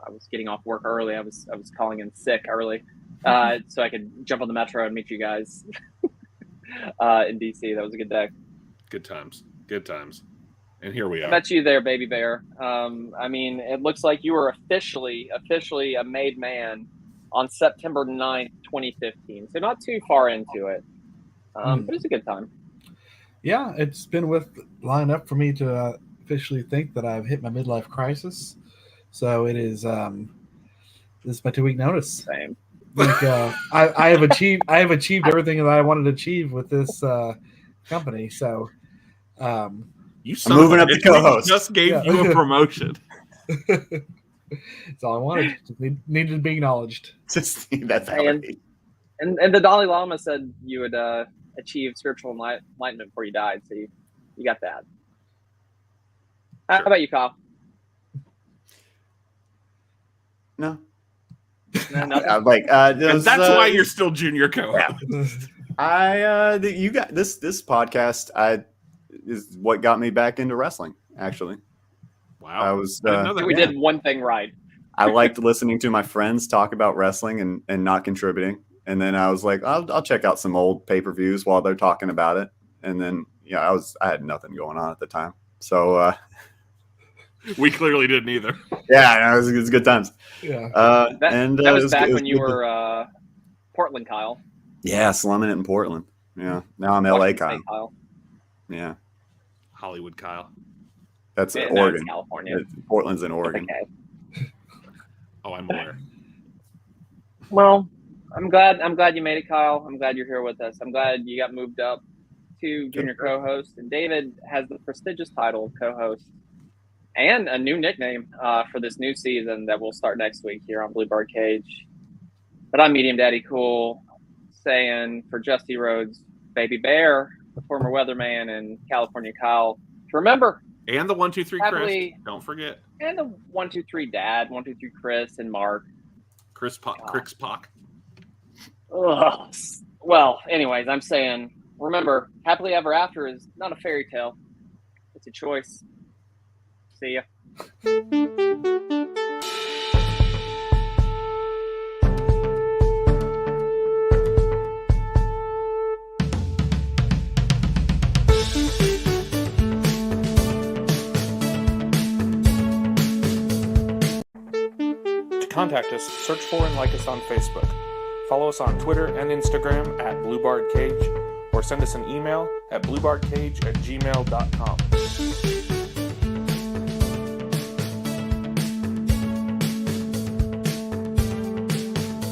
Speaker 1: I was getting off work early. I was calling in sick early, so I could jump on the metro and meet you guys in DC. That was a good day.
Speaker 2: Good times. And here we are.
Speaker 1: I met you there, baby bear. It looks like you were officially a made man on September 9th, 2015. So not too far into it, but it was a good time.
Speaker 5: yeah, it's been line up for me to officially think that I've hit my midlife crisis. So it is. This is my 2-week notice.
Speaker 1: Same.
Speaker 5: Like I have achieved everything that I wanted to achieve with this company. So
Speaker 2: I'm
Speaker 4: moving up to co-host.
Speaker 2: Just gave you a promotion.
Speaker 5: that's all I wanted. Just needed to be acknowledged.
Speaker 4: That's how it is.
Speaker 1: And the Dalai Lama said you would achieve spiritual enlightenment before you died. So you got that. How about you, Kyle?
Speaker 4: No.
Speaker 1: No, nothing.
Speaker 2: And that's why you're still junior co-host.
Speaker 4: You got this podcast. Is what got me back into wrestling. Actually,
Speaker 2: Wow.
Speaker 4: I was.
Speaker 1: We did one thing right.
Speaker 4: I liked listening to my friends talk about wrestling and not contributing. And then I was like, I'll check out some old pay-per-views while they're talking about it. And then I had nothing going on at the time, so
Speaker 2: We clearly didn't either.
Speaker 4: yeah, it was good times.
Speaker 5: Yeah.
Speaker 1: That was back when you were Portland, Kyle.
Speaker 4: Yeah, slumming it in Portland. Yeah, now I'm LA
Speaker 1: Washington
Speaker 4: Kyle.
Speaker 1: State,
Speaker 4: Yeah,
Speaker 2: Hollywood Kyle.
Speaker 4: that's
Speaker 1: Yeah, no,
Speaker 4: Oregon.
Speaker 1: it's California.
Speaker 4: Portland's in Oregon.
Speaker 1: Okay.
Speaker 2: Oh, I'm aware.
Speaker 1: Well, I'm glad you made it, Kyle. I'm glad you're here with us. I'm glad you got moved up to junior co-host, and David has the prestigious title of co-host and a new nickname for this new season that will start next week here on Blue Bar Cage. But I'm Medium Daddy Cool, saying for Justy Rhodes, Baby Bear, the former weatherman, and California Kyle, to remember.
Speaker 2: And the 1, 2, 3
Speaker 1: Happily-
Speaker 2: Chris. Don't forget.
Speaker 1: And the 1, 2, 3 Dad, 1, 2, 3 Chris, and Mark.
Speaker 2: Chris Pock.
Speaker 1: Ugh. Well, anyways, I'm saying, remember, happily ever after is not a fairy tale. It's a choice. See ya.
Speaker 7: To contact us, search for and like us on Facebook. Follow us on Twitter and Instagram at BlueBardCage, or send us an email at bluebardcage@gmail.com.